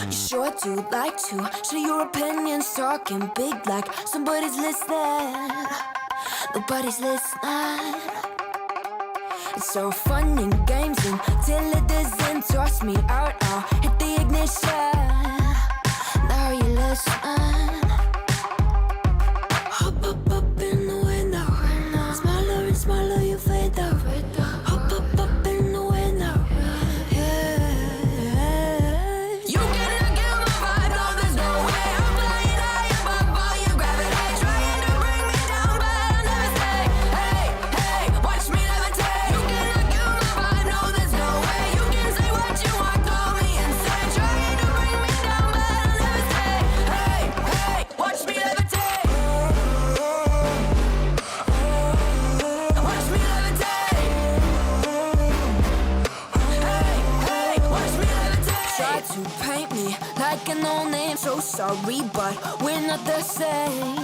You sure do like to share your opinions, talking big like somebody's listening. Nobody's listening. It's so fun and games until it doesn't. Toss me out, I'll hit the ignition. Now you listen. Hop up in the window. Smaller and smaller you fade out. Hop up in the window. You cannot get my vibe, no, there's no way. I'm flying high above all your gravity, trying to bring me down, but I'll never stay. Hey, hey, watch me levitate. You cannot get my vibe, no, there's no way. You can say what you want, call me insane, trying to bring me down, but I'll never stay. Hey, hey, watch me levitate. Watch me levitate. Hey, hey, watch me levitate. Try to paint me like a no-name, so sorry, but we're not the same.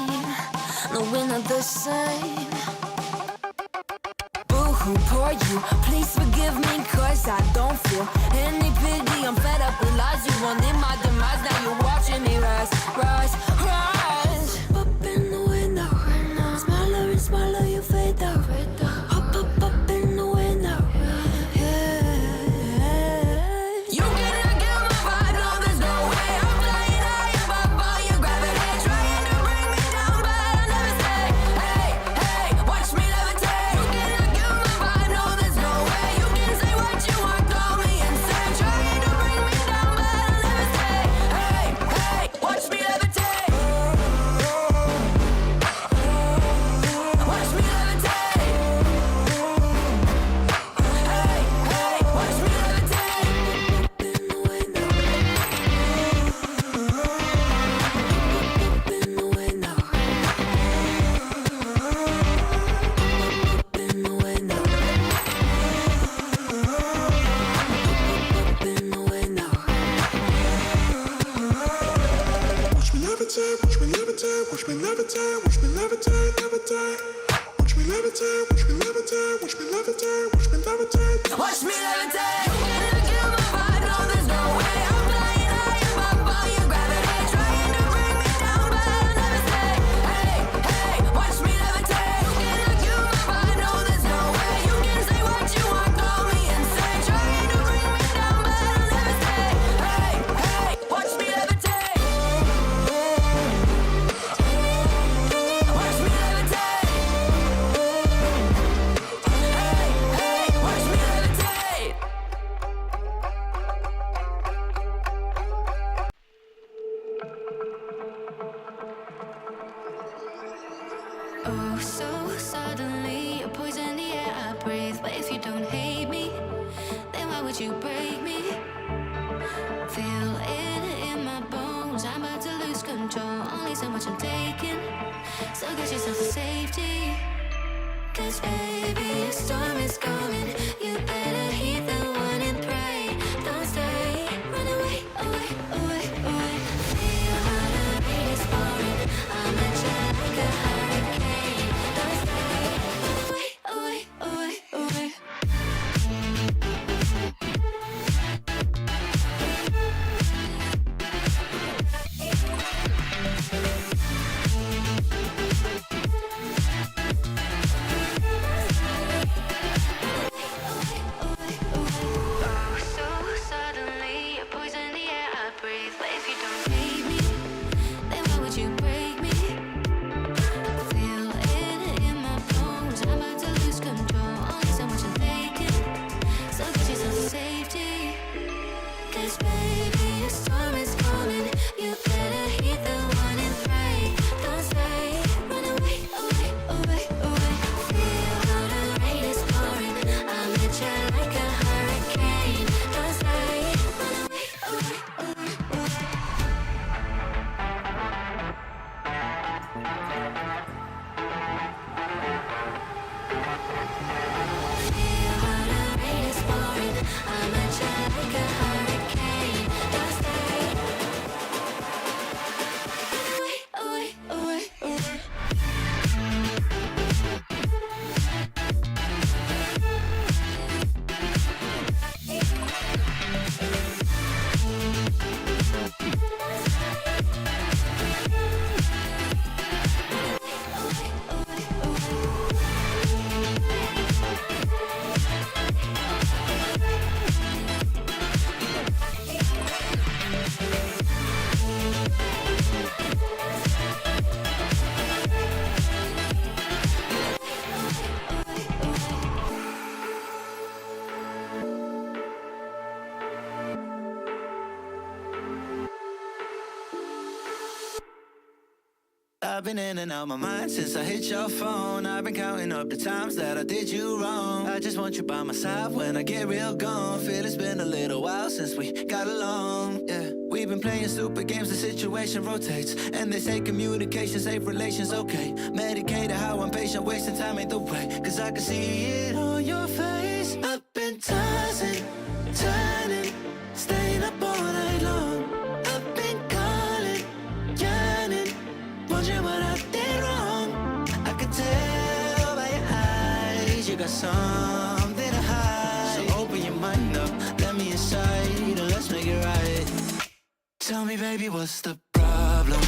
No, we're not the same. Boo-hoo, poor you, please forgive me, cause I don't feel any pity. I'm fed up with lies, you wanted my demise. Now you're watching me rise, rise, rise. Up in the window, smaller and smaller you fade out. Hop up in the window. You cannot get my vibe, no, there's no way. I'm flying high above all your gravity, trying to bring me down, but I'll never stay. Hey, hey, watch me levitate. You cannot get my vibe, no, there's no way. You can say what you want, call me insane, trying to bring me down, but I'll never stay. Hey, hey, watch me levitate. Watch me levitate. Hey, hey, watch me levitate. Watch me levitate, watch me levitate, watch me levitate, watch me levitate, levitate. Watch me levitate, watch me levitate, watch me levitate, watch me levitate. Watch me levitate. You cannot get my vibe, no, there's no way. I'm flying high above all your gravity, trying to bring me down, but I'll never stay. Hey, hey, watch me levitate. You cannot get my vibe, no, there's no way. You can say what you want, call me insane, trying to bring me down, but I'll never stay. Hey, hey, watch me levitate. Watch me levitate. Hey, hey, watch me levitate. Oh, so suddenly you're poison the air I breathe. But if you don't hate me, then why would you break me? Feel it in my bones, I'm about to lose control. Only so much I'm taking, so get yourself a safety. Cause baby, a storm is coming. You better heed the one and pray. Don't stay, run away, away, away, away. Feel how the rain is pouring. I'm at you like a hurricane. Don't stay, run away, away, away, away. Oh, so suddenly you're poison the air I breathe. But if you don't hate me, then why would you break me? Feel it in my bones, I'm about to lose control. Only so much I'm taking, so get yourself to safety. Cause baby, a storm is coming. You better heed the one and pray. Don't stay, run away, away, away, away. Feel how the rain is pouring. I'm at you like a hurricane. Don't stay, run away, away, away, away. Feel how the rain is pouring. I'm at you like a hurricane. Don't stay, I've been in and out my mind since I hit your phone. I've been counting up the times that I did you wrong. I just want you by my side when I get real gone. Feel it's been a little while since we got along, yeah. We've been playing stupid games, the situation rotates. And they say communication, safe relations, okay. Medicated how I'm patient, wasting time ain't the way. Cause I can see it on your face. I've been tossing, turning, staying up all night long. I've been calling, yearning, wondering what I did wrong. I could tell by your eyes you got something to hide. So open your mind up, let me inside, and let's make it right. Tell me, baby, what's the problem?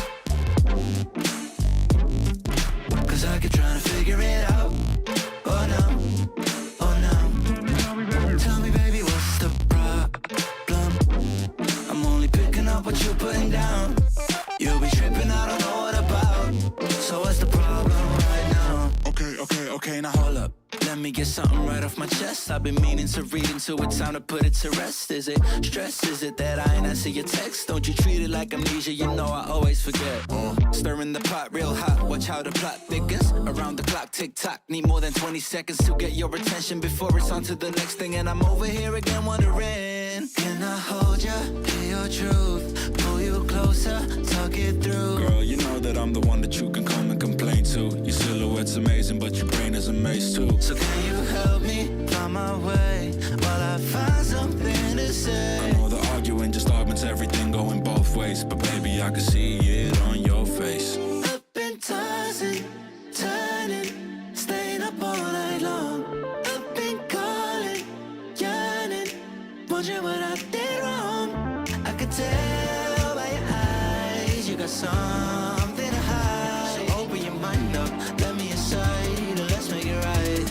Cause I keep trying to figure it out. Oh no, oh no. Tell me, baby, what's the problem? I'm only picking up what you're putting down. You'll be tripping, I don't know what about. So what's the problem right now? Okay, now hold up. Let me get something right off my chest. I've been meaning to read into it, time to put it to rest. Is it stress? Is it that I ain't answer your text? Don't you treat it like amnesia, you know I always forget. Stirring the pot real hot, watch how the plot thickens. Around the clock, tick tock, need more than 20 seconds to get your attention before it's on to the next thing. And I'm over here again wondering, can I hold you, hear your truth, pull you closer, talk it through? Girl, you know that I'm the one that you can come and complain to. Your silhouette's amazing, but your brain is a maze too. So can you help me find my way while I find something to say? I know the arguing just augments everything going both ways, but baby, I can see it on your face. I've been tossing, turning, staying up all night long. I've been calling, yearning, wondering what I did wrong. I could tell by your eyes you got something to hide. So open your mind up, let me inside, and let's make it right.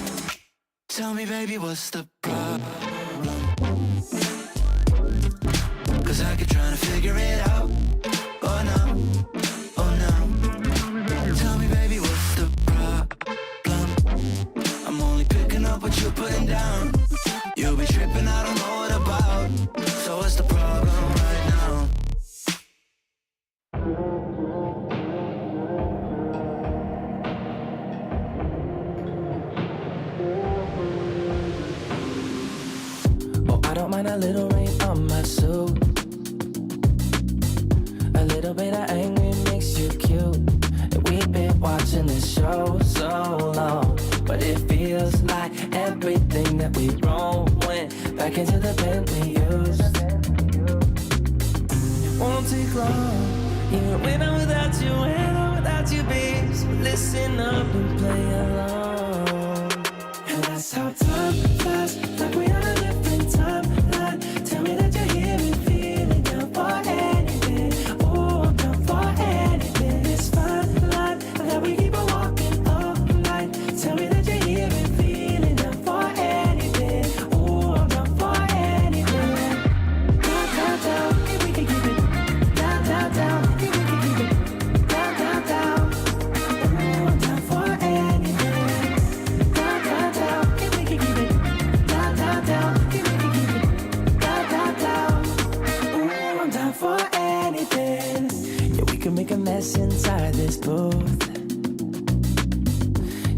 Tell me, baby, what's the problem? Cause I keep trying to figure it out. Oh no, oh no. Tell me, baby, what's the problem? I'm only picking up what you're putting down. You'll be tripping, I don't know what about. So what's the problem right now? I don't mind a little rain on my suit. A little bit of angry makes you cute. And we've been watching this show so long, but it feels like everything that we wrote went back into the pen we used. It won't take long, even when I'm without you, when I'm without you, babe. So listen up and play along. And that's how time flies, like we on a different timeline. Tell me that you're here and feeling down for anything. Oh, I'm down for anything. It's fine line, and that we keep on walking all night. Tell me that you're here and feeling down for anything. Oh, I'm down for anything. Down, down, down, if we can keep it. Down, down, down, if we can keep it. Down, down, down. Oh, I'm down for anything. Down, down, down, if we can keep it. Down, down, down, if we can keep it. Down, down, down. Oh, I'm down for anything. Yeah, we can make a mess inside this booth.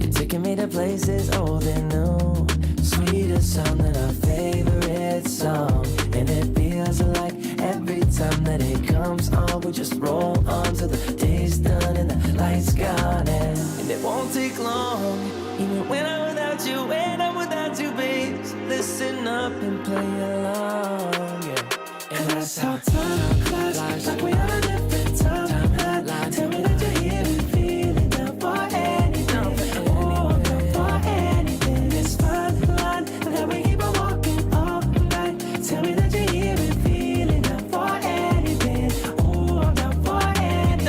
You're taking me to places old and new, sweeter song than our favorite song. And it feels like every time that it comes on, we just roll on till the day's done and the lights gone. And it won't take long, even when I'm without you, when I'm without you, babe. So listen up and play along, yeah. And that's how time flies, like we on a different timeline. Tell me that you're here and feeling down for anything. Oh, I'm down for anything. It's fine line, and that we keep on walking all night. Tell me that you're here and feeling down for anything. Oh, I'm down for anything.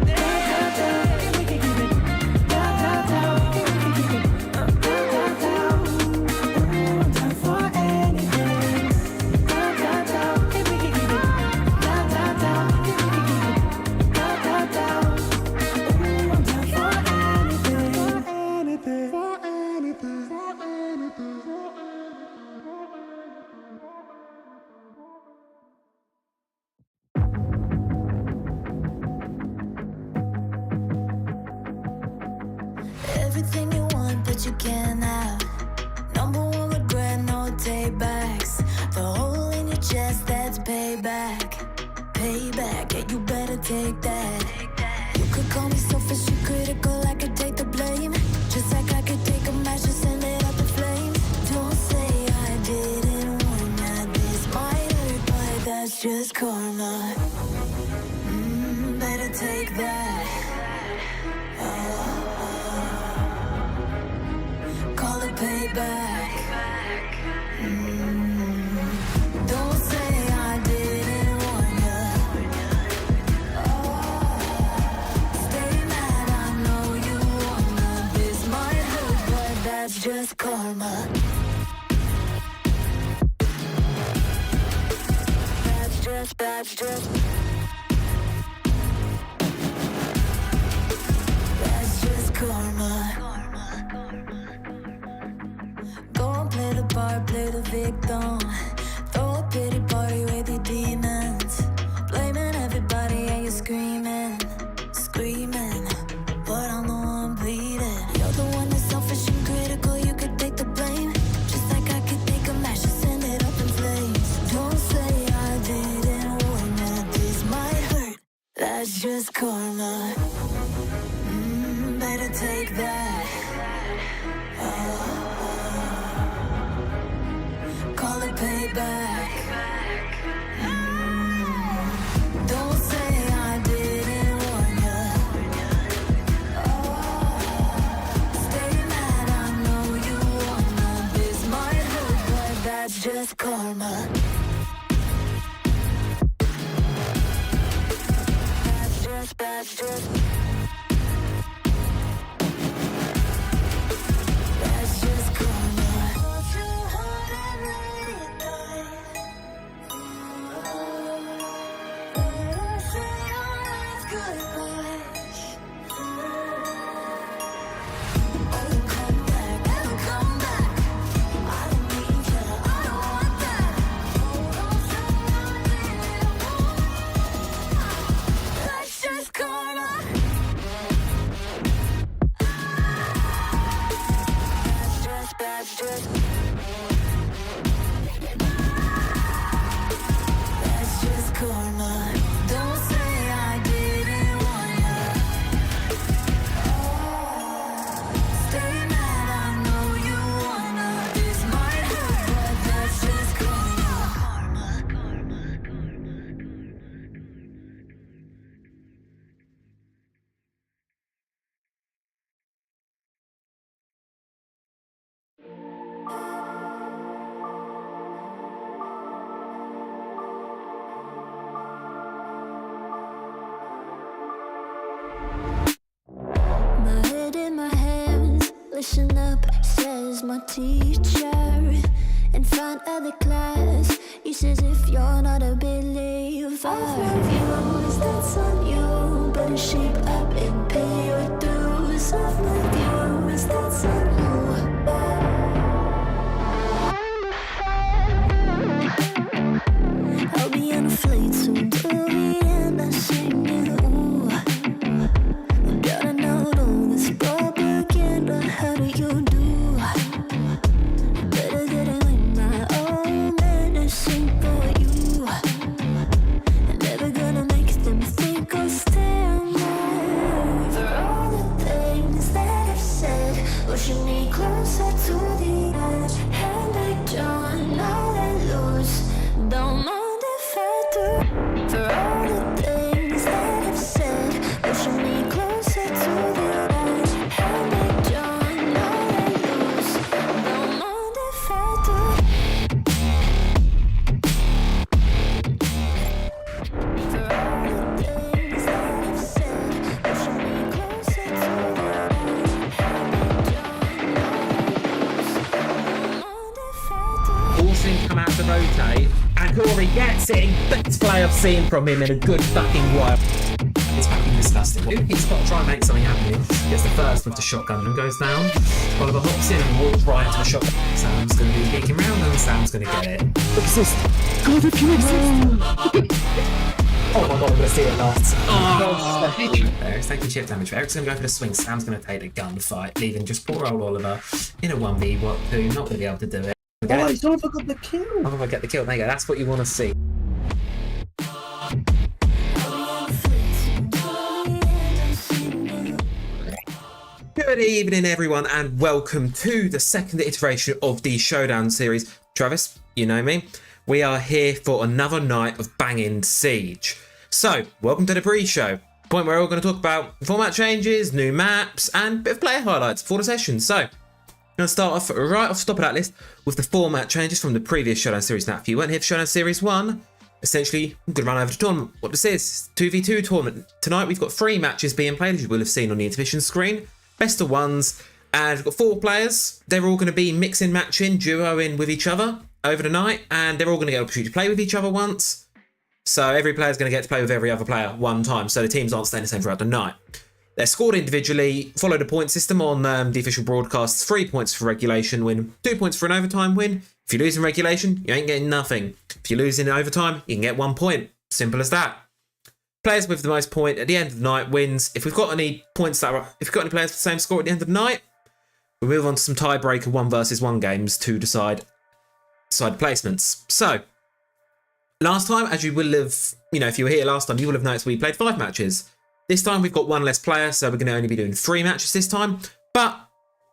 Down, down, down, if we can keep it. Down, down, down, if we can keep it. Down, down, down. Oh, I'm down for anything. Down, down, down, if we can keep it. Down, down, down. everything you want, but you can't have. Number one regret, no takebacks. The hole in your chest, that's payback. Payback, yeah, you better take that. You could call me selfish and critical, I could take the blame. Just like I could take a match and send it up in flames. Don't say I didn't warn ya, this might hurt, but that's just karma. Better take that. Call it payback. Don't say I didn't warn ya. Stay mad, I know you wanna. This might hurt, but that's just karma. That's just That's just karma. Go and play the part, play the victim. Throw a pity party with your demons. Blaming everybody and you're screaming, screaming. But I'm the one bleeding. You're the one that's selfish and critical, you could take the blame. Just like I could take a match and send it up in flames. Don't say I didn't warn ya, this might hurt. That's just karma. Better take that. Call it payback. Don't say I didn't warn ya. Stay mad, I know you wanna. This might hurt, but that's just karma. That's just listen up, says my teacher. In front of the class, he says if you're not a believer, I've refused, that's on you. Better shape up and pay your dues. I've refused, that's on you. I'll be on a flight soon to the end. I sing you. Gotta know all this propaganda. How do you do? Better get away my own medicine for you. I'm never gonna make them think I'll stand there. For all the things that I've said, pushing me closer to the edge. And I don't know that lose. Don't mind if I do. For all the things that I've said, pushing me closer to the edge. And I don't know that lose. Don't mind if I do. For all the things that I've said, pushing me closer to the edge. And I don't know that lose. Don't mind if I do. All seem to come out to rotate, and Corey gets it. Best play I've seen from him in a good fucking while. It's fucking disgusting. He's got to try and make something happen here. Gets the first with the shotgun and goes down. Oliver hops in and walks right into the shotgun. Sam's going to be peeking round and Sam's going to get it. Look at this. God, if you Oh my god, I'm going to see it last. Oh, Eric's taking chip damage. Eric's going to go for the swing. Sam's going to take the gunfight, leaving just poor old Oliver in a 1v2. Not going to be able to do it. Oh, he's Oliver got the kill. Oliver get the kill. There you go. That's what you want to see. Good evening, everyone, and welcome to the second iteration of the Showdown series. Travis, you know me. We are here for another night of banging Siege. So, welcome to the pre-show, point where we're going to talk about format changes, new maps, and a bit of player highlights for the session. So, I'm going to start off right off the top of that list with the format changes from the previous Showdown series. Now, if you weren't here for Showdown series 1, essentially, I'm going to run over to tournament. What this is, 2v2 tournament. Tonight, we've got 3 matches being played, as you will have seen on the intermission screen. Best of ones, and we've got 4 players. They're all going to be mixing, matching, duoing with each other over the night, and they're all going to get an opportunity to play with each other once. So every player's going to get to play with every other player one time, so the teams aren't staying the same throughout the night. They're scored individually, follow the point system on the official broadcasts. 3 points for regulation win, 2 points for an overtime win. If you lose in regulation, you ain't getting nothing. If you lose in overtime, you can get 1 point. Simple as that. Players with the most point at the end of the night wins. If we've got any points if we've got any players with the same score at the end of the night, we move on to some tiebreaker 1 versus 1 games to decide placements. So, last time, as you will have, if you were here last time, you will have noticed we played 5 matches. This time we've got 1 less player, so we're going to only be doing 3 matches this time. But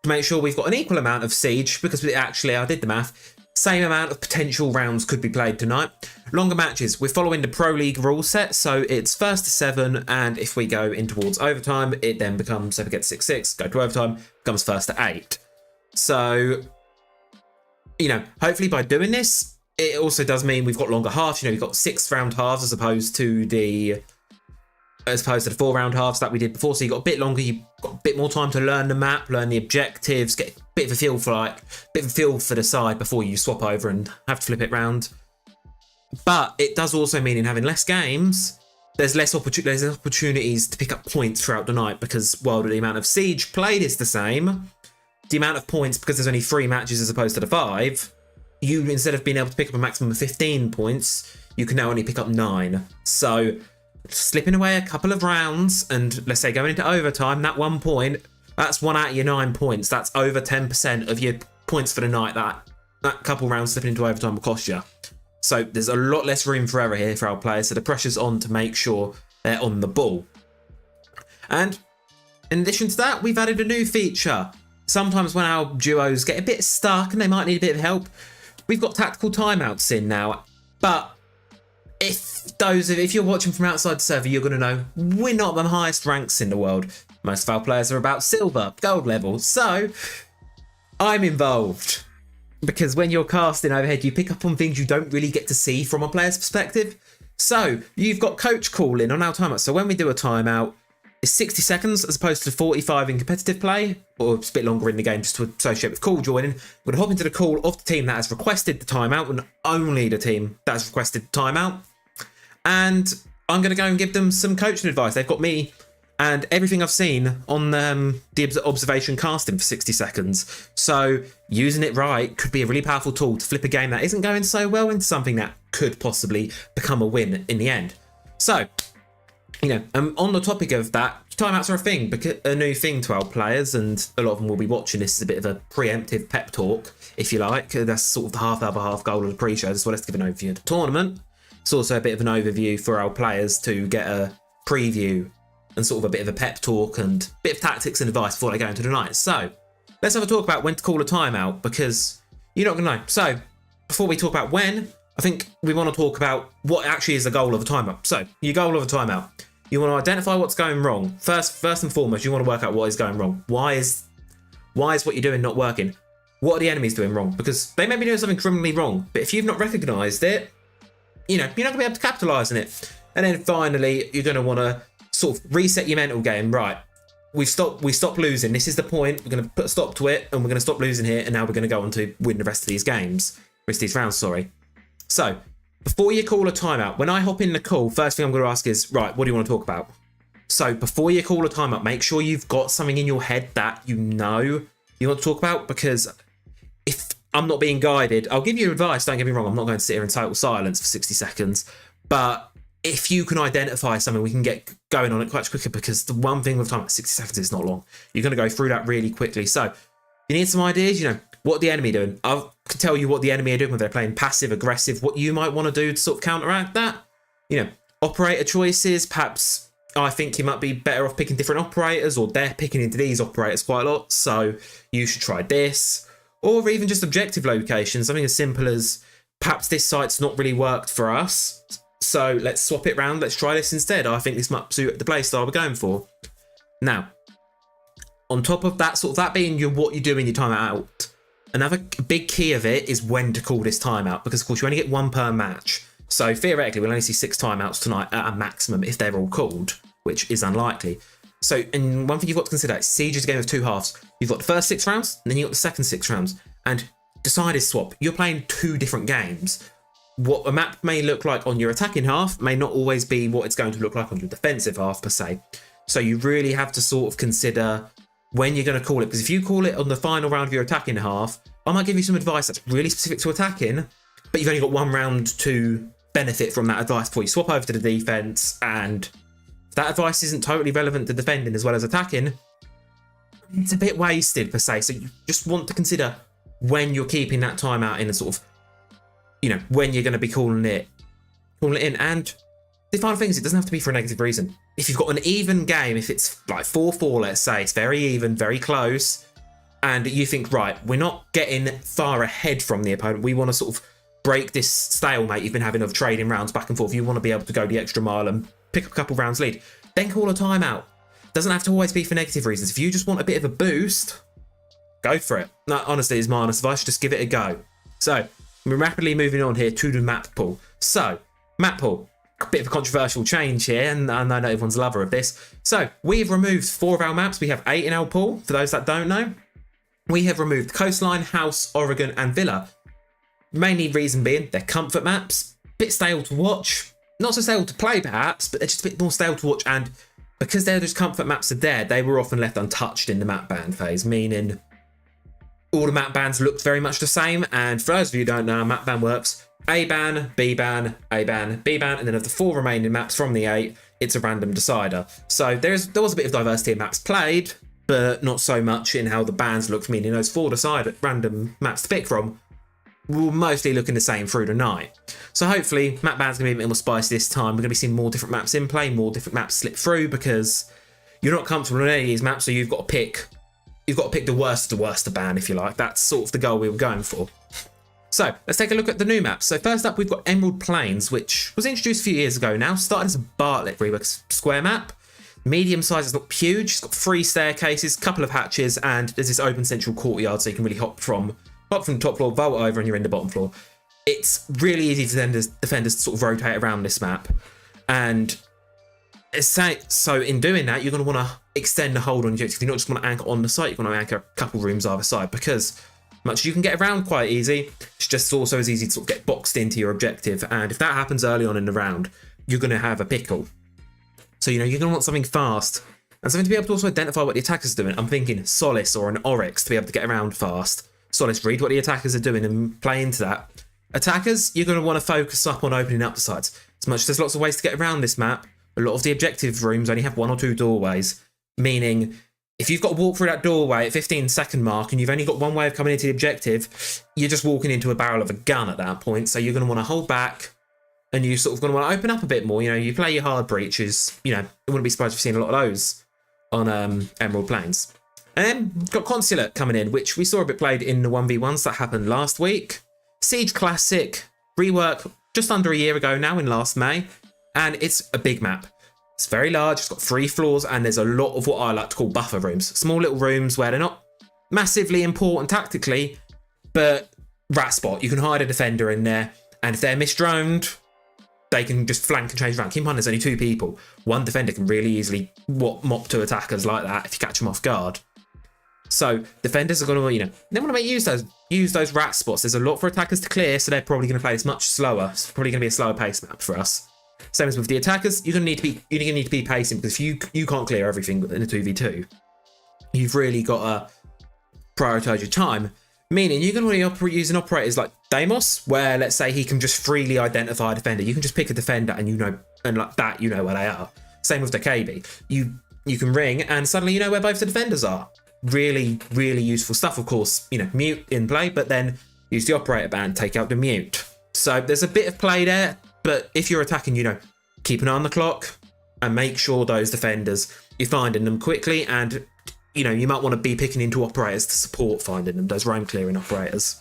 to make sure we've got an equal amount of Siege, because actually I did the math, same amount of potential rounds could be played tonight. Longer matches. We're following the Pro League rule set, so it's 1st to 7, and if we go in towards overtime, it then becomes, so if we get 6-6, go to overtime, becomes 1st to 8. So, hopefully by doing this, it also does mean we've got longer halves. We've got 6-round halves as opposed to the 4-round halves that we did before. So you've got a bit longer, you've got a bit more time to learn the map, learn the objectives, get a bit of a feel for the side before you swap over and have to flip it round. But it does also mean in having less games, there's less opportunities to pick up points throughout the night, because while the amount of Siege played is the same, the amount of points, because there's only 3 matches as opposed to the 5, you, instead of being able to pick up a maximum of 15 points, you can now only pick up 9. So slipping away a couple of rounds, and let's say going into overtime, that 1 point, that's 1 out of your 9 points. That's over 10% of your points for the night that couple rounds slipping into overtime will cost you. So there's a lot less room for error here for our players, so the pressure's on to make sure they're on the ball. And in addition to that, we've added a new feature. Sometimes when our duos get a bit stuck and they might need a bit of help, we've got tactical timeouts in now. But if you're watching from outside the server, you're going to know we're not the highest ranks in the world. Most of our players are about silver, gold level. So I'm involved, because when you're casting overhead, you pick up on things you don't really get to see from a player's perspective. So you've got coach calling on our timeout. So when we do a timeout, it's 60 seconds as opposed to 45 in competitive play, or it's a bit longer in the game just to associate with call joining. We're going to hop into the call of the team that has requested the timeout, and only the team that has requested the timeout. And I'm going to go and give them some coaching advice. They've got me and everything I've seen on the observation casting for 60 seconds. So using it right could be a really powerful tool to flip a game that isn't going so well into something that could possibly become a win in the end. So, on the topic of that, timeouts are a new thing to our players, and a lot of them will be watching this as a bit of a preemptive pep talk, if you like. That's sort of the half other half goal of the pre-show, as well as to give an overview of the tournament. It's also a bit of an overview for our players to get a preview and sort of a bit of a pep talk and a bit of tactics and advice before they go into the night. So let's have a talk about when to call a timeout, because you're not going to know. So before we talk about when, I think we want to talk about what actually is the goal of a timeout. So your goal of a timeout, you want to identify what's going wrong. First and foremost, you want to work out what is going wrong. Why is what you're doing not working? What are the enemies doing wrong? Because they may be doing something criminally wrong, but if you've not recognised it, you're not going to be able to capitalise on it. And then finally, you're going to want to sort of reset your mental game. Right, we stopped losing. This is the point. We're going to put a stop to it, and we're going to stop losing here. And now we're going to go on to win the rest of these rounds. So before you call a timeout, when I hop in the call, first thing I'm going to ask is, right, what do you want to talk about? So before you call a timeout, make sure you've got something in your head that you want to talk about, because if I'm not being guided, I'll give you advice, don't get me wrong, I'm not going to sit here in total silence for 60 seconds, but if you can identify something, we can get going on it quite quicker, because the one thing with time, 60 seconds is not long. You're going to go through that really quickly. So you need some ideas, you know, what the enemy doing. I can tell you what the enemy are doing, whether they're playing passive, aggressive, what you might want to do to sort of counteract that. You know, operator choices, perhaps I think you might be better off picking different operators, or they're picking into these operators quite a lot, so you should try this. Or even just objective locations, something as simple as perhaps this site's not really worked for us, so let's swap it around, let's try this instead. I think this might suit the playstyle we're going for. Now, on top of that, sort of that being what you do in your timeout, another big key of it is when to call this timeout, because of course you only get one per match. So theoretically, we'll only see 6 timeouts tonight at a maximum if they're all called, which is unlikely. So, and one thing you've got to consider, Siege is a game of 2 halves. You've got the first 6 rounds, and then you've got the second 6 rounds. And decide is swap. You're playing 2 different games. What a map may look like on your attacking half may not always be what it's going to look like on your defensive half, per se. So you really have to sort of consider when you're going to call it. Because if you call it on the final round of your attacking half, I might give you some advice that's really specific to attacking, but you've only got 1 round to benefit from that advice before you swap over to the defense, and if that advice isn't totally relevant to defending as well as attacking, it's a bit wasted, per se. So you just want to consider when you're keeping that timeout in, a sort of, you know, when you're going to be calling it in. And the final thing is, it doesn't have to be for a negative reason. If you've got an even game, if it's like 4-4, let's say, it's very even, very close, and you think, right, we're not getting far ahead from the opponent, we want to sort of break this stalemate you've been having of trading rounds back and forth, you want to be able to go the extra mile and pick up a couple rounds lead, then call a timeout. Doesn't have to always be for negative reasons. If you just want a bit of a boost, go for it. No, honestly, is my honest advice, just give it a go. So we're rapidly moving on here to the map pool. So map pool, a bit of a controversial change here, and I know everyone's a lover of this. So we've removed 4 of our maps. We have 8 in our pool, for those that don't know. We have removed Coastline, House, Oregon and Villa. Mainly reason being, they're comfort maps, bit stale to watch, not so stale to play perhaps, but they're just a bit more stale to watch, and because they're just comfort maps are there, they were often left untouched in the map ban phase, meaning all the map bans looked very much the same. And for those of you who don't know how map ban works, A ban, B ban, A ban, B ban, and then of the 4 remaining maps from the 8, it's a random decider. So there was a bit of diversity in maps played, but not so much in how the bans looked, meaning those 4 random maps to pick from will mostly looking the same through the night. So hopefully map ban's going to be a bit more spicy this time. We're going to be seeing more different maps in play, more different maps slip through, because you're not comfortable on any of these maps, so you've got to pick the worst to ban, if you like. That's sort of the goal we were going for. So let's take a look at the new maps. So first up, we've got Emerald Plains, which was introduced a few years ago now, started as a Bartlett rework square map. Medium size, is not huge, it's got 3 staircases, couple of hatches, and there's this open central courtyard, so you can really hop from the top floor, vault over, and you're in the bottom floor. It's really easy for defenders to sort of rotate around this map. And so in doing that, you're going to want to extend the hold on objective. You don't just want to anchor on the site, you're going to anchor a couple rooms either side, because much as you can get around quite easy, it's just also as easy to sort of get boxed into your objective. And if that happens early on in the round, you're going to have a pickle. So, you know, you're going to want something fast and something to be able to also identify what the attackers are doing. I'm thinking Solace or an Oryx to be able to get around fast. Solace, read what the attackers are doing and play into that. Attackers, you're going to want to focus up on opening up the sides. As much as there's lots of ways to get around this map, a lot of the objective rooms only have 1 or 2 doorways, meaning if you've got to walk through that doorway at 15-second mark and you've only got one way of coming into the objective, you're just walking into a barrel of a gun at that point. So you're going to want to hold back, and you're sort of going to want to open up a bit more. You know, you play your hard breaches. You know, I wouldn't be surprised if you've seen a lot of those on Emerald Plains. And then we've got Consulate coming in, which we saw a bit played in the 1v1s that happened last week. Siege Classic, rework just under a year ago now in last May. And it's a big map. It's very large, it's got 3 floors, and there's a lot of what I like to call buffer rooms. Small little rooms where they're not massively important tactically, but rat spot. You can hide a defender in there, and if they're misdroned, they can just flank and change around. Keep in mind, there's only 2 people. 1 defender can really easily mop 2 attackers like that if you catch them off guard. So defenders are going to, you know, they want to use those rat spots. There's a lot for attackers to clear, so they're probably going to play this much slower. It's probably going to be a slower pace map for us. Same as with the attackers, you're going to need to be pacing, because if you can't clear everything in a 2v2, you've really got to prioritize your time. Meaning you're going to want to be using operators like Deimos, where let's say he can just freely identify a defender. You can just pick a defender and, you know, and like that, you know where they are. Same with the KB. You can ring, and suddenly you know where both the defenders are. Really, really useful stuff. Of course, you know, mute in play, but then use the operator band, take out the mute. So there's a bit of play there, but if you're attacking, you know, keep an eye on the clock and make sure those defenders, you're finding them quickly, and you know, you might want to be picking into operators to support finding them, those roam clearing operators.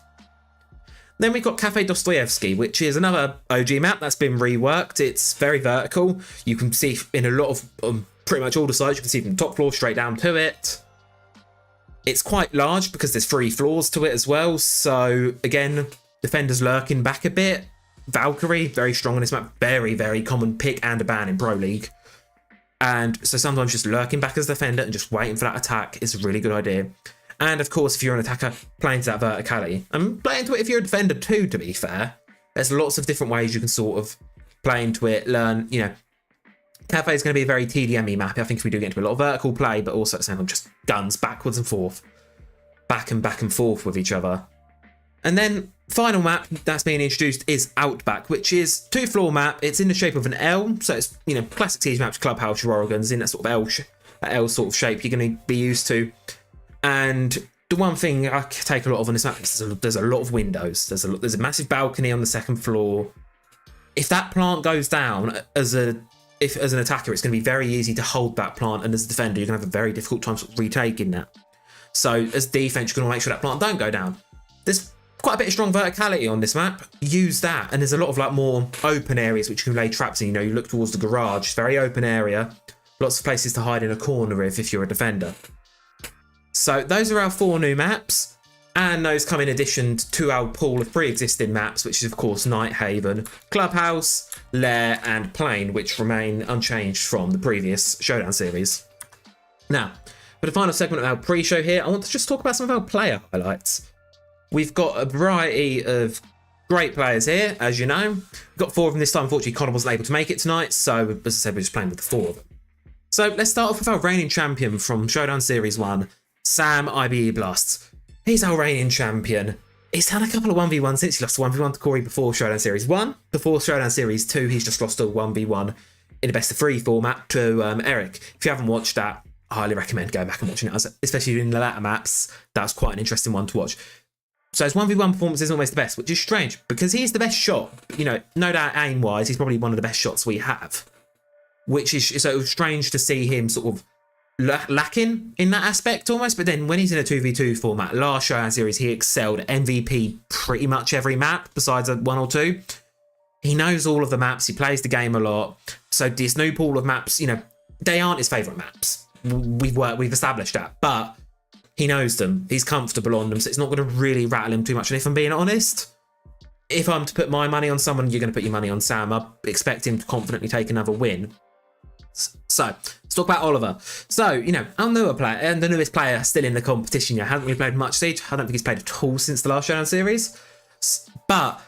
Then we've got Cafe Dostoevsky, which is another OG map that's been reworked. It's very vertical. You can see in a lot of pretty much all the sides, you can see from the top floor straight down to it. It's quite large because there's 3 floors to it as well. So again, defenders lurking back a bit. Valkyrie, very strong on this map. Very, very common pick and a ban in Pro League. And so sometimes just lurking back as a defender and just waiting for that attack is a really good idea. And of course, if you're an attacker, playing to that verticality. And play into it if you're a defender too, to be fair. There's lots of different ways you can sort of play into it, learn, you know. Cafe is going to be a very TDM-y map. I think we do get into a lot of vertical play, but also at the same time just guns backwards and forth. Back and forth with each other. And then final map that's being introduced is Outback, which is 2-floor map. It's in the shape of an L, so it's, you know, classic siege maps, Clubhouse, your Oregon's in that sort of L sort of shape you're going to be used to. And the one thing I take a lot of on this map is there's a lot of windows. There's a massive balcony on the 2nd floor. If that plant goes down as an attacker, it's going to be very easy to hold that plant, and as a defender, you're going to have a very difficult time sort of retaking that. So as defense, you're going to make sure that plant don't go down. There's quite a bit of strong verticality on this map. Use that, and there's a lot of like more open areas which you can lay traps in. You know, you look towards the garage, it's a very open area. Lots of places to hide in a corner if you're a defender. So those are our 4 new maps, and those come in addition to our pool of pre-existing maps, which is of course Nighthaven, Clubhouse, Lair and Plain, which remain unchanged from the previous Showdown series. Now, for the final segment of our pre-show here, I want to just talk about some of our player highlights. We've got a variety of great players here, as you know. We've got 4 of them this time. Unfortunately, Connor wasn't able to make it tonight, so as I said, we're just playing with the 4 of them. So let's start off with our reigning champion from Showdown Series 1, Sam IBE Blasts. He's our reigning champion. He's had a couple of 1v1 since he lost a 1v1 to Corey before Showdown Series 1. Before Showdown Series 2, he's just lost a 1v1 in a best of 3 format to Eric. If you haven't watched that, I highly recommend going back and watching it, especially in the latter maps. That's quite an interesting one to watch. So his 1v1 performance isn't always the best, which is strange because he's the best shot. You know, no doubt aim-wise, he's probably one of the best shots we have. Which is so strange to see him sort of lacking in that aspect almost, but then when he's in a 2v2 format, last Showdown series he excelled, MVP pretty much every map besides 1 or 2. He knows all of the maps, he plays the game a lot, so this new pool of maps, you know, they aren't his favourite maps. We've established that, but he knows them, he's comfortable on them, so it's not going to really rattle him too much. And if I'm being honest, if I'm to put my money on someone, you're going to put your money on Sam. I expect him to confidently take another win. So, let's talk about Oliver. So, you know, our newer player, and the newest player still in the competition, yeah, hasn't really played much Siege. I don't think he's played at all since the last Showdown series. But,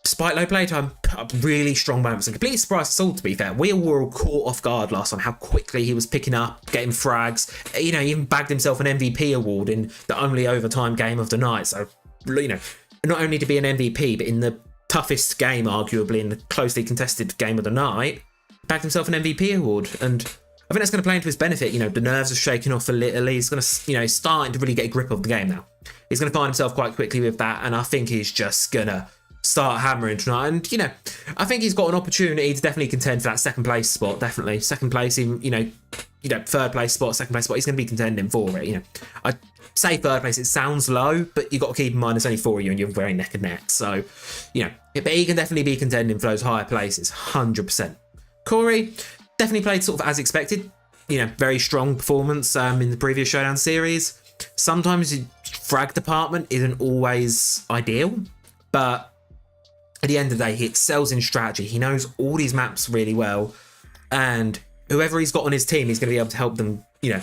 despite low playtime, put up really strong moments and completely surprised us all, to be fair. We were all caught off guard last time, how quickly he was picking up, getting frags. You know, he even bagged himself an MVP award in the only overtime game of the night. So, you know, not only to be an MVP, but in the toughest game, arguably, in the closely contested game of the night, bagged himself an MVP award, and I think that's going to play into his benefit. You know, the nerves are shaking off a little. He's going to, you know, starting to really get a grip of the game now. He's going to find himself quite quickly with that, and I think he's just going to start hammering tonight. And, you know, I think he's got an opportunity to definitely contend for that 2nd place spot, definitely. 2nd place, in, you know, 3rd place spot, 2nd place spot, he's going to be contending for it, you know. I say 3rd place, it sounds low, but you've got to keep in mind there's only 4 of you and you're very neck and neck. So, you know, but he can definitely be contending for those higher places, 100%. Corey definitely played sort of as expected. You know, very strong performance in the previous Showdown series. Sometimes the frag department isn't always ideal, but at the end of the day, he excels in strategy. He knows all these maps really well, and whoever he's got on his team, he's going to be able to help them. You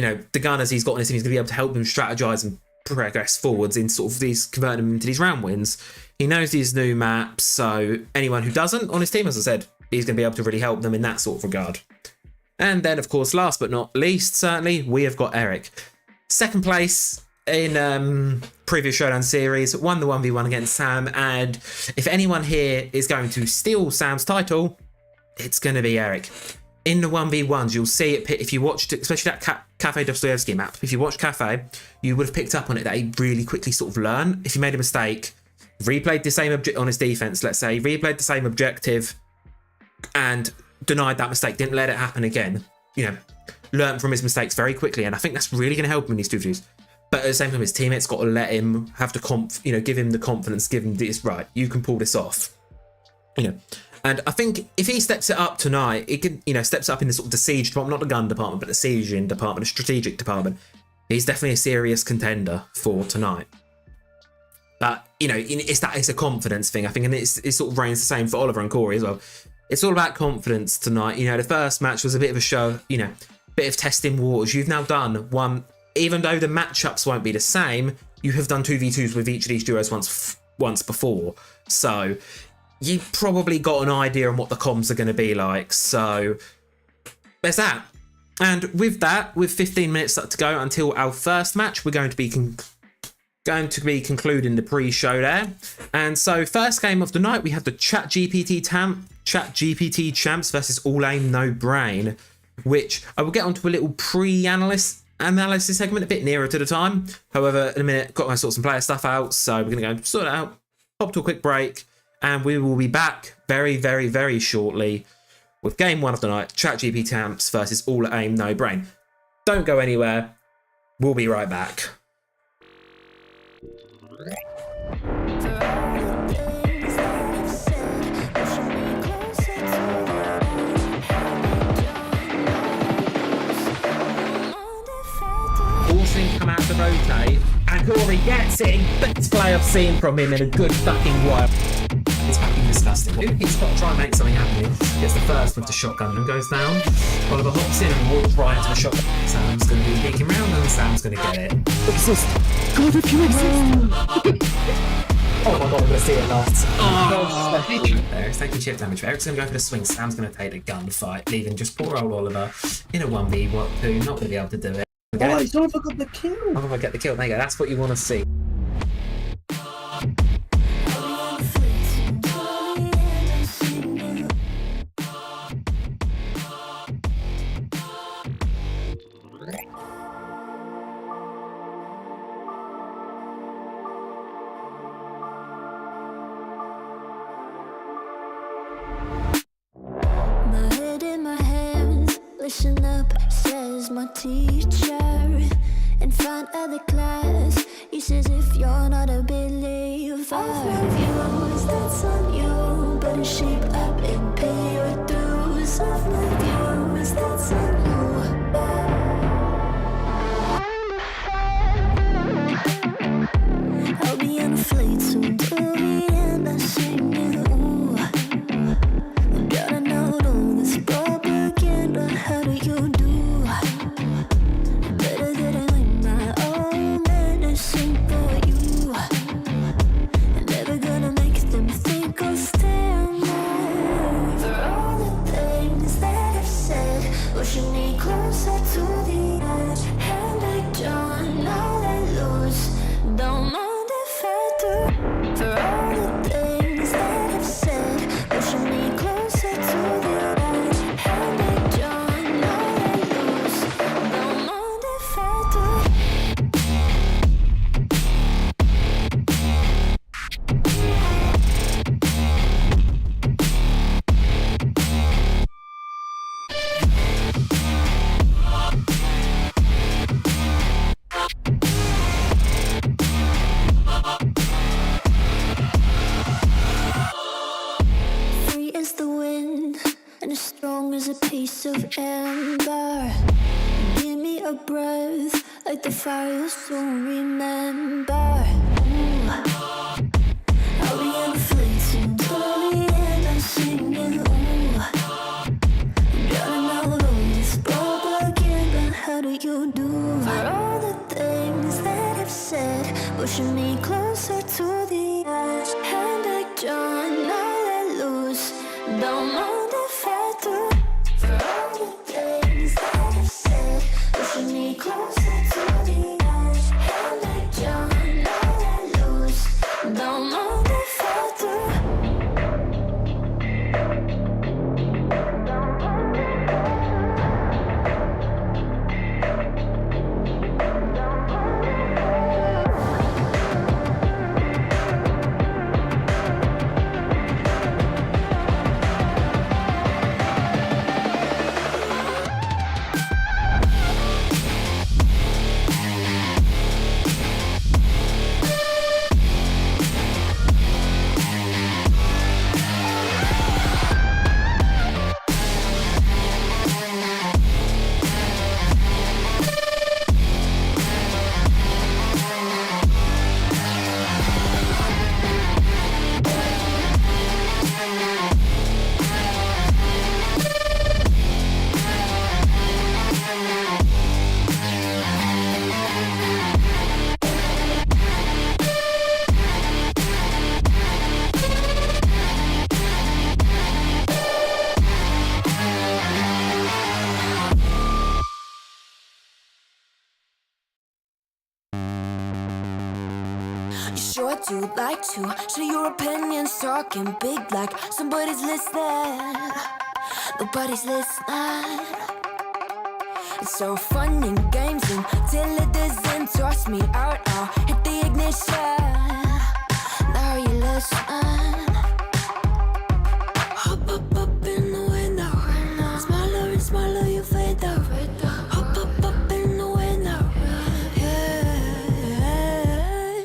know, the gunners he's got on his team, he's going to be able to help them strategize and progress forwards in sort of these, converting them into these round wins. He knows these new maps, so anyone who doesn't on his team, as I said, he's going to be able to really help them in that sort of regard. And then, of course, last but not least, certainly, we have got Eric. 2nd place in previous Showdown series, won the 1v1 against Sam, and if anyone here is going to steal Sam's title, it's going to be Eric. In the 1v1s, you'll see it, if you watched, especially that Cafe Dostoevsky map, if you watch Cafe, you would have picked up on it that he really quickly sort of learn. If you made a mistake, replayed the same object on his defense, let's say, replayed the same objective and denied that mistake, didn't let it happen again, you know, learn from his mistakes very quickly. And I think that's really going to help him in these 2v2s. But at the same time, his teammates got to let him have the give him the confidence, give him this, right, you can pull this off, you know. And I think if he steps it up tonight, it can, you know, steps up in the sort of the siege department, not the gun department, but the sieging department, the strategic department. He's definitely a serious contender for tonight. But, you know, it's a confidence thing, I think, and it sort of reigns the same for Oliver and Corey as well. It's all about confidence tonight. You know, the first match was a bit of a show, you know, bit of testing waters. You've now done one, even though the matchups won't be the same, you have done 2v2s with each of these duos once before. So you've probably got an idea on what the comms are going to be like. So there's that. And with that, with 15 minutes to go until our first match, we're going to be concluding the pre-show there. And so first game of the night, we have the ChatGPT champs versus All Aim No Brain, which I will get onto a little pre-analysis segment a bit nearer to the time. However, in a minute, got to sort some player stuff out, so we're going to go sort it out, pop to a quick break, and we will be back very, very, very shortly with game one of the night, ChatGPT champs versus All Aim No Brain. Don't go anywhere. We'll be right back. Come out to rotate, and Corey gets it. Best play I've seen from him in a good fucking while. It's fucking disgusting. He's got to try and make something happen here. Gets the first with the shotgun and goes down. Oliver hops in and walks right into the shotgun. Sam's going to be peeking round and Sam's going to get it. Exist. God, if you exist. Oh my god, I'm going to see it last. Oh, Eric's taking chip damage. Eric's going to go for the swing. Sam's going to take the gunfight, leaving just poor old Oliver in a 1v2, not going to be able to do it. Oh, he's not got the kill. Oh, I get the kill. There you go. That's what you want to see. My head in my hands, listen up, says my teacher. In front of the class, he says if you're not a believer, views, that's on you. Better shape up and pay your dues. Of my views, that's on you. I'll be on a flight soon to the end. I sing you. Gotta know all this propaganda. How do you do? Better that I learn my own medicine for you. Never gonna make them think I'll stand there. For all the things that I've said, pushing me closer to the edge. And I don't know that lose. Don't mind if I do. For all the things that I've said, pushing me closer to the edge. And I don't know that lose. Don't mind if I do. Free as the wind and as strong as a piece of amber. Give me a breath like the fire you'll soon remember. Ooh. I'll be on a flight soon to the end. I'm singing. Ooh. Gotta know all this propaganda. How do you do? For all the things that I've said, pushing me closer to the edge. And I don't know that lose. Don't mind if I do. For all the things that I've said, pushing me closer to the edge. And I don't know that lose. Don't mind if I do. sure do like to share your opinions, talking big like somebody's listening. Nobody's listening. It's so fun and games until it doesn't. Toss me out, I'll hit the ignition. Now you listen. Hop up in the window. Smaller and smaller you fade out. Hop up in the window.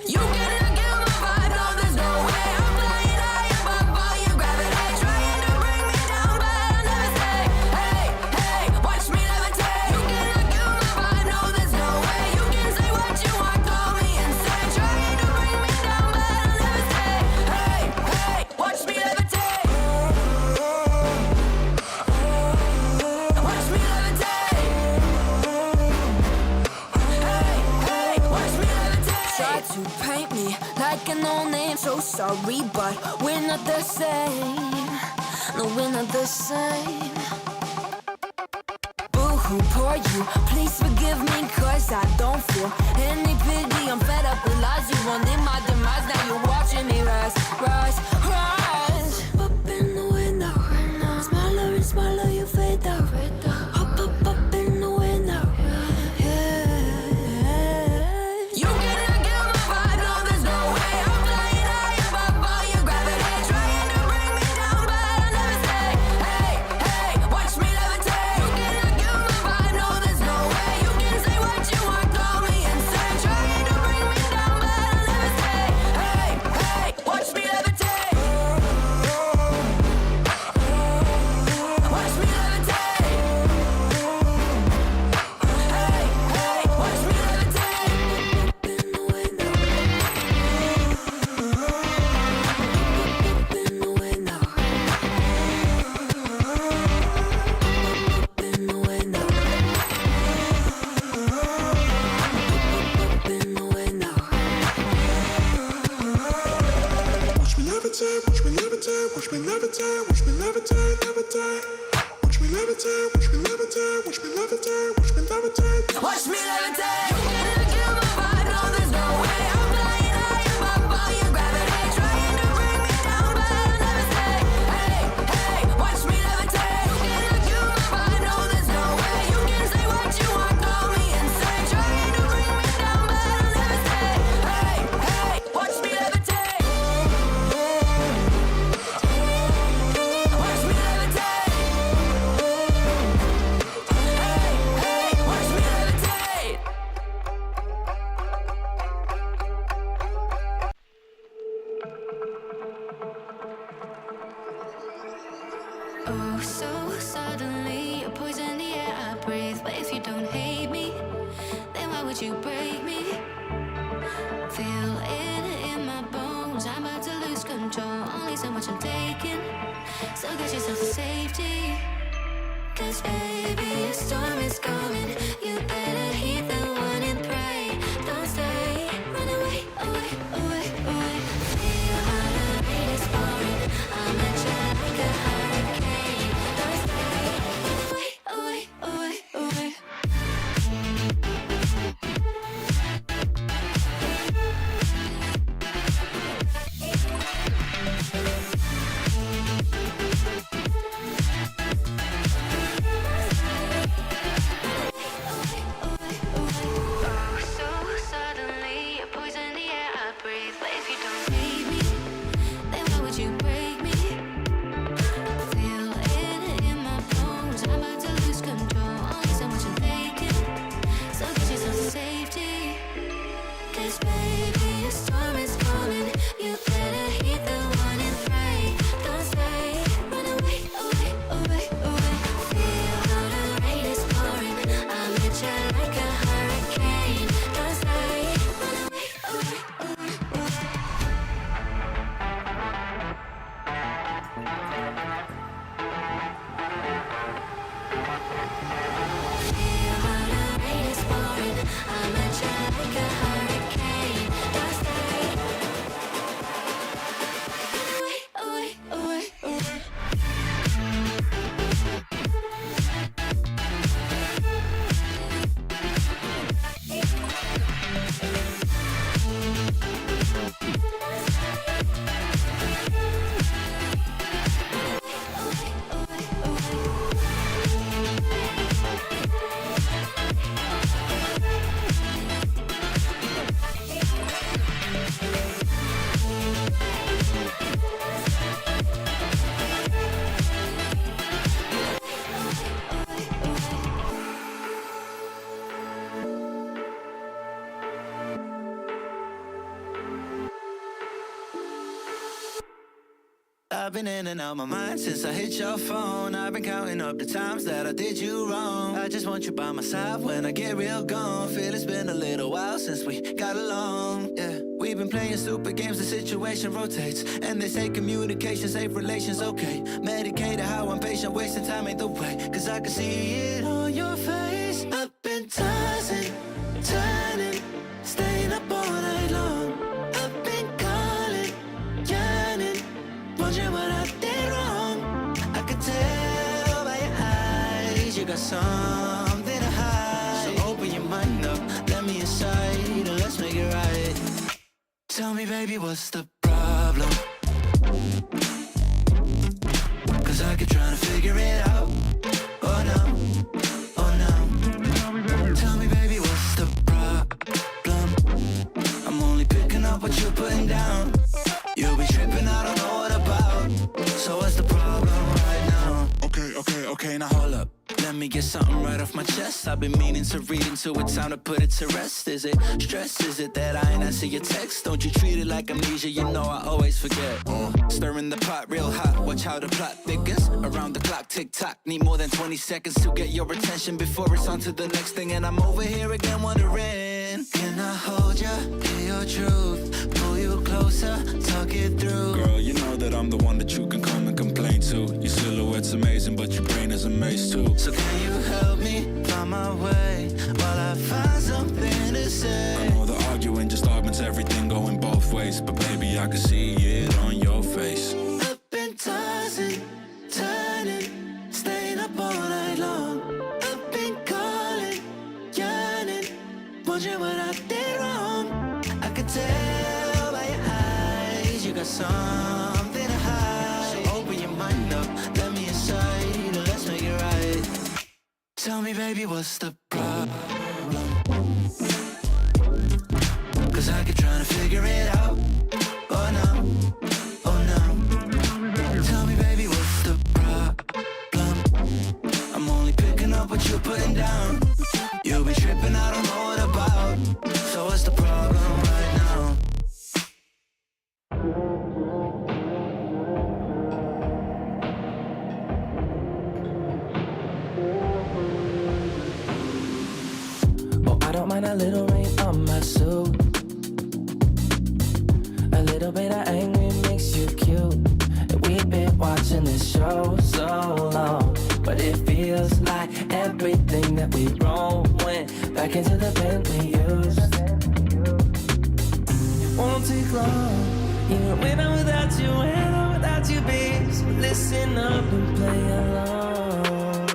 You cannot get my vibe, no, there's no way. I'm flying high above all your gravity, trying to bring me down, but I'll never stay. Hey, hey, watch me levitate. You cannot get my vibe, no, there's no way. You can say what you want, call me insane, trying to bring me down, but I'll never stay. Hey, hey, watch me levitate. Watch me levitate. Hey, hey, watch me levitate. Try to paint me like a no-name, so sorry, but we're not the same. No, we're not the same. Boo-hoo, poor you, please forgive me, cause I don't feel any pity. I'm fed up with lies, you wanted my demise, now you're watching me rise, rise, rise. Up in the window, smaller and smaller you fade out. Up in the window. You cannot get my vibe, no, there's no way. I'm flying high above all your gravity, trying to bring me down, but I'll never stay. Hey, hey, watch me levitate. You cannot get my vibe, no, there's no way. You can say what you want, call me insane, trying to bring me down, but I'll never stay. Hey, hey, watch me levitate. Watch me levitate. Hey, hey, watch me levitate. Up in the window. Up in the window. Up in the window. Up in the window. Watch me levitate, watch me levitate, watch me levitate, watch me levitate, levitate. Watch me levitate, watch me levitate, watch me levitate, watch me levitate. Watch me levitate. You cannot get my vibe, no, there's no way. I'm flying high above all your gravity, trying to bring me down, but I'll never stay. Hey, hey, watch me levitate. You cannot get my vibe, no, there's no way. You can say what you want, call me insane, trying to bring me down, but I'll never stay. Hey, hey, watch me levitate. Watch me levitate. Hey, hey, watch me levitate. Oh, so suddenly you're poison the air I breathe. But if you don't hate me, then why would you break me? Feel it in my bones, I'm about to lose control. Only so much I'm taking, so get yourself to safety. Cause baby, a storm is coming. You better heed the warning, pray. Don't stay, run away, away, away, away. Feel how the beat is falling. I'm at you like a hurricane. Don't stay, away, away, away, away. I've been in and out my mind since I hit your phone. I've been counting up the times that I did you wrong. I just want you by my side when I get real gone. Feel it's been a little while since we got along, yeah. We've been playing stupid games, the situation rotates. And they say communication, safe relations, okay. Medicated how I'm patient, wasting time ain't the way. Cause I can see it on your face. I've been tossing, turning, staying up all night long. I've been calling, yearning, wondering what I did wrong. I could tell by your eyes, you got something to hide. So open your mind up, let me inside, and let's make it right. Tell me, baby, what's the problem? Cause I keep trying to figure it out. Oh no, oh no. Tell me, baby, what's the problem? I'm only picking up what you're putting down. You'll be tripping, I don't know what about. So what's the problem right now? Okay, now hold up. Let me get something right off my chest. I've been meaning to read into it, time to put it to rest. Is it stress? Is it that I ain't answer your text? Don't you treat it like amnesia, you know I always forget. Stirring the pot real hot, watch how the plot thickens. Around the clock, tick tock, need more than 20 seconds to get your attention before it's on to the next thing. And I'm over here again wondering, can I hold ya, hear your truth, pull you closer, talk it through? Girl, you know that I'm the one that you can come and complain to. Your silhouette's amazing, but your brain is a maze too. So can you help me find my way while I find something to say? I know the arguing just augments everything going both ways, but baby, I can see it on your face. I've been tossing, turning, staying up all night long. I've been calling, yearning, wondering what I did wrong. I could tell by your eyes, you got something to hide. So open your mind up, let me inside, and let's make it right. Tell me, baby, what's the problem? Cause I keep trying to figure it out. Oh no, oh no. Tell me, baby, what's the problem? I'm only picking up what you're putting down. You'll be tripping, I don't know what about. So what's the problem right now? I don't mind a little rain on my suit. A little bit of angry makes you cute. And we've been watching this show so long, but it feels like everything that we've grown went back into the pen we used. It won't take long, even when I'm without you, when I'm without you, babe. So listen up and play along.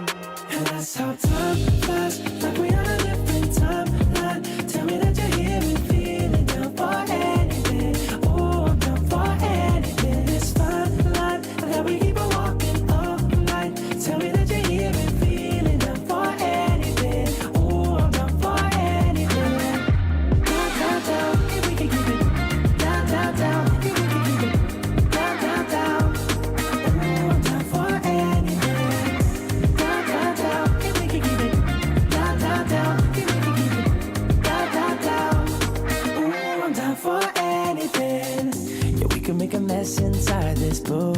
And that's how time flies, like we on a different timeline. Tell me that you're here and feeling down for anything. Oh, I'm down for anything. It's fine line that we keep on walking all night. Tell me that you're here and feeling down for anything. Oh, I'm down for anything. Down, down, down, if we can keep it. Down, down, down, if we can keep it. Down, down, down. Oh, I'm down for anything. Down, down, down, if we can keep it. Down, down, down, if we can keep it. Down, down, down. Ooh, I'm down for anything. Yeah, we can make a mess inside this booth.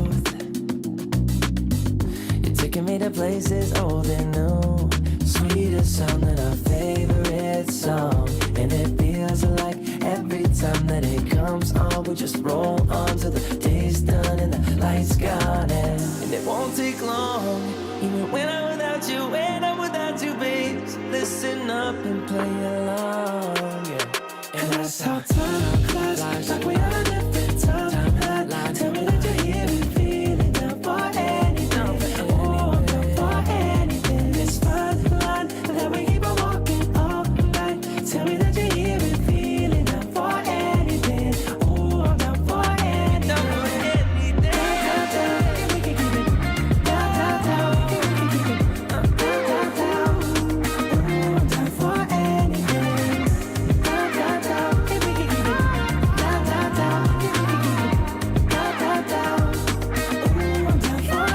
You're taking me to places old and new. Sweeter sound than our favorite song. And it feels like every time that it comes on, we just roll on till the day's done and the lights gone. And it won't take long, even when I'm without you, when I'm without you, babe. So listen up and play along, yeah. And that's how time flies, like we on a different timeline. Tell me that you're here and feeling down for anything. Oh, I'm down for anything. It's fine line that we keep on walking all night. Tell me that you're here and feeling down for anything. Oh, I'm down for anything. Down, down, down, if we can keep it. Down, down, down, if we can keep it. Down, down, down. Oh, I'm down for anything. Down, down, down, if we can keep it. Down, down, down, if we can keep it. Down, down, down. Oh, I'm down for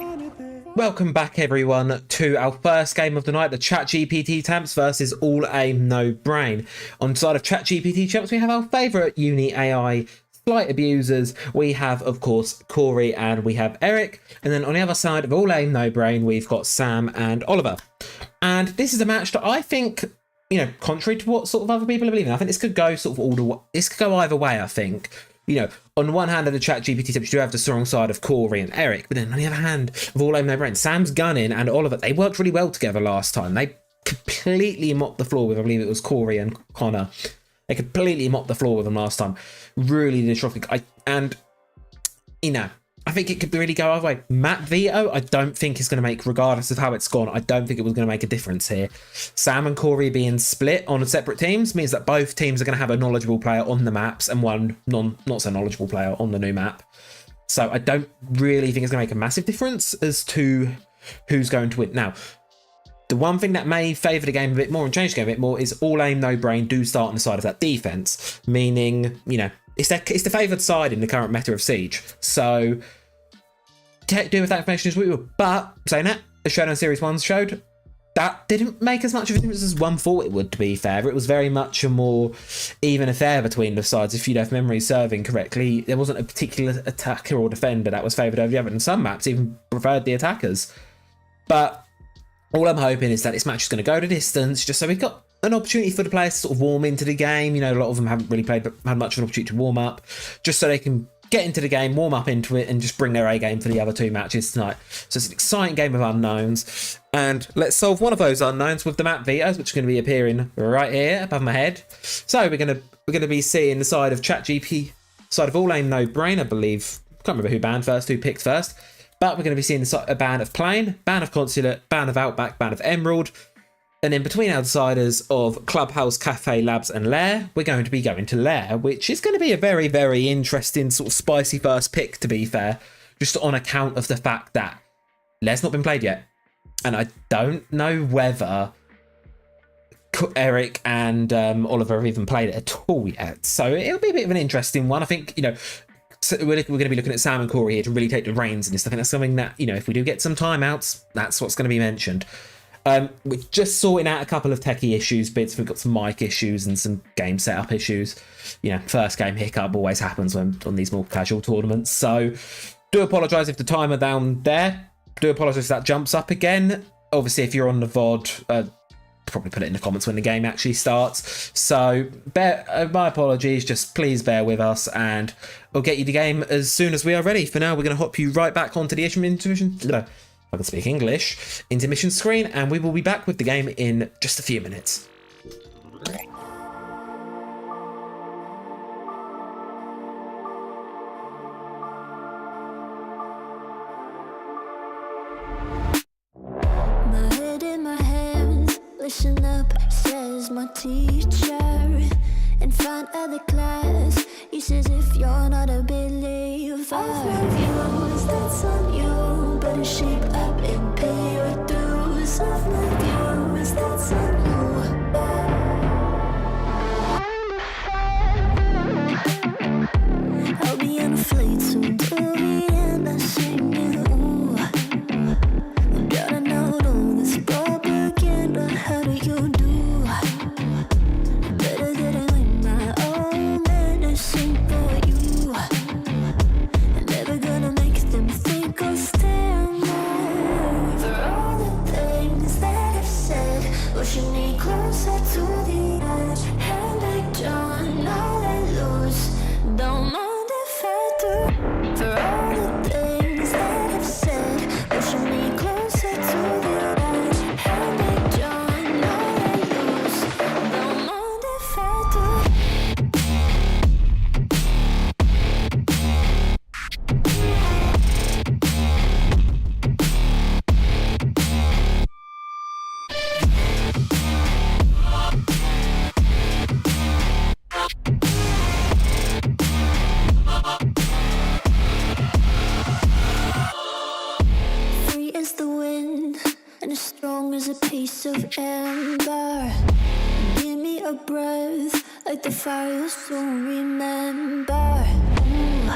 anything. Welcome back, everyone, to our first game of the night, the ChatGPT Champs versus All Aim No Brain. On the side of ChatGPT Champs, we have our favourite uni AI, slight abusers, we have, of course, Corey and we have Eric. And then on the other side of All Aim No Brain, we've got Sam and Oliver. And this is a match that I think, you know, contrary to what sort of other people are believing, I think this could go sort of this could go either way, I think. You know, on the one hand of the chat GPT tips, you do have the strong side of Corey and Eric, but then on the other hand of All Aim No Brain, Sam's gunning and Oliver, they worked really well together last time. They completely mopped the floor with, I believe it was Corey and Connor. They completely mopped the floor with them last time. Really did shocking. And, you know, I think it could really go either way. Map veto, I don't think is going to make, regardless of how it's gone, I don't think it was going to make a difference here. Sam and Corey being split on separate teams means that both teams are going to have a knowledgeable player on the maps and one not so knowledgeable player on the new map. So I don't really think it's going to make a massive difference as to who's going to win. Now, the one thing that may favour the game a bit more and change the game a bit more is All Aim No Brain do start on the side of that defence, meaning, you know, it's the favoured side in the current meta of Siege. So, do with that information as we will. But, saying that, as Showdown Series 1 showed, that didn't make as much of a difference as one thought it would, to be fair. It was very much a more even affair between the sides. If you'd have memory serving correctly, there wasn't a particular attacker or defender that was favoured over the other. And some maps even preferred the attackers. But all I'm hoping is that this match is going to go the distance, just so we've got an opportunity for the players to sort of warm into the game. You know, a lot of them haven't really played, but had much of an opportunity to warm up, just so they can get into the game, warm up into it, and just bring their A game for the other two matches tonight. So it's an exciting game of unknowns, and let's solve one of those unknowns with the map vetoes, which are going to be appearing right here above my head. So we're going to be seeing the side of ChatGPT, side of All Aim No Brain, I believe. I can't remember who picked first, but we're going to be seeing a ban of Plane, ban of Consulate, ban of Outback, ban of Emerald. And then between outsiders of Clubhouse, Cafe, Labs and Lair, we're going to be going to Lair, which is going to be a very, very interesting sort of spicy first pick, to be fair, just on account of the fact that Lair's not been played yet. And I don't know whether Eric and Oliver have even played it at all yet. So it'll be a bit of an interesting one. I think, you know, so we're going to be looking at Sam and Corey here to really take the reins in this. I think that's something that, you know, if we do get some timeouts, that's what's going to be mentioned. We're just sorting out a couple of techie issues bits. We've got some mic issues and some game setup issues. You know, first game hiccup always happens on these more casual tournaments. So do apologise if the timer down there. Do apologise if that jumps up again. Obviously, if you're on the VOD, probably put it in the comments when the game actually starts. So my apologies, just please bear with us and we'll get you the game as soon as we are ready. For now, we're going to hop you right back onto the intermission. I can speak English, intermission screen, and we will be back with the game in just a few minutes. My head in my hands, listen up, says my teacher. In front of the class, he says if you're not a believer, I'll love you, that's on you. Better shape up and pay your dues. I'll love you, that's on you. I'll be on a flight soon to the end, I sing you. Gotta know all this propaganda, how do you do? Better get it in my own medicine for you. Never gonna make them think I'll stand there. For all the things that I've said, pushing me closer to the edge. And I don't know I lose, don't mind if I do. For all the things that I've said, pushing me closer to the edge. And I don't know I lose, don't mind if I do. Free as the wind and as strong as a piece of amber. Give me a breath like the fire you'll soon remember. Ooh.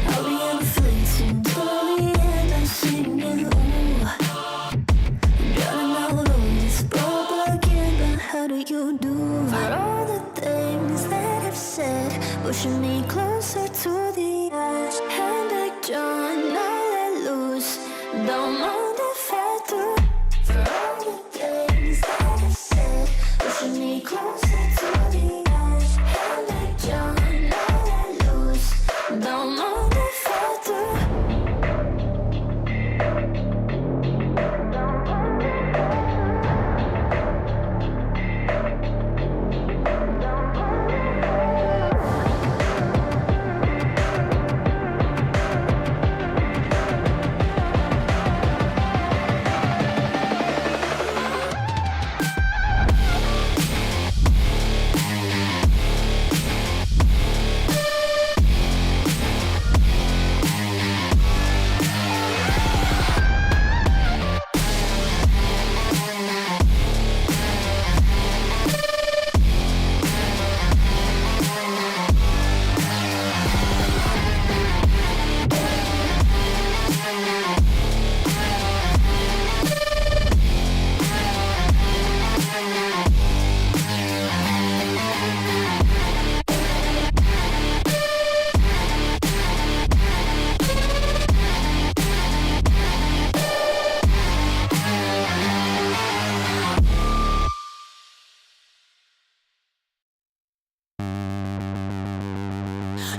I'll be on a fleet soon to the end, I'm singing. Ooh. Gotta know all this propaganda, how do you do? For all the things that I've said, pushing me closer to the edge. Hand like John, now let loose. Don't mind if I do. For all the things that I said, pushing me closer to the edge. Hand like John, now let loose. Don't mind if I do.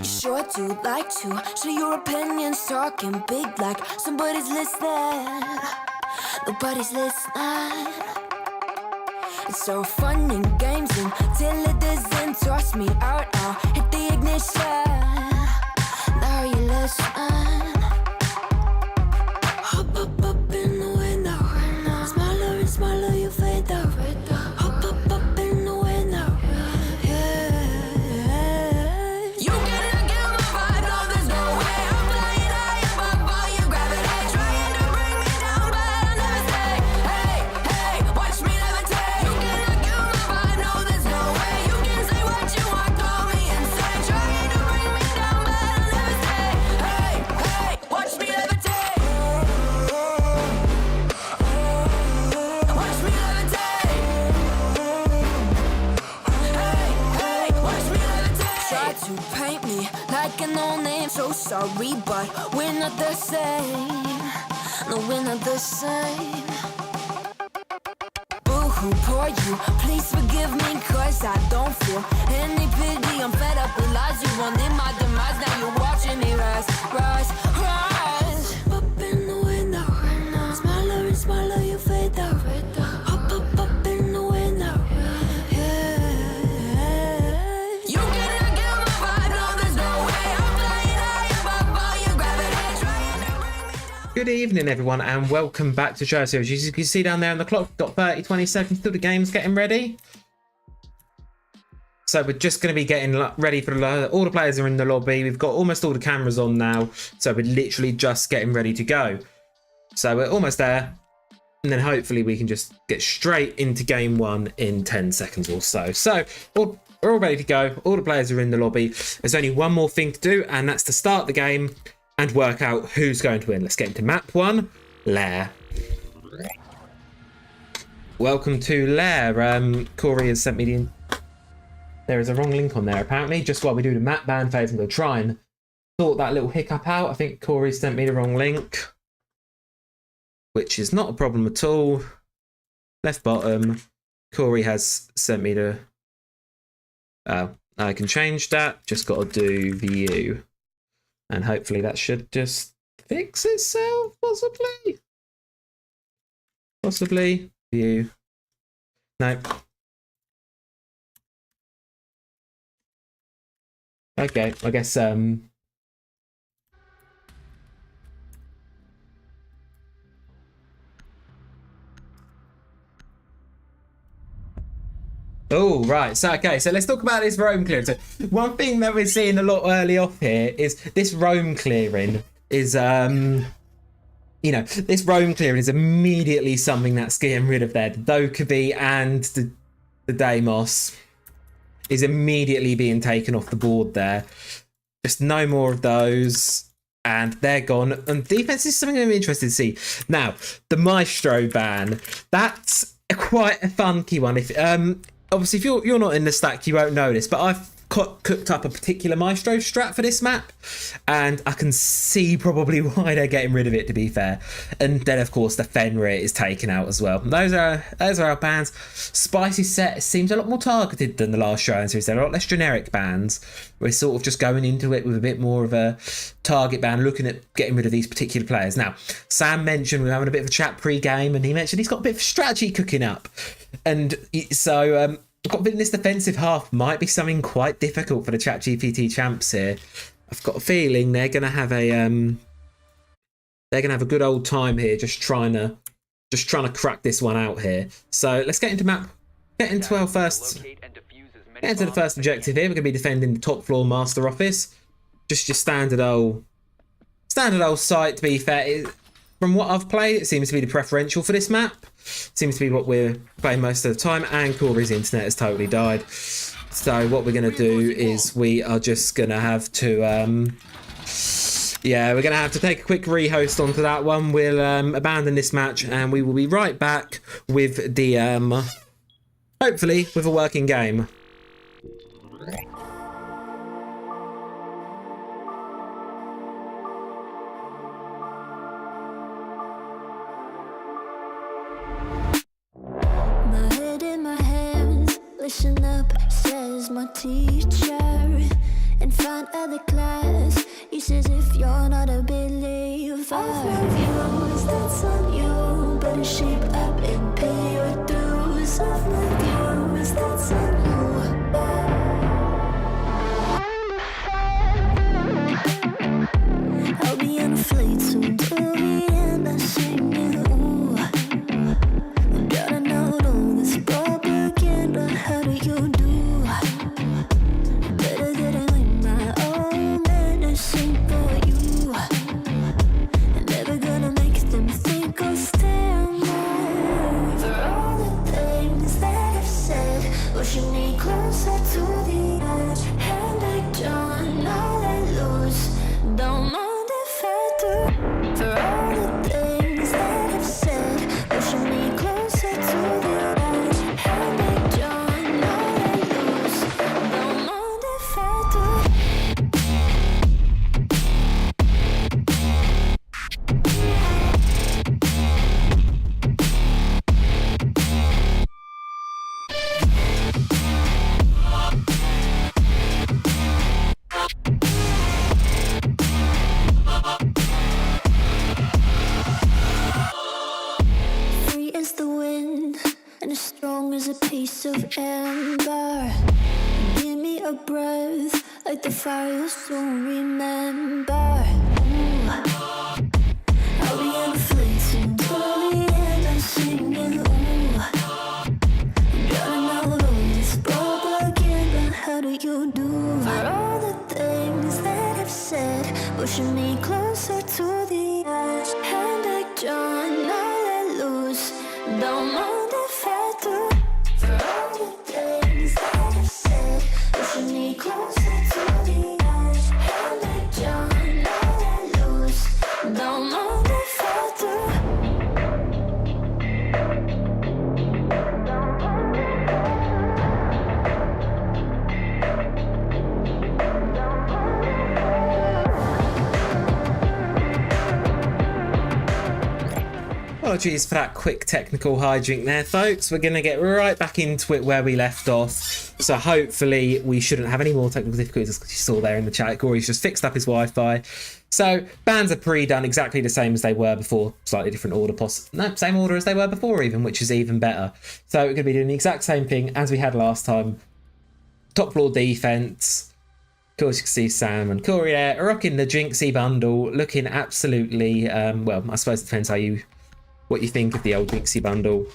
Sure do like to share your opinions, talking big like somebody's listening. Nobody's listening. It's so fun and games until it doesn't. Toss me out, I'll hit the ignition. Now you listen. Hop up in the window. Smaller and smaller you fade out. Hop up in the window. You cannot get my vibe, no, there's no way. I'm flying high above all your gravity, trying to bring me down, but I'll never stay. Hey, hey, watch me levitate. You cannot get my vibe, no, there's no way. You can say what you want, call me insane, trying to bring me down, but I'll never stay. Hey, hey, watch me levitate. Watch me levitate. Hey, hey, watch me levitate. Try to paint me like a no-name, so sorry, but we're not the same. No, we're not the same. Boo-hoo, poor you, please forgive me, cause I don't feel any pity. I'm fed up with lies, you wanted my demise, now you're watching me rise, rise, rise. Up in the window, smaller and smaller you fade out. Up in the window, you cannot get my vibe, no, there's no way. I'm flying high above all your gravity, trying to bring me down. Good evening, everyone, and welcome back to Showdown Series. As you can see down there on the clock, we've got 20 seconds till the game's getting ready. So we're just going to be getting ready for all the players are in the lobby. We've got almost all the cameras on now, so we're literally just getting ready to go. So we're almost there, and then hopefully we can just get straight into game one in 10 seconds or so. So we're all ready to go. All the players are in the lobby. There's only one more thing to do, and that's to start the game and work out who's going to win. Let's get into map one, Lair. Welcome to Lair. Corey has sent me the... There is a wrong link on there, apparently. Just while we do the map ban phase, I'm going to try and sort that little hiccup out. I think Corey sent me the wrong link, which is not a problem at all. Left bottom. Corey has sent me the... I can change that. Just got to do view. And hopefully that should just fix itself, possibly. Possibly. View. No. Okay, I guess oh, right. So, okay, so let's talk about this roam clearing. So, one thing that we're seeing a lot early off here is this roam clearing is, this roam clearing is immediately something that's getting rid of there. The Dokkaebi and the Deimos is immediately being taken off the board there. Just no more of those. And they're gone. And defense is something I'm interested to see. Now, the Maestro ban. That's quite a funky one. If obviously, if you're not in the stack, you won't know this. But cooked up a particular Maestro strat for this map, and I can see probably why they're getting rid of it, to be fair. And then of course the Fenrir is taken out as well. Those are our bans. Spicy set seems a lot more targeted than the last Showdown Series. They're a lot less generic bans. We're sort of just going into it with a bit more of a target ban, looking at getting rid of these particular players. Now, Sam mentioned we were having a bit of a chat pre-game, and he mentioned he's got a bit of strategy cooking up, and so I've got a feeling this defensive half might be something quite difficult for the ChatGPT champs here. I've got a feeling they're gonna have a good old time here, just trying to crack this one out here. So let's get into the first objective here. We're gonna be defending the top floor master office. Just your standard old site, to be fair. From what I've played, it seems to be the preferential for this map. Seems to be what we're playing most of the time, and Corey's internet has totally died. So what we're going to do is we are just going to have to we're going to have to take a quick rehost onto that one. We'll abandon this match, and we will be right back with the hopefully with a working game. Listen up, says my teacher. In front of the class, he says if you're not a believer, of views, that's on you. Better shape up and pay your dues. Of my views, that's on you. I'll be on a flight soon to Vienna singing, ooh. Gotta know all this propaganda. How do you do? Better get away my own medicine for you. Never gonna make them think I'll stand there. For all the things that I've said, pushing me closer to the edge. And I don't know let loose. Don't mind if I do. For all the things that I've said, pushing me closer to the edge. And I don't know let loose. Don't mind if I do. Free as the wind and as strong as a piece of amber. Give me a breath like the fire you'll soon remember. Ooh. I'll be on a flight soon to the end. I'm singing, ooh. Gotta know all this propaganda. How do you do? For all the things that I've said, pushing me closer to the edge. And I don't know let loose. Don't mind if I do. For all the things that I've said, pushing me closer to the edge. And I don't know let loose. Don't mind if I do. Apologies for that quick technical hijink there, folks. We're going to get right back into it where we left off. So hopefully we shouldn't have any more technical difficulties, because you saw there in the chat, Corey's just fixed up his Wi-Fi. So bans are pre-done exactly the same as they were before. Slightly different order, no, same order as they were before even, which is even better. So we're going to be doing the exact same thing as we had last time. Top floor defense. Of course, you can see Sam and Corey there rocking the Jinxie bundle, looking absolutely, well, I suppose it depends what you think of the old Jinxie bundle.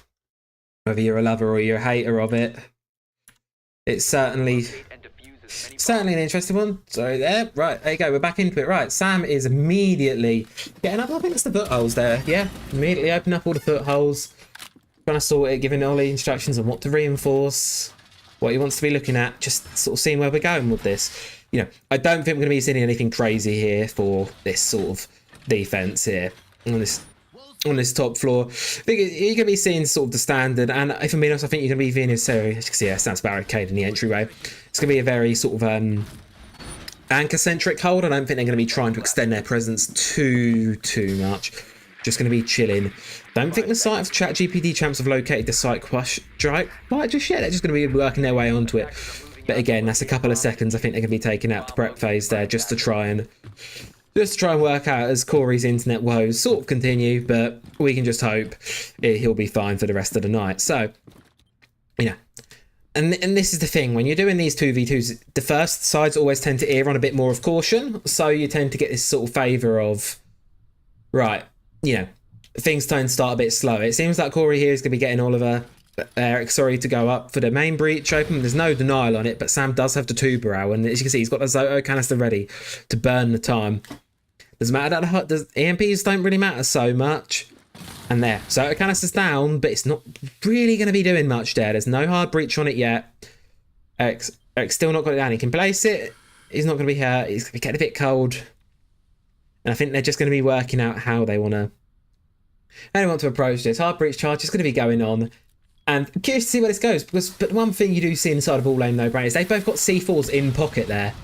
Whether you're a lover or you're a hater of it. It's certainly an interesting one. So there you go, we're back into it. Right, Sam is immediately getting up. I think it's the footholes there. Yeah, immediately open up all the footholes, trying to sort it, giving Ollie instructions on what to reinforce, what he wants to be looking at, just sort of seeing where we're going with this. You know, I don't think we're going to be seeing anything crazy here for this sort of defense here. And this on this top floor. I think you're going to be seeing sort of the standard, and if I'm being honest, I think you're going to be seeing as you can see, that's barricade in the entryway. It's going to be a very sort of anchor-centric hold. I don't think they're going to be trying to extend their presence too much. Just going to be chilling. Don't think the site of ChatGPT champs have located the site quite just yet. They're just going to be working their way onto it. But again, that's a couple of seconds. I think they're going to be taking out the prep phase there just to try and work out as Corey's internet woes sort of continue. But we can just hope he'll be fine for the rest of the night. So, you know. And this is the thing, when you're doing these 2v2s, the first sides always tend to err on a bit more of caution. So you tend to get this sort of favour of, right, you know, things tend to start a bit slow. It seems like Corey here is going to be getting Oliver, Eric, to go up for the main breach open. There's no denial on it, but Sam does have the tuber out, and as you can see, he's got the Zoto canister ready to burn the time. Doesn't matter that the EMPs don't really matter so much. And there, Zoto canister's down, but it's not really going to be doing much there. There's no hard breach on it yet. Eric's still not got it down. He can place it. He's not going to be hurt. He's going to be getting a bit cold. And I think they're just going to be working out how they want to approach this. Hard breach charge is going to be going on. And I'm curious to see where this goes. But one thing you do see inside of all lane no brain is they've both got C4s in pocket there.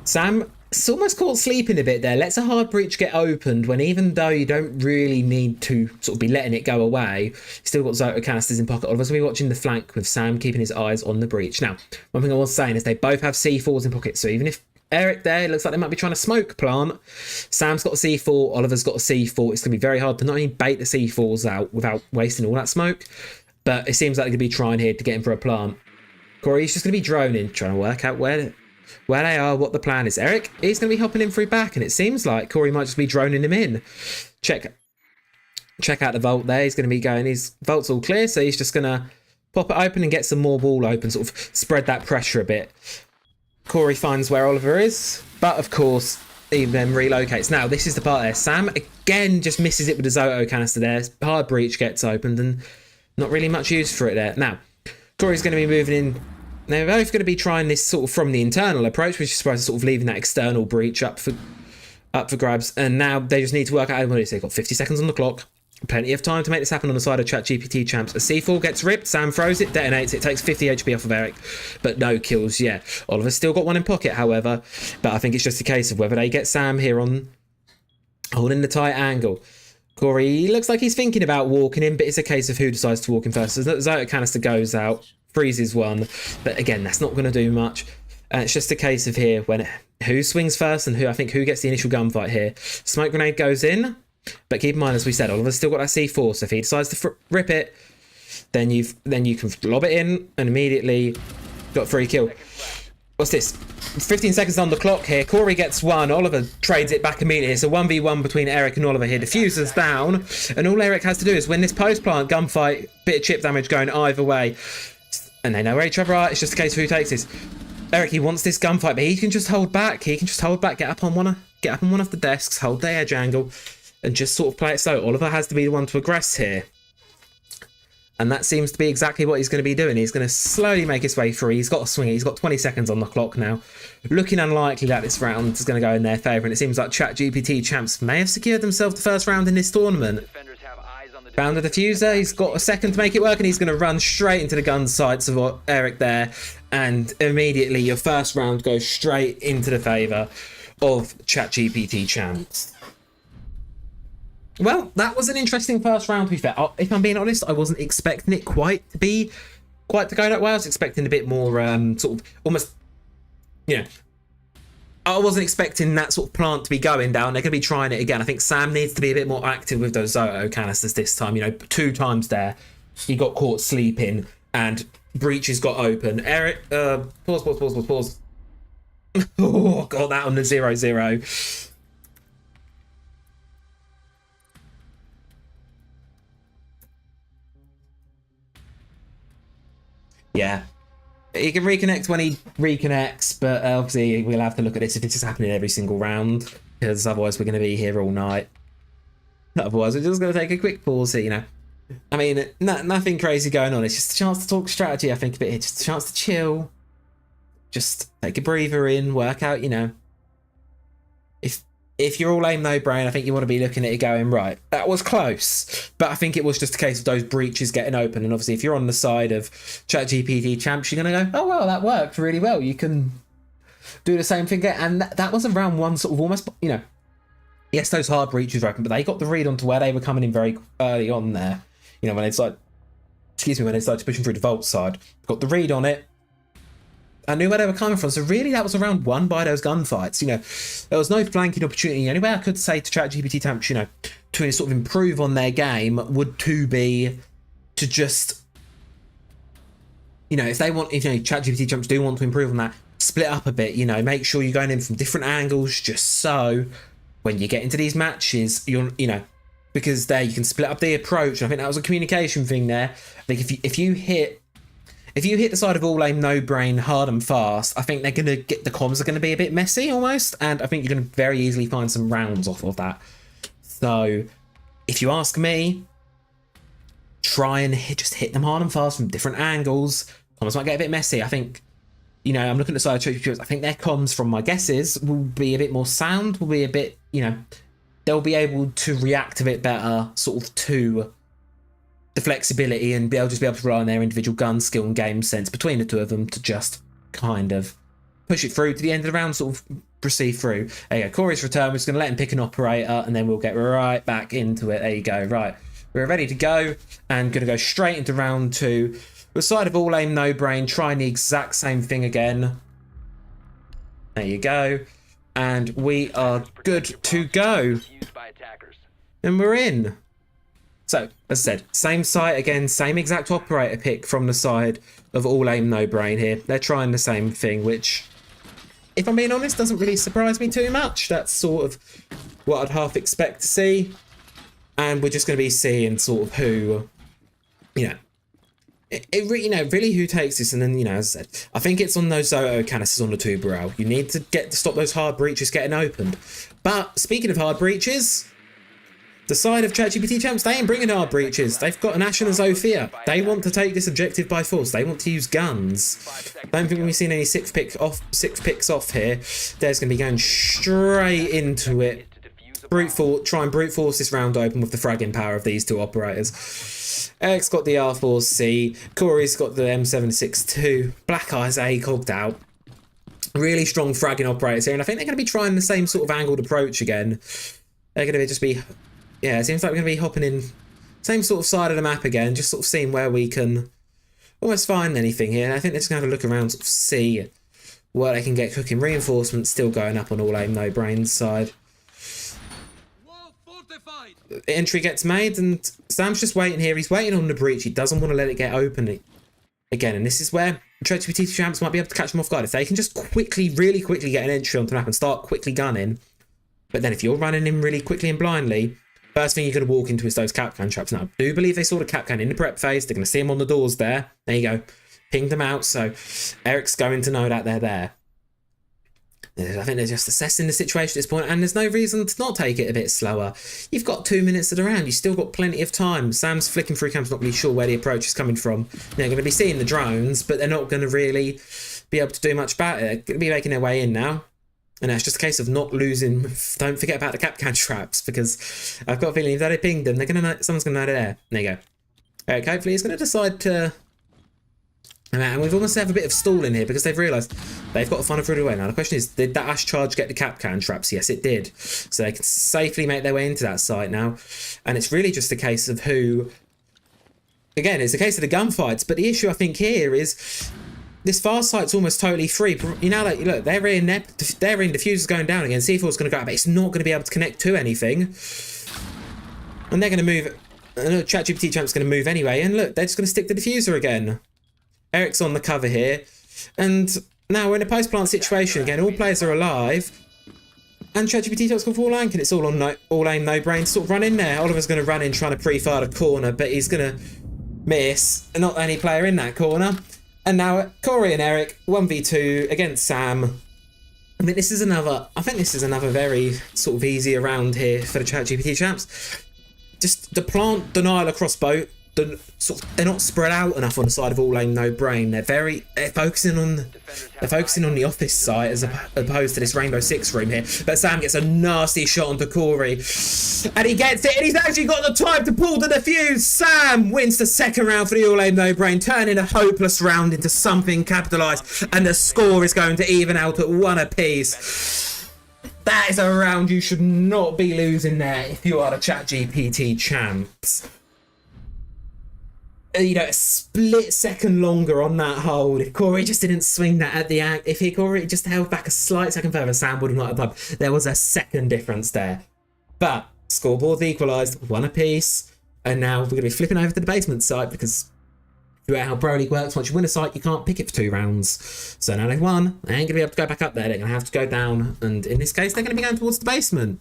Sam, it's almost caught sleeping a bit there. Lets a hard breach get opened when, even though you don't really need to sort of be letting it go away, still got Zoto canisters in pocket. All of us will be watching the flank with Sam keeping his eyes on the breach. Now, one thing I was saying is they both have C4s in pocket. So even if Eric there, it looks like they might be trying to smoke plant, Sam's got a C4, Oliver's got a C4. It's going to be very hard to not only bait the C4s out without wasting all that smoke, but it seems like they're going to be trying here to get him for a plant. Corey's just going to be droning, trying to work out where they are, what the plan is. Eric, he's going to be hopping in through back, and it seems like Corey might just be droning him in. Check out the vault there. He's going to be going, his vault's all clear, so he's just going to pop it open and get some more wall open, sort of spread that pressure a bit. Corey finds where Oliver is, but of course, he then relocates. Now, this is the part there. Sam, again, just misses it with the Zoto canister there. Hard breach gets opened, and not really much use for it there. Now, Corey's going to be moving in. They're both going to be trying this sort of from the internal approach, which is supposed to sort of leaving that external breach up for grabs. And now they just need to work out what it is. They've got 50 seconds on the clock. Plenty of time to make this happen on the side of ChatGPT champs. A C4 gets ripped, Sam throws it, detonates it, takes 50 HP off of Eric, but no kills yet. Oliver's still got one in pocket, however, but I think it's just a case of whether they get Sam here on holding the tight angle. Corey looks like he's thinking about walking in, but it's a case of who decides to walk in first. So the Zoto canister goes out, freezes one, but again, that's not going to do much. It's just a case of here when who swings first and who gets the initial gunfight here. Smoke grenade goes in. But keep in mind, as we said, Oliver's still got that C4, so if he decides to rip it, then you can lob it in and immediately got free kill. What's this? 15 seconds on the clock here. Corey gets one. Oliver trades it back immediately. It's a 1v1 between Eric and Oliver here. Diffuser's down, and all Eric has to do is win this post-plant gunfight. Bit of chip damage going either way, and they know where each other are. It's just a case of who takes this. Eric, he wants this gunfight, but he can just hold back. Get up on one of the desks, hold the edge angle, and just sort of play it slow. Oliver has to be the one to aggress here. And that seems to be exactly what he's going to be doing. He's going to slowly make his way through. He's got a swing. He's got 20 seconds on the clock now. Looking unlikely that this round is going to go in their favour. And it seems like ChatGPT champs may have secured themselves the first round in this tournament. Found a diffuser. He's got a second to make it work. And he's going to run straight into the gun sights of Eric there. And immediately your first round goes straight into the favour of ChatGPT champs. Well, that was an interesting first round, to be fair. If I'm being honest, I wasn't expecting it quite to go that way. I was expecting a bit more, sort of, almost, you know, I wasn't expecting that sort of plant to be going down. They're going to be trying it again. I think Sam needs to be a bit more active with those Zoto canisters this time. You know, 2 times there, he got caught sleeping, and breaches got open. Eric, pause. Oh, got that on the 0-0. Yeah, he can reconnect when he reconnects, but obviously we'll have to look at this if this is happening every single round, because otherwise we're going to be here all night. Otherwise we're just going to take a quick pause here, you know. I mean, nothing crazy going on. It's just a chance to talk strategy, I think, a bit here. Just a chance to chill. Just take a breather in, work out, you know. if you're all aim no brain, I think you want to be looking at it going, right, that was close. But I think it was just a case of those breaches getting open. And obviously, if you're on the side of ChatGPT champs, you're going to go, oh, well, that worked really well. You can do the same thing. And that was around one sort of almost, you know, yes, those hard breaches were open, but they got the read onto where they were coming in very early on there. You know, when they started, when they started pushing through the vault side, got the read on it. I knew where they were coming from. So really, that was around one by those gunfights. You know, there was no flanking opportunity. The only way I could say to ChatGPT champs, you know, to sort of improve on their game would to be to just, you know, if they want, if you know, ChatGPT champs do want to improve on that, split up a bit. You know, make sure you're going in from different angles, just so when you get into these matches, you're, you know, because there you can split up the approach. I think that was a communication thing there. I think if you hit the side of all aim no brain hard and fast, I think they're gonna get the comms are gonna be a bit messy almost, and I think you're gonna very easily find some rounds off of that. So if you ask me, try and just hit them hard and fast from different angles. Comms might get a bit messy. I think, you know, I'm looking at the side of viewers. I think their comms, from my guesses, will be a bit more sound, will be a bit, you know, they'll be able to react a bit better sort of to the flexibility, and just be able to rely on their individual gun skill and game sense between the two of them to just kind of push it through to the end of the round, sort of proceed through. There you go, Corey's return. We're just going to let him pick an operator, and then we'll get right back into it. There you go. Right, we're ready to go, and going to go straight into round 2. The side of all aim no brain, trying the exact same thing again. There you go, and we are good to go, and we're in. So, as I said, same site again, same exact operator pick from the side of all aim no brain here. They're trying the same thing, which, if I'm being honest, doesn't really surprise me too much. That's sort of what I'd half expect to see. And we're just going to be seeing sort of who, you know, you know, really who takes this. And then, you know, as I said, I think it's on those Zoto canisters on the tuberow. You need to stop those hard breaches getting opened. But speaking of hard breaches, the side of ChatGPT champs, they ain't bringing hard breaches. They've got an Ash and a Zofia. They want to take this objective by force. They want to use guns. I don't think we've seen any six picks off here. There's going to be going straight into it. Try and brute force this round open with the fragging power of these two operators. Eric's got the R4C. Corey's got the M762. Black Eyes ACOG'd out. Really strong fragging operators here, and I think they're going to be trying the same sort of angled approach again. They're going to just be, yeah, it seems like we're going to be hopping in same sort of side of the map again, just sort of seeing where we can almost find anything here. I think they're just going to have a look around, sort of see what they can get cooking. Reinforcements still going up on all aim no brains side. Entry gets made, and Sam's just waiting here. He's waiting on the breach. He doesn't want to let it get open again, and this is where ChatGPT champs might be able to catch them off guard. If they can just quickly, really quickly get an entry onto the map and start quickly gunning. But then if you're running in really quickly and blindly, first thing you're going to walk into is those Capcan traps. Now, I do believe they saw the Capcan in the prep phase. They're going to see them on the doors there. There you go. Pinged them out, so Eric's going to know that they're there. I think they're just assessing the situation at this point, and there's no reason to not take it a bit slower. You've got 2 minutes of the round. You've still got plenty of time. Sam's flicking through cams, not really sure where the approach is coming from. They're going to be seeing the drones, but they're not going to really be able to do much about it. They're going to be making their way in now. And it's just a case of not losing. Don't forget about the Capcan traps, because I've got a feeling if they pinged them, they're going to know, someone's going to know they're there. There you go. Eric, hopefully he's going to decide to... And we've almost have a bit of stalling here because they've realised they've got to find a route away. Now the question is, did that Ash charge get the Capcan traps? Yes, it did. So they can safely make their way into that site now. And it's really just a case of who... Again, it's a case of the gunfights. But the issue I think here is this far site's almost totally free. You know, like, look, they're in diffusers going down again. C4's going to go out, but it's not going to be able to connect to anything. And they're going to move... ChatGPT champ's going to move anyway. And look, they're just going to stick the diffuser again. Eric's on the cover here, and now we're in a post-plant situation again. All players are alive, and ChatGPT has got full rank, and it's all on all aim no brain. Sort of run in there. Oliver's going to run in trying to pre-fire the corner, but he's going to miss. Not any player in that corner. And now Corey and Eric 1v2 against Sam. I mean, this is another. I think this is another very sort of easy round here for the ChatGPT champs. Just the plant denial across both they're not spread out enough on the side of All Aim No Brain. They're focusing on the office site as opposed to this Rainbow Six room here. But Sam gets a nasty shot onto Corey, and he gets it, and he's actually got the time to pull the defuse. Sam wins the second round for the All Aim No Brain, turning a hopeless round into something capitalised, and the score is going to even out at 1 apiece. That is a round you should not be losing there if you are the ChatGPT champs. You know, a split second longer on that hold. If Corey just didn't swing that at the act, if Corey just held back a slight second further, Sam would not have done. There was a second difference there. But scoreboard's equalised, 1 apiece. And now we're going to be flipping over to the basement site because throughout how Pro League works, once you win a site, you can't pick it for 2 rounds. So now they've won. They ain't going to be able to go back up there. They're going to have to go down. And in this case, they're going to be going towards the basement.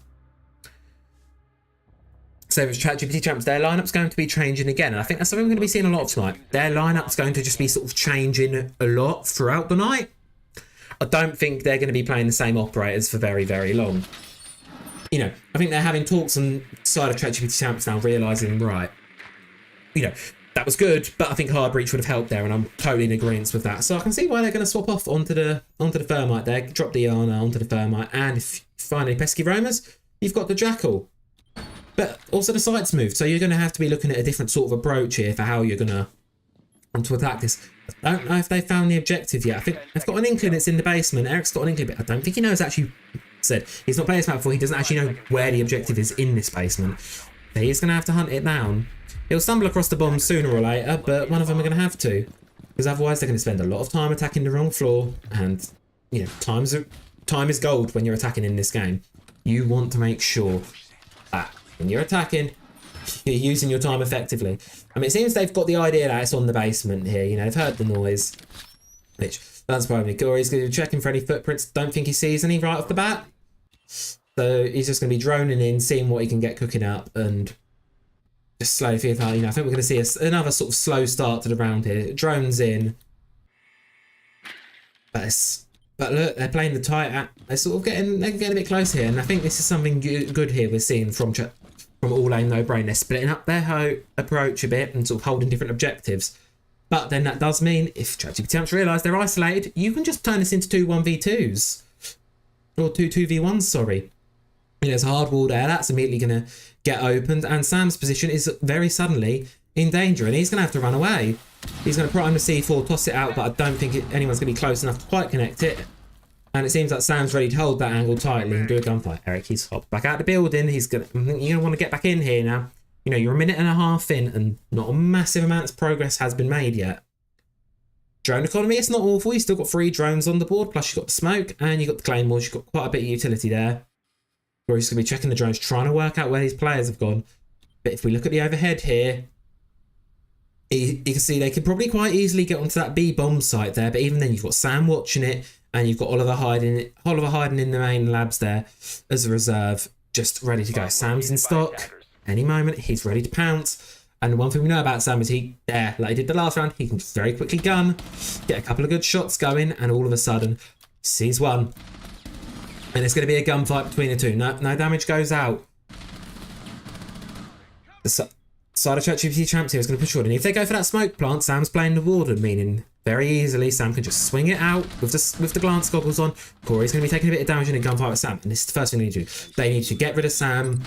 So with ChatGPT champs, their lineup's going to be changing again, and I think that's something we're going to be seeing a lot of tonight. Their lineup's going to just be sort of changing a lot throughout the night. I don't think they're going to be playing the same operators for very, very long. You know, I think they're having talks on the side of ChatGPT champs now, realising, right, you know, that was good, but I think hard breach would have helped there, and I'm totally in agreement with that. So I can see why they're going to swap off onto the Thermite there, drop the Iana onto the Thermite, and if you find any pesky roamers, you've got the Jackal. But also the site's moved, so you're going to have to be looking at a different sort of approach here for how you're going to want to attack this. I don't know if they found the objective yet. I think they've got an inkling it's in the basement. Eric's got an inkling, but I don't think he knows actually said. He's not played this map before. He doesn't actually know where the objective is in this basement. But he's going to have to hunt it down. He'll stumble across the bombs sooner or later, but one of them are going to have to. Because otherwise they're going to spend a lot of time attacking the wrong floor. And, you know, time is gold when you're attacking in this game. You want to make sure that when you're attacking, you're using your time effectively. I mean, it seems they've got the idea that it's on the basement here. You know, they've heard the noise, which that's probably Corey's going to be checking for any footprints. Don't think he sees any right off the bat. So he's just going to be droning in, seeing what he can get cooking up, and just slowly feel out. You know, I think we're going to see another sort of slow start to the round here. Drones in, but look, they're playing the tight. They're sort of getting a bit close here, and I think this is something good here we're seeing from All Aim No Brain. They're splitting up their approach a bit and sort of holding different objectives. But then that does mean if ChatGPT champs realise they're isolated, you can just turn this into 2 1v2s or 2 2v1s. Sorry, you know, there's a hard wall there that's immediately going to get opened, and Sam's position is very suddenly in danger, and he's going to have to run away. He's going to prime the C4, toss it out, but I don't think anyone's going to be close enough to quite connect it. And it seems like Sam's ready to hold that angle tightly and do a gunfight. Eric, he's hopped back out of the building. You're going to want to get back in here now. You know, you're a minute and a half in, and not a massive amount of progress has been made yet. Drone economy, it's not awful. You've still got 3 drones on the board, plus you've got the smoke, and you've got the claymores. You've got quite a bit of utility there. Or he's going to be checking the drones, trying to work out where these players have gone. But if we look at the overhead here, you can see they could probably quite easily get onto that B bomb site there, but even then you've got Sam watching it, and you've got Oliver hiding in the main labs there as a reserve, just ready to go. Sam's in stock. Any moment, he's ready to pounce. And the one thing we know about Sam is like he did the last round, he can very quickly gun, get a couple of good shots going, and all of a sudden, sees one. And it's going to be a gunfight between the two. No damage goes out. The side of ChatGPT champs here is going to push forward, and if they go for that smoke plant, Sam's playing the warden, meaning very easily Sam can just swing it out with the glance goggles on. Corey's going to be taking a bit of damage in a gunfight with Sam, and this is the first thing they need to do. They need to get rid of Sam.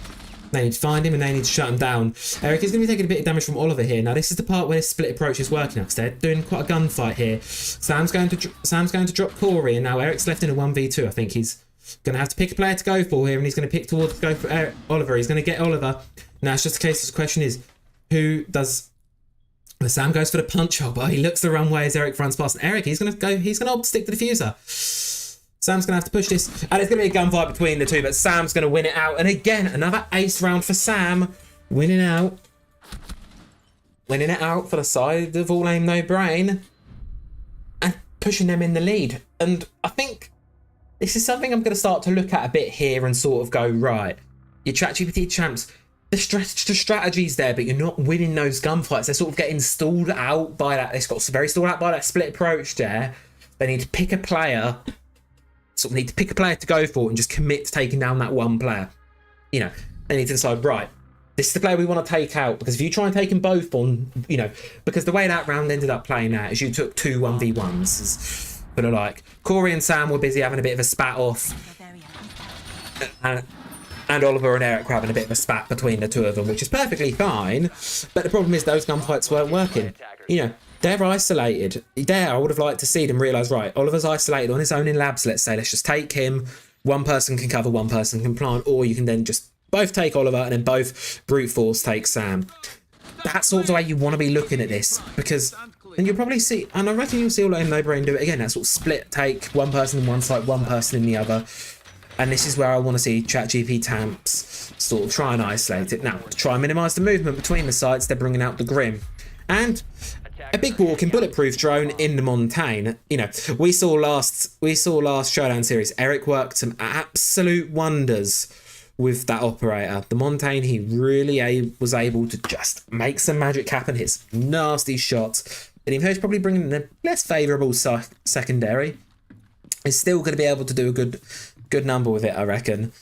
They need to find him, and they need to shut him down. Eric is going to be taking a bit of damage from Oliver here. Now this is the part where this split approach is working, because they're doing quite a gunfight here. Sam's going to drop Corey, and now Eric's left in a 1v2. I think he's going to have to pick a player to go for here, and he's going to go for Oliver. He's going to get Oliver. Now it's just a case of the question is, who does... Sam goes for the punch hole, but he looks the wrong way as Eric runs past. And Eric, he's going to stick to the diffuser. Sam's going to have to push this, and it's going to be a gunfight between the two, but Sam's going to win it out. And again, another ace round for Sam, winning it out for the side of All Aim No Brain, and pushing them in the lead. And I think this is something I'm going to start to look at a bit here and sort of go, right, your ChatGPT champs, the strategy's there, but you're not winning those gunfights. They're sort of getting stalled out by that. It's got very stalled out by that split approach there. They need to pick a player. Sort of need to pick a player to go for and just commit to taking down that one player. You know, they need to decide, right, This is the player we want to take out, because if you try and take them both on, you know, because the way that round ended up playing out is you took 2 1v1s. But like, Corey and Sam were busy having a bit of a spat off. And Oliver and Eric were having a bit of a spat between the two of them, which is perfectly fine. But the problem is those gunfights weren't working. You know, they're isolated. There, I would have liked to see them realise, right, Oliver's isolated on his own in labs, let's say. Let's just take him. One person can cover, one person can plant. Or you can then just both take Oliver and then both brute force take Sam. That's sort of the way you want to be looking at this. Because, and you'll probably see, and I reckon you'll see all No Brain do it again. That sort of split take, one person in one side, one person in the other. And this is where I want to see ChatGPT Tamps sort of try and isolate it. Now, to try and minimise the movement between the sites, they're bringing out the Grim. And a big walking bulletproof drone in the Montaigne. You know, we saw last Showdown Series, Eric worked some absolute wonders with that operator. The Montaigne, he really was able to just make some magic happen, hit some nasty shots. And even though he's probably bringing in a less favourable secondary, he's still going to be able to do a good number with it, I reckon.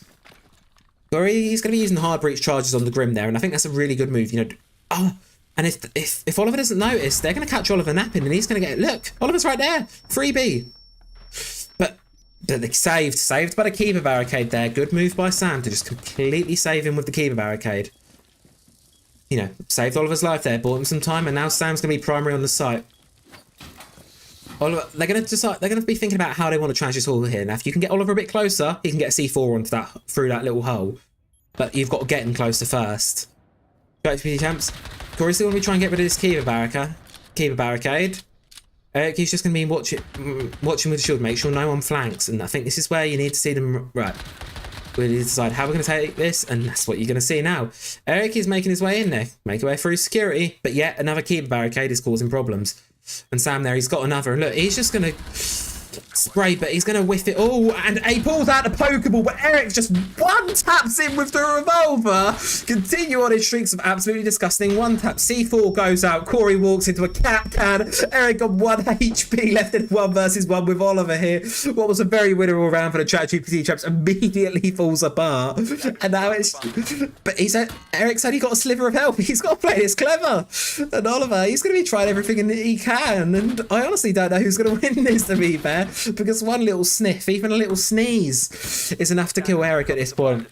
Or he's going to be using hard breach charges on the Grim there, and I think that's a really good move. You know, oh, and if Oliver doesn't notice, they're going to catch Oliver napping, and he's going to get, look, Oliver's right there, freebie. But they saved by the Kiva barricade there. Good move by Sam to just completely save him with the Kiva barricade. You know, saved Oliver's life there, bought him some time, and now Sam's going to be primary on the site. Oliver, they're going to be thinking about how they want to change this all here. Now, if you can get Oliver a bit closer, he can get a C4 onto that, through that little hole. But you've got to get him closer first. Go to PD champs. Corey's still going to be trying to get rid of this Kiva barricade. Eric, he's just going to be watching with the shield, make sure no one flanks. And I think this is where you need to see them, right. We need to decide how we're going to take this, and that's what you're going to see now. Eric is making his way in there, make a way through security, but yet another Kiva barricade is causing problems. And Sam there, he's got another. And look, he's just going to spray, but he's going to whiff it. Oh, and he pulls out the Pokeball, but Eric just one-taps him with the revolver. Continue on his streaks of absolutely disgusting one-tap. C4 goes out. Corey walks into a cat can. Eric got 1 HP left in 1 versus 1 with Oliver here. What was a very winnable round for the ChatGPT traps immediately falls apart. And now it's... But he said, Eric said he got a sliver of help. He's got to play this clever. And Oliver, he's going to be trying everything he can. And I honestly don't know who's going to win this, to be fair. Because one little sniff, even a little sneeze, is enough to kill Eric at this point.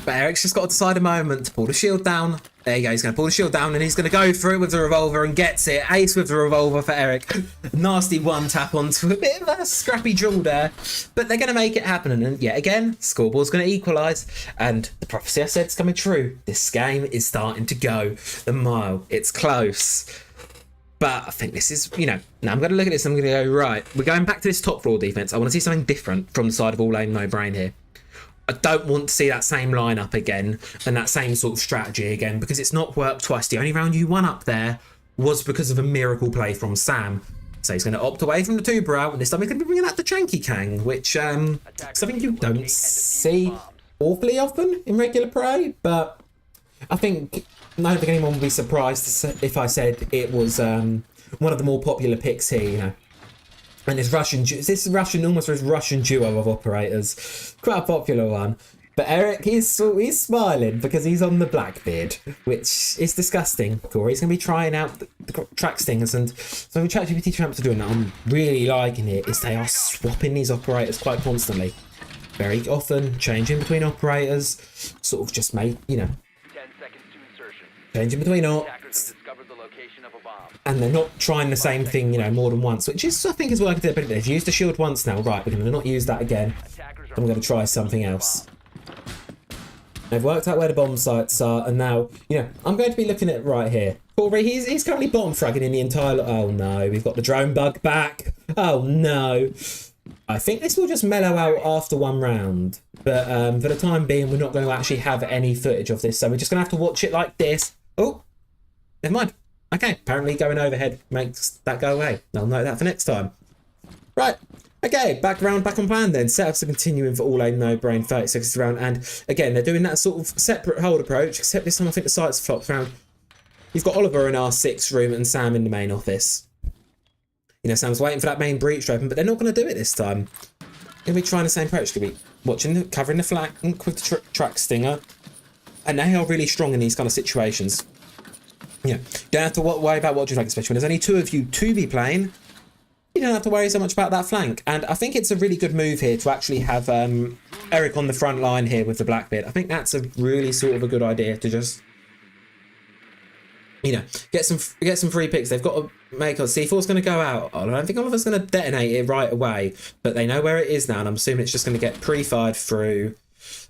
But Eric's just got to decide a moment to pull the shield down. There you go, he's going to pull the shield down and he's going to go through it with the revolver and gets it. Ace with the revolver for Eric. Nasty one tap onto a bit of a scrappy drill there. But they're going to make it happen. And yet again, scoreboard's going to equalise. And the prophecy I said is coming true. This game is starting to go the mile. It's close. But I think this is, you know, now I'm going to look at this and I'm going to go, right, we're going back to this top floor defence. I want to see something different from the side of All Aim No Brain here. I don't want to see that same lineup again and that same sort of strategy again, because it's not worked twice. The only round you won up there was because of a miracle play from Sam. So he's going to opt away from the two brow, and this time he's going to be bringing out the Janky Kang, which something you don't see awfully often in regular play, but I think... I don't think anyone would be surprised if I said it was one of the more popular picks here, you know. And this almost Russian duo of operators, quite a popular one. But Eric, he's smiling because he's on the Blackbeard, which is disgusting. Corey's going to be trying out the track stingers, and so ChatGPT champs are doing that. I'm really liking it. Is they are swapping these operators quite constantly, very often changing between operators, sort of just make, you know. Changing between ops, and they're not trying the same thing, you know, more than once, which is, I think, is working a bit. They've used the shield once now, right? We're going to not use that again. I'm going to try something else. They've worked out where the bomb sites are, and now, you know, I'm going to be looking at right here. Corey, he's currently bottom fragging in the entire. Oh no, we've got the drone bug back. Oh no. I think this will just mellow out after 1 round, but for the time being, we're not going to actually have any footage of this, so we're just going to have to watch it like this. Oh, never mind. Okay, apparently going overhead makes that go away. I'll note that for next time. Right, okay, back on plan then. Setups are continuing for All Aim No Brain 36th round, and again, they're doing that sort of separate hold approach, except this time I think the site's flopped round. You've got Oliver in our 6th room and Sam in the main office. You know, Sam's waiting for that main breach to open, but they're not going to do it this time. They're going to be trying the same approach. They're going to be watching, covering the flank with the track stinger. And they are really strong in these kind of situations. Yeah, don't have to worry about what you flank, especially when there's only 2 of you to be playing. You don't have to worry so much about that flank. And I think it's a really good move here to actually have Eric on the front line here with the Blackbeard. I think that's a really sort of a good idea to just, you know, get some free picks. They've got to make us. C4's going to go out. I don't think Oliver's going to detonate it right away, but they know where it is now, and I'm assuming it's just going to get pre-fired through,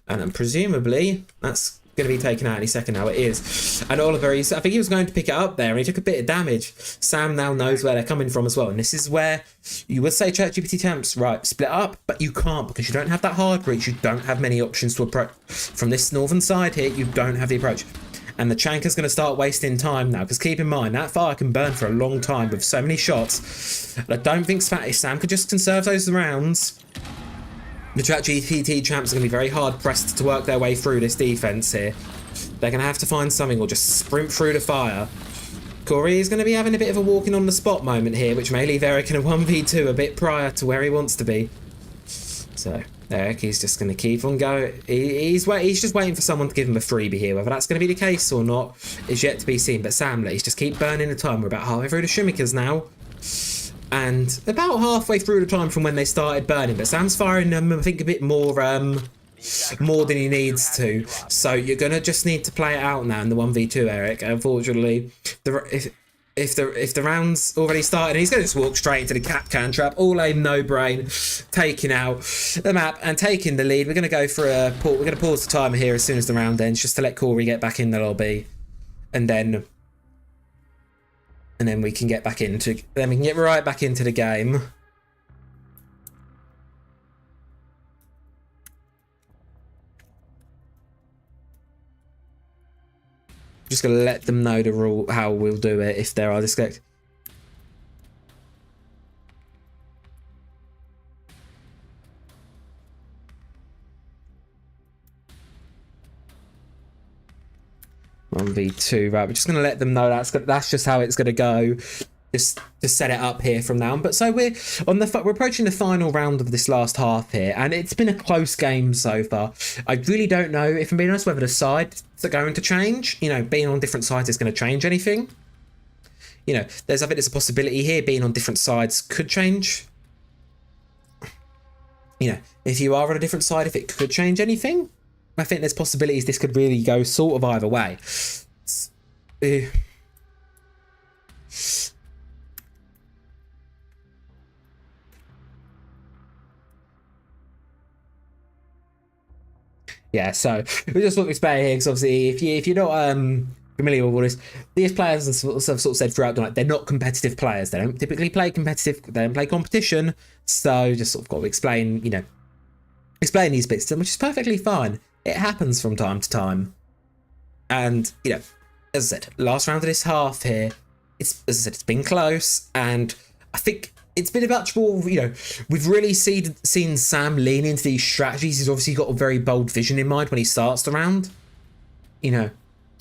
and presumably that's going to be taken out any second now. It is. And Oliver, I think he was going to pick it up there and he took a bit of damage. Sam now knows where they're coming from as well, and this is where you would say ChatGPT champs, right, split up, but you can't because you don't have that hard breach. You don't have many options to approach from this northern side here. You don't have the approach, and the Chanker's going to start wasting time now, because keep in mind that fire can burn for a long time with so many shots. I don't think Sam could just conserve those rounds. The ChatGPT champs are going to be very hard pressed to work their way through this defense here. They're going to have to find something or just sprint through the fire. Corey is going to be having a bit of a walking on the spot moment here, which may leave Eric in a 1v2 a bit prior to where he wants to be. So Eric, he's just going to keep on going. He's just waiting for someone to give him a freebie here. Whether that's going to be the case or not is yet to be seen. But Sam, let's just keep burning the time. We're about halfway through the Shimikers now. And about halfway through the time from when they started burning, but Sam's firing them, I think, a bit more than he needs to. So you're gonna just need to play it out now in the 1v2, Eric. Unfortunately, if the round's already started, he's gonna just walk straight into the can trap. All aim, no brain, taking out the map and taking the lead. We're gonna go for a we're gonna pause the timer here as soon as the round ends, just to let Corey get back in the lobby, and then we can get back into. Then we can get right back into the game. Just gonna let them know the rule, how we'll do it if there are disconnect. On V2, right? We're just gonna let them know that's just how it's gonna go. Just set it up here from now on. But so we're approaching the final round of this last half here, and it's been a close game so far. I really don't know, if I'm being honest, whether the sides are going to change. You know, being on different sides is going to change anything. You know, I think there's a possibility here being on different sides could change. You know, if you are on a different side, if it could change anything. I think there's possibilities this could really go sort of either way. Yeah, so we just want to explain here, because obviously if you're not familiar with all this, these players have sort of said throughout the night they're not competitive players. They don't typically play competitive. They don't play competition. So just sort of got to explain, you know, explain these bits to them, which is perfectly fine. It happens from time to time. And, you know, as I said, last round of this half here, it's been close, and I think it's been a much more, you know, we've really seen Sam lean into these strategies. He's obviously got a very bold vision in mind when he starts the round. You know,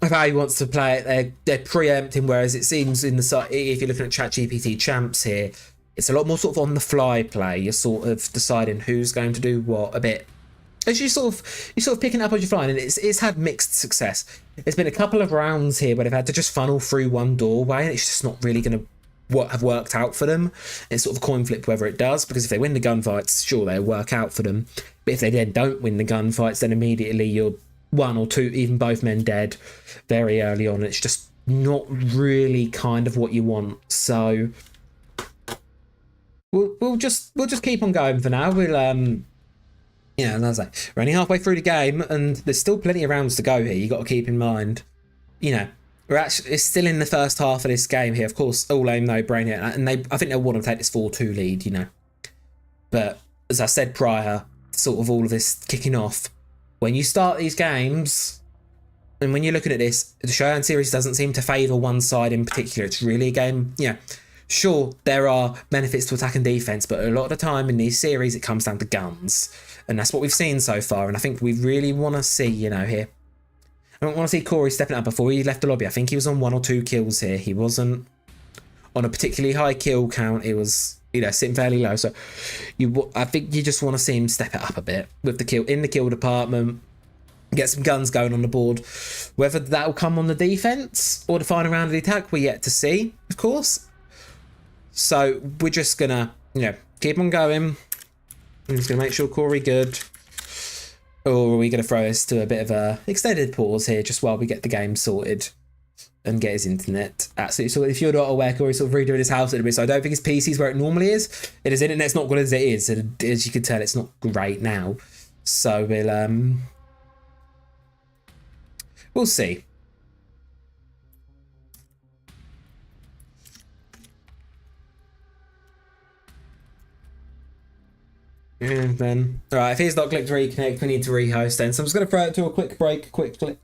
of how he wants to play it. They're preempting, whereas it seems in the if you're looking at ChatGPT champs here, it's a lot more sort of on the fly play. You're sort of deciding who's going to do what a bit. As you're sort of picking up as you're flying, and it's had mixed success. There's been a couple of rounds here where they've had to just funnel through one doorway, and it's just not really going to have worked out for them. It's sort of a coin flip whether it does, because if they win the gunfights, sure, they'll work out for them. But if they then don't win the gunfights, then immediately you're one or two, even both men dead very early on. It's just not really kind of what you want. So we'll just keep on going for now. We'll yeah, and as I say, we're only halfway through the game, and there's still plenty of rounds to go here. You got to keep in mind, you know, it's still in the first half of this game here. Of course, all aim, no brain here, and I think they'll want to take this 4-2 lead, you know. But as I said prior, sort of all of this kicking off, when you start these games, and when you're looking at this, the Showdown Series doesn't seem to favour one side in particular. It's really a game, yeah. Sure, there are benefits to attack and defence, but a lot of the time in these series, it comes down to guns. And that's what we've seen so far, and I think we really want to see, you know, here. I don't want to see Corey stepping up before he left the lobby. I think he was on 1 or 2 kills here. He wasn't on a particularly high kill count. It was, you know, sitting fairly low. So I think you just want to see him step it up a bit with the kill in the kill department. get some guns going on the board. Whether that will come on the defense or the final round of the attack, we're yet to see, of course. So we're just gonna, keep on going. I'm just gonna make sure Corey good. Or are we gonna throw us to a bit of a extended pause here just while we get the game sorted and get his internet absolutely sorted? If you're not aware, Corey's sort of redoing his house a little bit, so I don't think his PC's where it normally is. His internet's not good as it is, and as you can tell, it's not great now. So we'll see. And then, alright, if he's not clicked reconnect, we need to rehost then. So I'm just going to throw it to a quick break, quickly,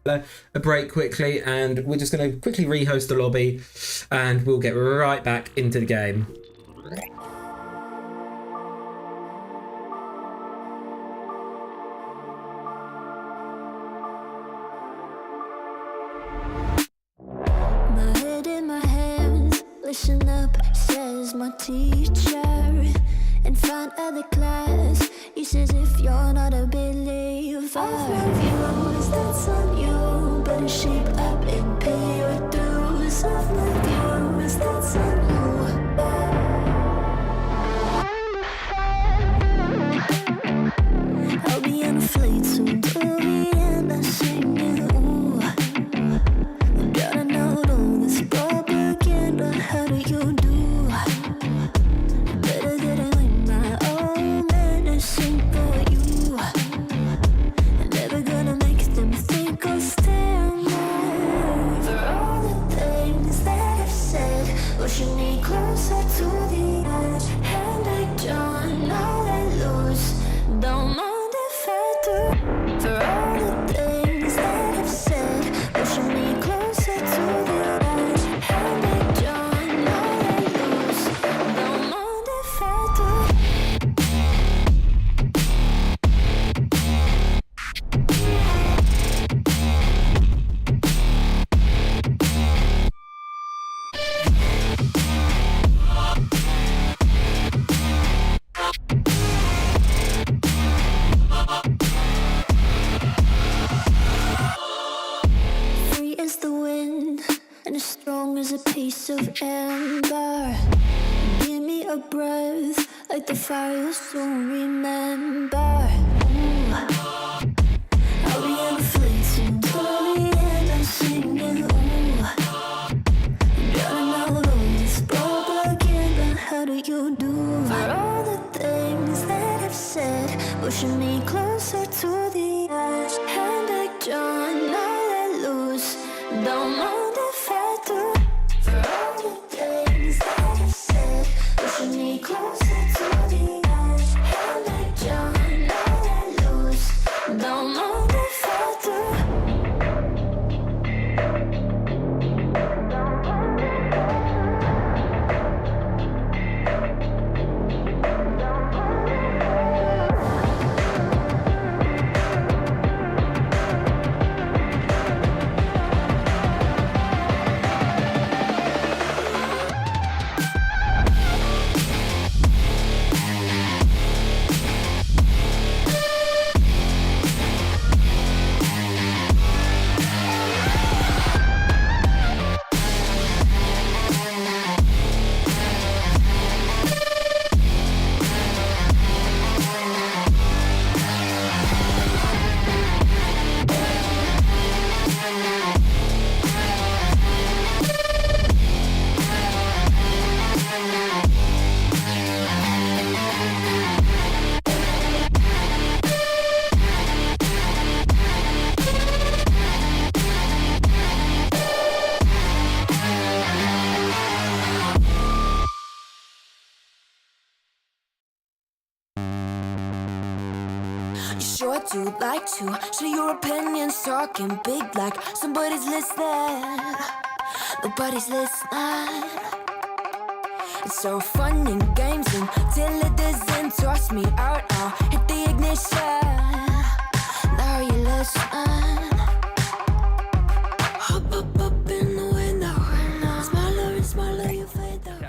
and we're just going to quickly rehost the lobby, and we'll get right back into the game. My head in my hands, listen up, says my teacher. In front of the class, he says if you're not a believer, views, that's on you. Better shape up and pay your dues. Of my views, that's on you. I'll be on a flight soon to the end. I'm singing, ooh. Gotta know all this propaganda. How do you do? Better that I learn my own medicine for you. Never gonna make them think I'll stand there. For all the things that I've said, pushing me closer to the edge. And I don't know that lose. Don't mind if I do. For all the things that I've said, pushing me closer to the edge. And I don't know that lose. Don't mind if I do. Free as the wind and as strong as a piece of amber. Give me a breath like the fire you'll soon remember. Ooh. I'll be on the fleet soon to the end. I'm singing, ooh. Gotta know all this propaganda. How do you do? For all the things that I've said, pushing me closer to the edge. And I don't know that lose. Don't mind if I do. For all the things that I've said, pushing me closer to the edge. And I don't know that lose. Don't mind if I do. You sure do like to share your opinions, talking big like somebody's listening. Nobody's listening. It's so fun and games until it doesn't toss me out. I'll hit the ignition. Now you listen. Hop up in the window. Smaller and smaller you fade out.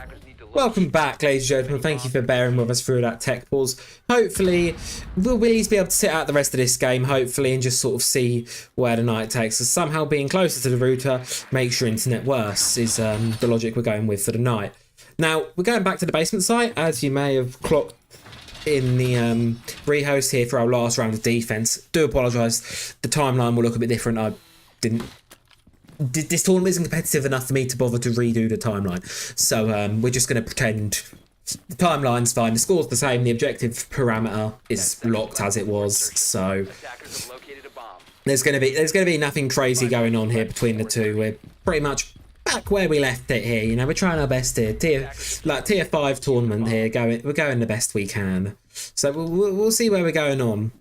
Welcome back, ladies and gentlemen. Thank you for bearing with us through that tech pause. Hopefully, we'll at least be able to sit out the rest of this game, hopefully, and just sort of see where the night takes us. Somehow being closer to the router makes your internet worse, is the logic we're going with for the night. Now, we're going back to the basement site, as you may have clocked in the rehost here for our last round of defense. Do apologise, the timeline will look a bit different. I didn't... This tournament isn't competitive enough for me to bother to redo the timeline, so we're just going to pretend the timeline's fine. The score's the same. The objective parameter is locked as it was, so there's going to be nothing crazy going on here between the two. We're pretty much back where we left it here. You know, we're trying our best here. Tier 5 tournament here. We're going the best we can. So we'll see where we're going on.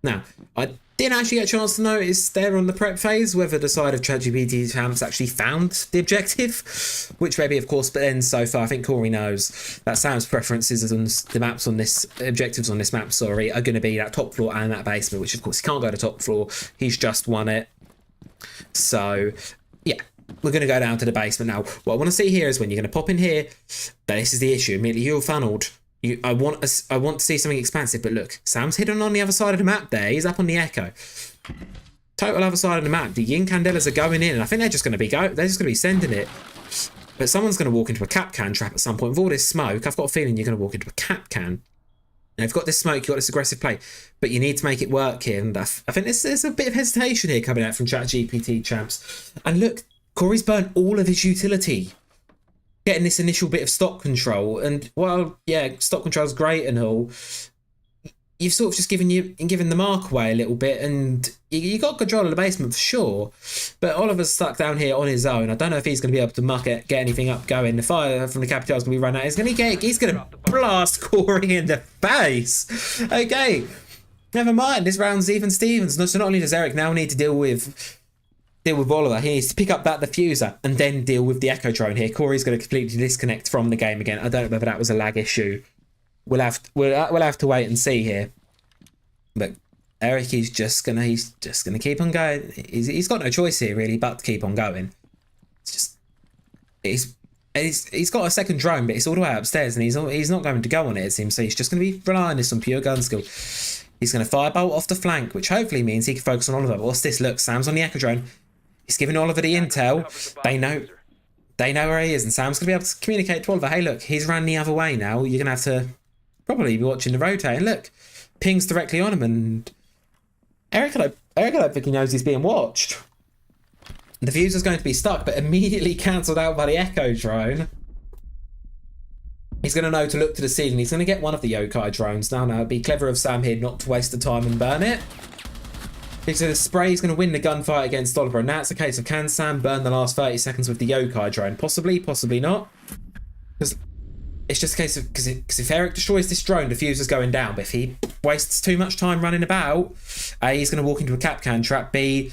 Now, I didn't actually get a chance to notice there on the prep phase whether the side of ChatGPT champs actually found the objective, which maybe, of course, but then so far I think Corey knows that Sam's preferences on the maps on this objectives on this map, sorry, are going to be that top floor and that basement, which of course he can't go to top floor. He's just won it. So yeah, we're going to go down to the basement now. What I want to see here is when you're going to pop in here. This is the issue. Immediately you're funneled. I want to see something expansive, but look, Sam's hidden on the other side of the map there. He's up on the Echo. Total other side of the map. The Yin Candelas are going in, and I think they're just going to be sending it. But someone's going to walk into a cap can trap at some point. With all this smoke, I've got a feeling you're going to walk into a cap can. Now, you've got this smoke, you've got this aggressive play, but you need to make it work here. And I think there's a bit of hesitation here coming out from ChatGPT champs. And look, Corey's burnt all of his utility getting this initial bit of stock control, and while yeah, stock control's great and all, you've sort of just given the mark away a little bit, and you got control of the basement for sure. But Oliver's stuck down here on his own. I don't know if he's going to be able to get anything up going. The fire from the Capital's going to be run out. He's going to blast Corey in the face. Okay, never mind. This round's even Stevens. So not only does Eric now need to deal with Oliver, he needs to pick up that diffuser and then deal with the Echo drone here. Corey's going to completely disconnect from the game again. I don't know whether that was a lag issue. We'll have to wait and see here. But Eric, he's just gonna keep on going. He's got no choice here really but to keep on going. It's just he's got a second drone, but it's all the way upstairs, and he's not going to go on it. It seems so. He's just going to be relying on this on pure gun skill. He's going to firebolt off the flank, which hopefully means he can focus on Oliver. But what's this? Look, Sam's on the Echo drone. He's giving Oliver the intel. They know where he is, and Sam's going to be able to communicate to Oliver, hey, look, he's ran the other way now. You're going to have to probably be watching the rotate. And look, pings directly on him, and Eric, I don't think he knows he's being watched. The diffuser's going to be stuck, but immediately cancelled out by the Echo drone. He's going to know to look to the ceiling. He's going to get one of the yokai drones. Now, it'd be clever of Sam here not to waste the time and burn it. Because the spray is going to win the gunfight against Oliver. And now it's a case of, can Sam burn the last 30 seconds with the yokai drone? Possibly, possibly not. Because it's just a case of, because if Eric destroys this drone, the fuser's going down. But if he wastes too much time running about, A, he's going to walk into a cap can trap. B,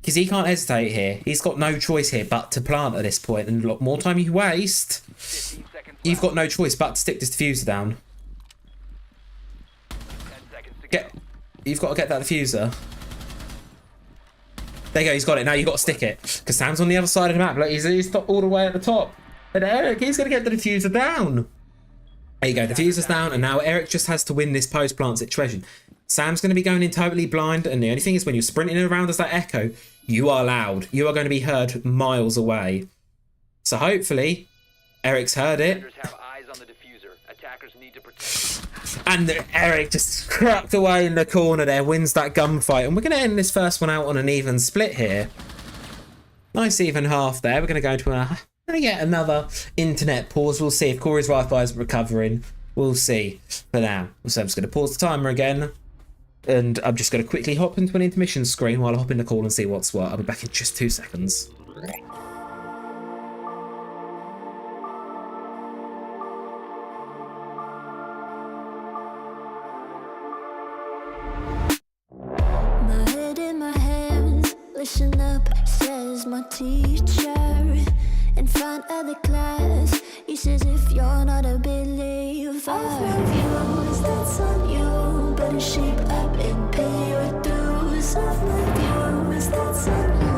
because he can't hesitate here. He's got no choice here but to plant at this point. And the more time you waste, you've got no choice but to stick this diffuser down. You've got to get that diffuser. There you go, he's got it. Now you've got to stick it. Because Sam's on the other side of the map. Look, he's all the way at the top. And Eric, he's going to get the diffuser down. There you go, the diffuser's down. And now Eric just has to win this post-plant situation. Sam's going to be going in totally blind. And the only thing is, when you're sprinting around as that Echo, you are loud. You are going to be heard miles away. So hopefully, Eric's heard it. And Eric just cracked away in the corner there, wins that gunfight. And we're going to end this first one out on an even split here. Nice even half there. We're going to go to yet another internet pause. We'll see if Corey's Wi-Fi is recovering. We'll see. For now, so I'm just going to pause the timer again. And I'm just going to quickly hop into an intermission screen while I hop in the call and see what's what. I'll be back in just 2 seconds. Listen up, says my teacher. In front of the class, he says if you're not a believer, I've reviews, that's on you. Better shape up and pay your dues. I've reviews, that's on you.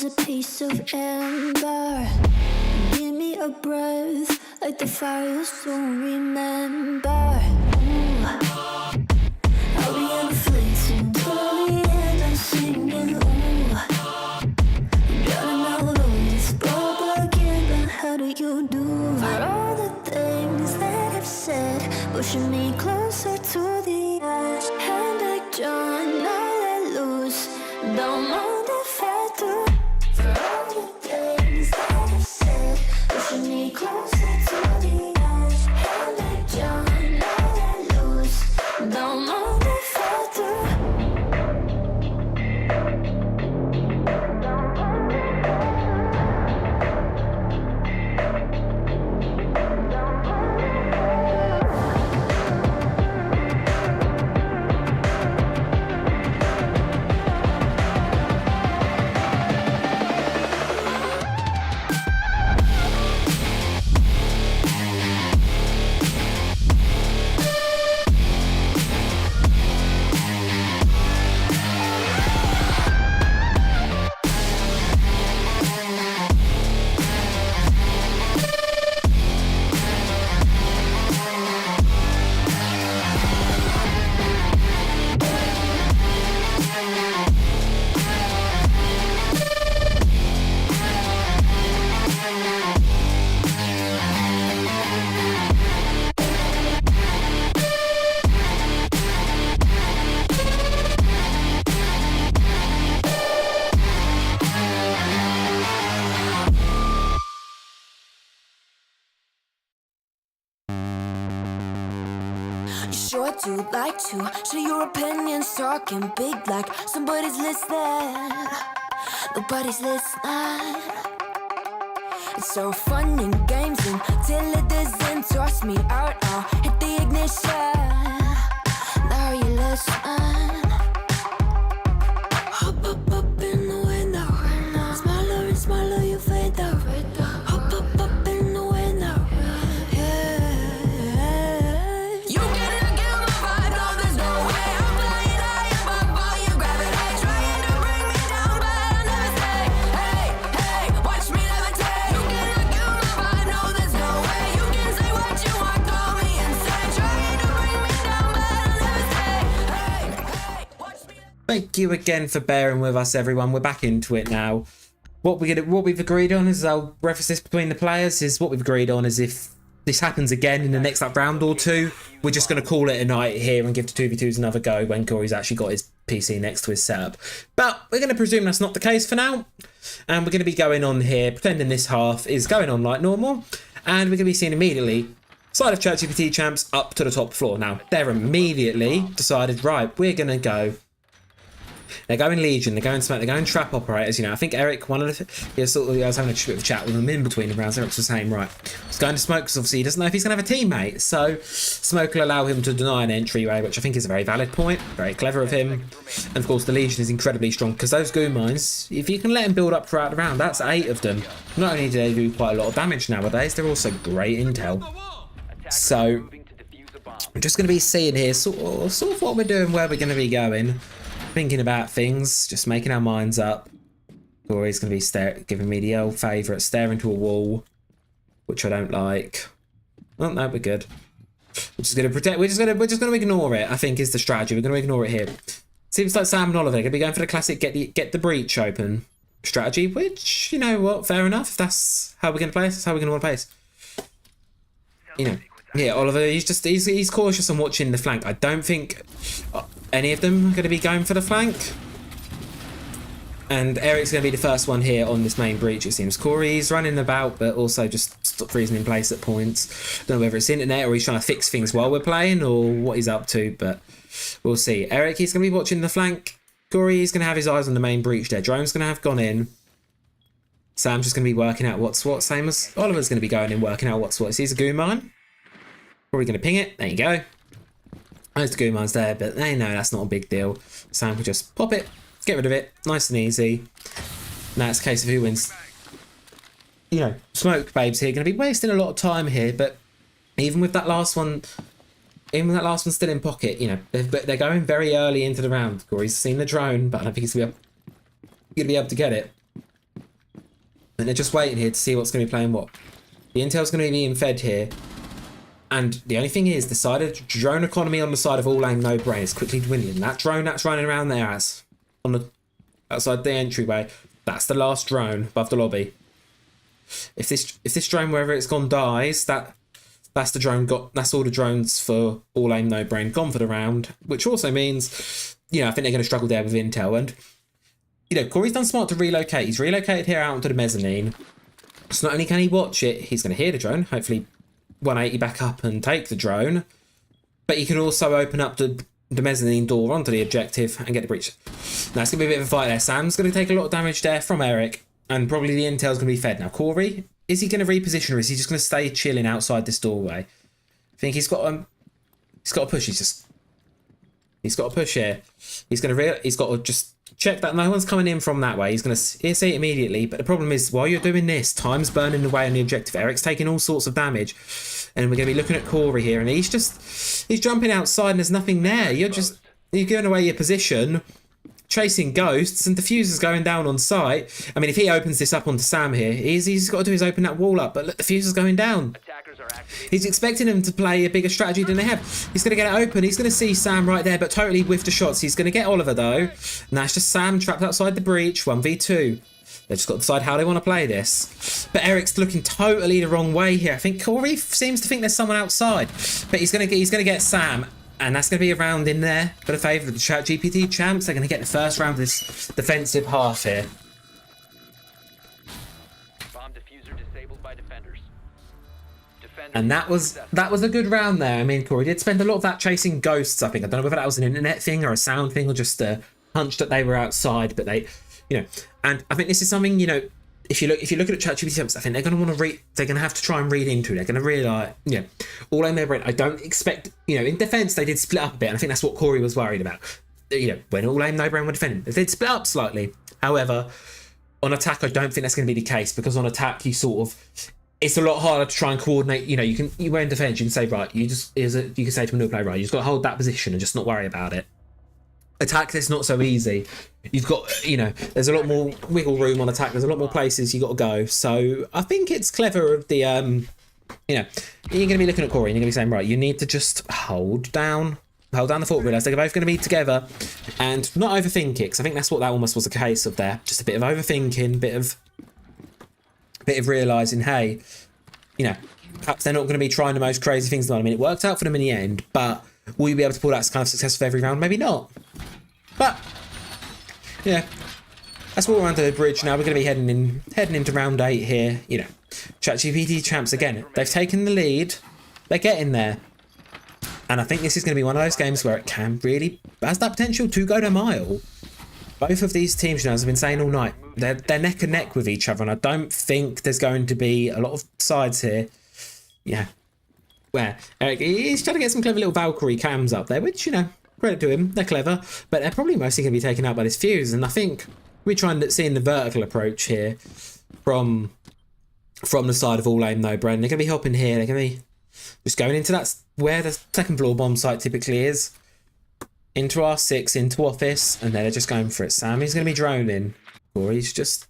a piece of amber. Give me a breath like the fire you'll soon remember. Ooh. I'll be on the fleeting till the end, I'm singing. Ooh. Drowning out all this bubble again, but how do you do? For all the things that I've said, pushing me closer to the edge. Hand like John, now let loose. Don't mind if I do. For all the things that I've said, pushing me closer to the edge. Hand like John, now let loose. Don't mind if I do. You sure do like to share your opinions, talking big like somebody's listening. Nobody's listening. It's so fun and games until it doesn't. Toss me out, I'll hit the ignition. Now you listen. Hop up in the window. Smaller and smaller you fade out. Hop up in the window. You cannot get my vibe, no, there's no way. I'm flying high above all your gravity, trying to bring me down, but I'll never stay. Hey, hey, watch me levitate. You cannot get my vibe, no, there's no way. You can say what you want, call me insane, trying to bring me down, but I'll never stay. Hey, hey, watch me. Thank you again for bearing with us, everyone. We're back into it now. What we've agreed on is, I'll reference this between the players, is what we've agreed on is if this happens again in the next round or two, we're just going to call it a night here and give the 2v2s another go when Corey's actually got his PC next to his setup. But we're going to presume that's not the case for now, and we're going to be going on here, pretending this half is going on like normal, and we're going to be seeing immediately side of ChatGPT champs up to the top floor. Now, they're immediately decided, right, we're going to go. They're going Legion, they're going Smoke, they're going Trap Operators. You know, I think Eric, I was having a bit of a chat with him in between the rounds. Eric was saying, right, he's going to Smoke because obviously he doesn't know if he's going to have a teammate. So Smoke will allow him to deny an entryway, which I think is a very valid point. Very clever of him. And of course, the Legion is incredibly strong because those goo mines, if you can let them build up throughout the round, that's 8 of them. Not only do they do quite a lot of damage nowadays, they're also great intel. So I'm just going to be seeing here sort of what we're doing, where we're going to be going. Thinking about things, just making our minds up. Corey's going to be giving me the old favourite, stare into a wall, which I don't like. Oh no, we're good. We're just going to protect. We're just going to ignore it. I think is the strategy. We're going to ignore it here. Seems like Sam and Oliver are going to be going for the classic get the breach open strategy. Which, you know what, fair enough. If that's how we're going to play, that's how we're going to want to play this. You know. Yeah, Oliver, he's cautious on watching the flank. I don't think any of them are going to be going for the flank. And Eric's going to be the first one here on this main breach, it seems. Corey's running about, but also just freezing in place at points. Don't know whether it's internet or he's trying to fix things while we're playing or what he's up to, but we'll see. Eric, he's going to be watching the flank. Corey, he's going to have his eyes on the main breach there. Drone's going to have gone in. Sam's just going to be working out what's what, same as Oliver's going to be going in working out what's what. He's a goo mine. Probably going to ping it. There you go. There's the goo mines there, but they know that's not a big deal. Sam can just pop it, get rid of it, nice and easy. Now it's a case of who wins. You know, Smoke babes here going to be wasting a lot of time here, but even with that last one, still in pocket, you know, they're going very early into the round. Corey's seen the drone, but I don't think he's going to be able to get it. And they're just waiting here to see what's going to be playing what. The intel's going to be being fed here. And the only thing is, the side of drone economy on the side of all aim no brain is quickly dwindling. That drone that's running around there as on the outside the entryway, that's the last drone above the lobby. If this drone, wherever it's gone, dies, that's the drone that's all the drones for all aim no brain gone for the round. Which also means, you know, I think they're going to struggle there with intel. And you know, Corey's done smart to relocate. He's relocated here out onto the mezzanine. So not only can he watch it, he's going to hear the drone, hopefully 180 back up and take the drone, but he can also open up the mezzanine door onto the objective and get the breach. Now it's going to be a bit of a fight there. Sam's going to take a lot of damage there from Eric, and probably the intel's going to be fed. Now Corey, is he going to reposition, or is he just going to stay chilling outside this doorway? I think he's got to push. He's got to push here. He's got to just check that no one's coming in from that way. He'll see it immediately, but the problem is, while you're doing this, time's burning away on the objective. Eric's taking all sorts of damage, and we're going to be looking at Corey here, and he's jumping outside and there's nothing there. You're giving away your position, chasing ghosts, and diffuser's going down on site. I mean, if he opens this up onto Sam here, he's got to do is open that wall up, but look, the diffuser's going down. He's expecting them to play a bigger strategy than they have. He's going to get it open. He's going to see Sam right there, but totally whiffed the shots. He's going to get Oliver, though. Now it's just Sam trapped outside the breach, 1v2. They've just got to decide how they want to play this. But Eric's looking totally the wrong way here. I think Corey seems to think there's someone outside. But he's going to get Sam. And that's going to be a round in there for the favour of the ChatGPT champs. They're going to get the first round of this defensive half here. Bomb diffuser disabled by defenders. And that was a good round there. I mean, Corey did spend a lot of that chasing ghosts, I think. I don't know whether that was an internet thing or a sound thing or just a hunch that they were outside, but they, you know, and I think this is something, you know, if you look at ChatGPT, I think they're going to want to read. They're going to have to try and read into it. They're going to realise, you know, all in their brain. I don't expect, you know, in defence they did split up a bit, and I think that's what Corey was worried about. You know, when all aim no brain were defending, they did split up slightly. However, on attack, I don't think that's going to be the case, because on attack you sort of, it's a lot harder to try and coordinate. You know, you were in defence, you can say right, you can say to a new player, right, you just got to hold that position and just not worry about it. Attack, it's not so easy. You've got, you know, there's a lot more wiggle room on attack. There's a lot more places you got to go. So I think it's clever of the, you know, you're going to be looking at Corey and you're going to be saying, right, you need to just hold down the fort. Realise they're both going to be together and not overthink it, because I think that's what that almost was a case of there. Just a bit of overthinking, bit of realising, hey, you know, perhaps they're not going to be trying the most crazy things. I mean, it worked out for them in the end, but will you be able to pull that kind of success for every round? Maybe not. But yeah, that's what we're under the bridge now. We're going to be heading into round 8 here. You know, ChatGPT champs again. They've taken the lead. They're getting there, and I think this is going to be one of those games where it can really has that potential to go to mile. Both of these teams, you know, as I've been saying all night, they're neck and neck with each other, and I don't think there's going to be a lot of sides here. Yeah, where Eric, he's trying to get some clever little Valkyrie cams up there, which, you know, credit to him, they're clever, but they're probably mostly going to be taken out by this fuse. And I think we're trying to see the vertical approach here from the side of all aim no brain. They're going to be hopping here. They're going to be just going into that where the second floor bomb site typically is, into R6, into office, and then they're just going for it. Sammy's going to be droning, or he's just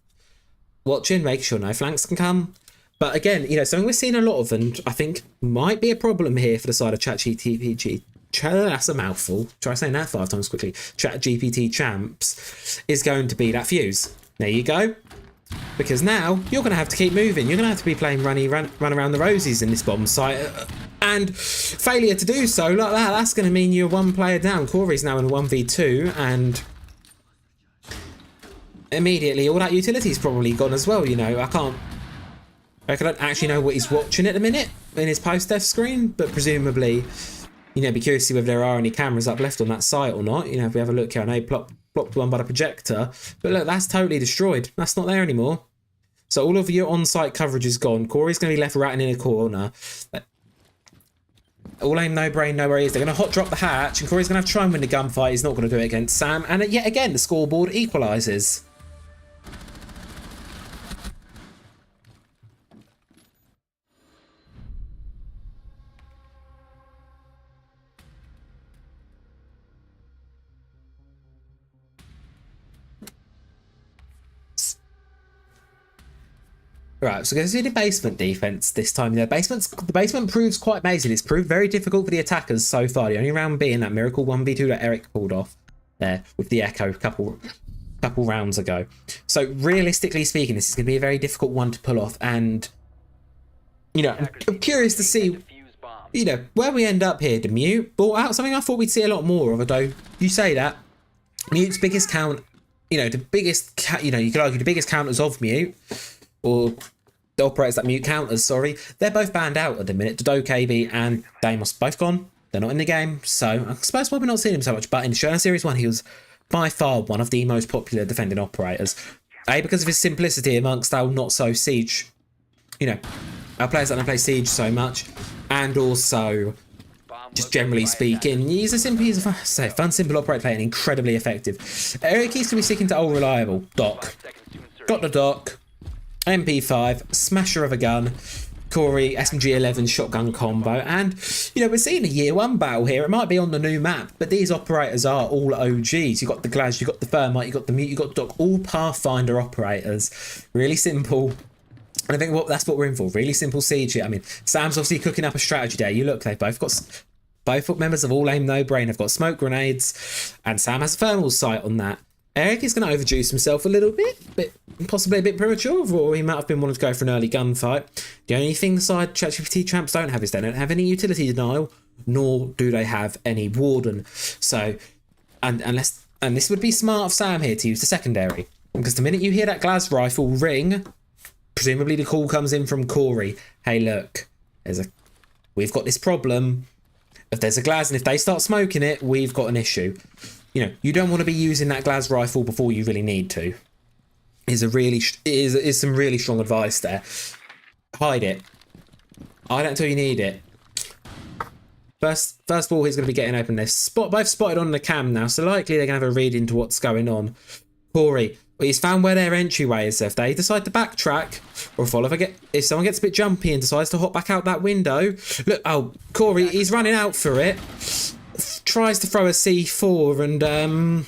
watching, making sure no flanks can come. But again, you know, something we're seeing a lot of, and I think might be a problem here for the side of ChatGPT. That's a mouthful. Try saying that 5 times quickly. ChatGPT champs is going to be that fuse. There you go. Because now you're going to have to keep moving. You're going to have to be playing run around the roses in this bomb site. And failure to do so like that, that's going to mean you're one player down. Corey's now in a 1v2, and immediately all that utility's probably gone as well. You know, I don't actually know what he's watching at the minute in his post-death screen, but presumably, you know, be curious to see whether there are any cameras up left on that site or not. You know, if we have a look here, I know he plopped one by the projector, but look, that's totally destroyed. That's not there anymore. So all of your on-site coverage is gone. Corey's going to be left ratting in a corner. All aim, no brain, no worries. They're going to hot drop the hatch, and Corey's going to have to try and win the gunfight. He's not going to do it against Sam, and yet again, the scoreboard equalises. Right, so going to do the basement defense this time. The basement proves quite amazing. It's proved very difficult for the attackers so far. The only round being that miracle 1v2 that Eric pulled off there with the Echo a couple rounds ago. So realistically speaking, this is going to be a very difficult one to pull off. And, you know, I'm curious to see, you know, where we end up here. The Mute brought out something I thought we'd see a lot more of, although you say that. Mute's biggest count, you know, the biggest, you know, you could argue the biggest counters of Mute, or the operators that Mute counters, sorry, they're both banned out at the minute. Dodo, KB and Deimos both gone. They're not in the game, so I suppose why we're not seeing him so much. But in Showdown Series 1, he was by far one of the most popular defending operators. A, because of his simplicity amongst our not-so-Siege, you know, our players that don't play Siege so much, and also, just generally speaking, he's a fun, simple operator player and incredibly effective. Eric, he's going to be sticking to old reliable. Doc. Got the Doc. MP5, smasher of a gun, Corey, SMG11 shotgun combo, and, you know, we're seeing a year 1 battle here. It might be on the new map, but these operators are all OGs. You've got the Glaz, you've got the Thermite, you've got the Mute, you've got Doc, all Pathfinder operators. Really simple. And I think that's what we're in for. Really simple siege here. I mean, Sam's obviously cooking up a strategy there. You look, they've both members of All Aim No Brain have got smoke grenades, and Sam has a thermal sight on that. Eric is going to overjuice himself a little bit, but possibly a bit premature, or he might have been wanting to go for an early gunfight. The only thing the side ChatGPT champs don't have is they don't have any utility denial, nor do they have any warden. So, and this would be smart of Sam here to use the secondary, because the minute you hear that Glaz rifle ring, presumably the call comes in from Corey. Hey, look, we've got this problem. If there's a Glaz and if they start smoking it, we've got an issue. You know, you don't want to be using that Glaz rifle before you really need to. Is some really strong advice there. Hide it. Hide it until you need it. First of all, he's going to be getting open. They've both spotted on the cam now, so likely they're going to have a read into what's going on. Corey, he's found where their entryway is. So if they decide to backtrack, or if someone gets a bit jumpy and decides to hop back out that window, look, oh, Corey, he's running out for it. Tries to throw a C4 and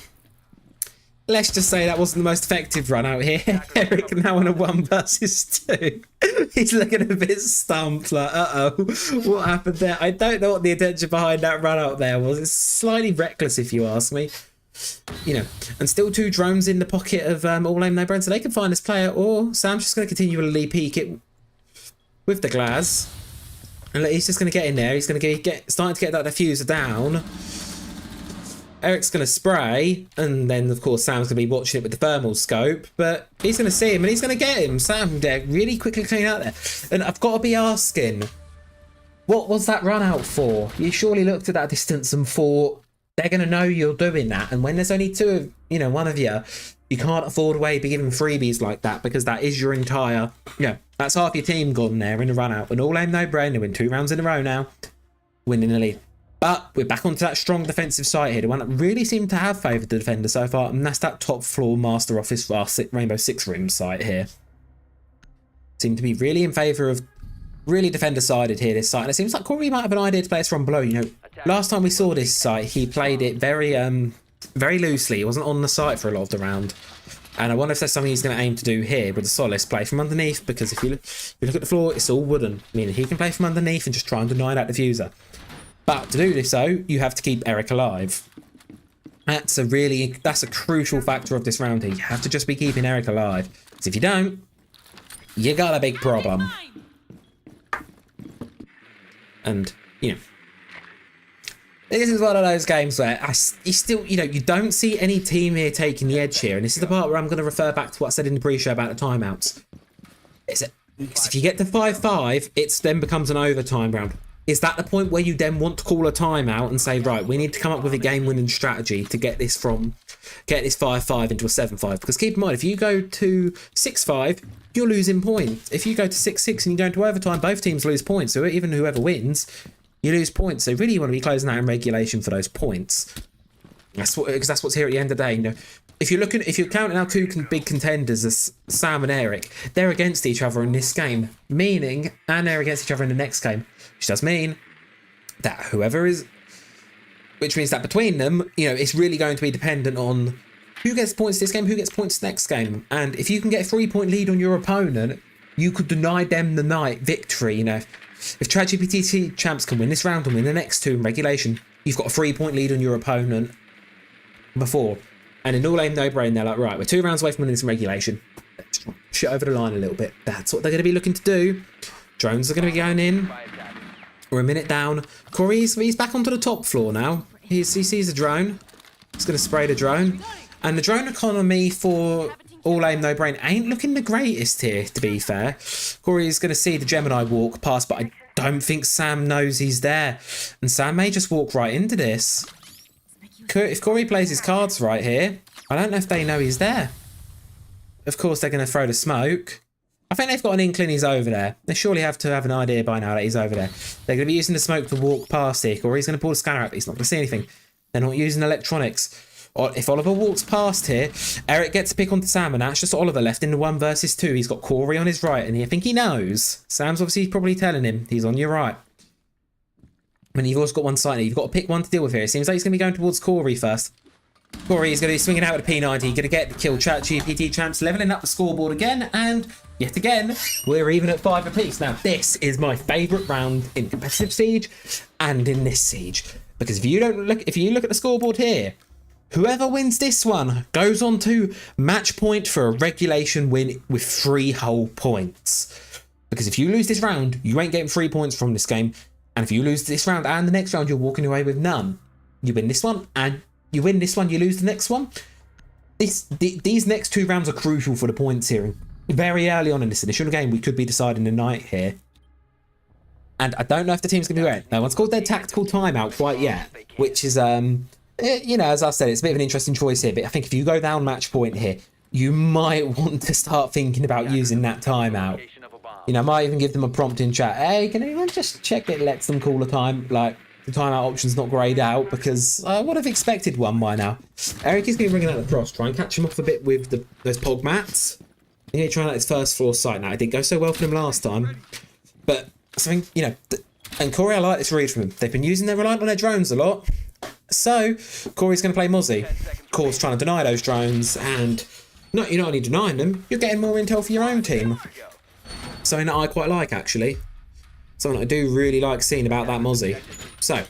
let's just say that wasn't the most effective run out here. Eric now on a 1 versus 2. He's looking a bit stumped, like, what happened there? I don't know what the intention behind that run out there was. It's slightly reckless if you ask me. You know, and still 2 drones in the pocket of All Aim No Brain, so they can find this player, or Sam's just going to continually peek it with the Glaz. And he's just going to get in there. He's going to starting to get that diffuser down. Eric's going to spray, and then of course Sam's going to be watching it with the thermal scope, but he's going to see him and he's going to get him. Sam there really quickly clean out there. And I've got to be asking, what was that run out for? You surely looked at that distance and thought, they're going to know you're doing that, and when there's only one of you, you can't afford to be giving freebies like that, because that is your entire, that's half your team gone there in a run out. And All Aim No Brain, they win 2 rounds in a row now, winning the lead. But we're back onto that strong defensive site here, the one that really seemed to have favoured the defender so far, and that's that top floor master office for our Rainbow Six room site here. Seemed to be really in favour of, really defender sided here, this site. And it seems like Corey might have an idea to play us from below. You know, last time we saw this site, he played it very loosely. He wasn't on the site for a lot of the round. And I wonder if there's something he's going to aim to do here with the Solace, play from underneath, because if you look at the floor, it's all wooden, meaning he can play from underneath and just try and deny that diffuser. But to do this though, you have to keep Eric alive. That's a crucial factor of this round here. You have to just be keeping Eric alive. Because if you don't, you got a big problem. And, you know, this is one of those games where you still, you don't see any team here taking the edge here. And this is the part where I'm going to refer back to what I said in the pre-show about the timeouts. If you get to 5-5, it then becomes an overtime round. Is that the point where you then want to call a timeout and say, right, we need to come up with a game-winning strategy to get this 5-5 into a 7-5? Because keep in mind, if you go to 6-5, you're losing points. If you go to 6-6 and you go into overtime, both teams lose points. So even whoever wins, you lose points. So really, you want to be closing out in regulation for those points. Because that's what's here at the end of the day. You know, if you're counting our 2 big contenders as Sam and Eric, they're against each other in this game, and they're against each other in the next game, which does mean that which means that between them, it's really going to be dependent on who gets points this game, who gets points next game. And if you can get a 3-point lead on your opponent, you could deny them the night victory. You know, if ChatGPT champs can win this round and win the next two in regulation, you've got a 3-point lead on your opponent before. And in all aim, no brain, they're like, right, we're 2 rounds away from winning this in regulation. Let's push it over the line a little bit. That's what they're going to be looking to do. Drones are going to be going in. We're a minute down. Corey's he's back onto the top floor now. He sees a drone. He's going to spray the drone. And the drone economy for all aim, no brain ain't looking the greatest here, to be fair. Corey's going to see the Gemini walk past, but I don't think Sam knows he's there. And Sam may just walk right into this. If Corey plays his cards right here, I don't know if they know he's there. Of course, they're going to throw the smoke. I think they've got an inkling he's over there. They surely have to have an idea by now that he's over there. They're going to be using the smoke to walk past here, or he's going to pull the scanner out, but he's not going to see anything. They're not using electronics. Or if Oliver walks past here, Eric gets a pick onto Sam, and that's just Oliver left in the 1 versus 2. He's got Corey on his right, and I think he knows. Sam's obviously probably telling him he's on your right. And you've also got one side. You've got to pick one to deal with here. It seems like he's going to be going towards Corey first. Corey is going to be swinging out with a P90, going to get the kill. ChatGPT champs leveling up the scoreboard again, and yet again we're even at 5 apiece. Now this is my favourite round in competitive siege and in this siege, because if you look at the scoreboard here, whoever wins this one goes on to match point for a regulation win with 3 whole points. Because if you lose this round, you ain't getting 3 points from this game, and if you lose this round and the next round, you're walking away with none. You win this one and you win this one, you lose the next one. These next 2 rounds are crucial for the points here. Very early on in this initial game, we could be deciding the night here. And I don't know if the team's going to be ready. No one's called their tactical timeout quite yet, which is, you know, as I said, it's a bit of an interesting choice here. But I think if you go down match point here, you might want to start thinking about using that timeout. You know, I might even give them a prompt in chat. Hey, can anyone just check it lets them call a time? Like, the timeout option's not greyed out, because I would have expected one by now. Eric is going to bring it out the cross, try and catch him off a bit with those pog mats. He's going to try and let his first floor site now. It didn't go so well for him last time. But something, you know, and Corey, I like this read from him. They've been using their reliant on their drones a lot. So Corey's going to play Mozzie. Of course, trying to deny those drones, and you're not only denying them, you're getting more intel for your own team. Something that I quite like, actually. Something I do really like seeing about that Mozzie. So,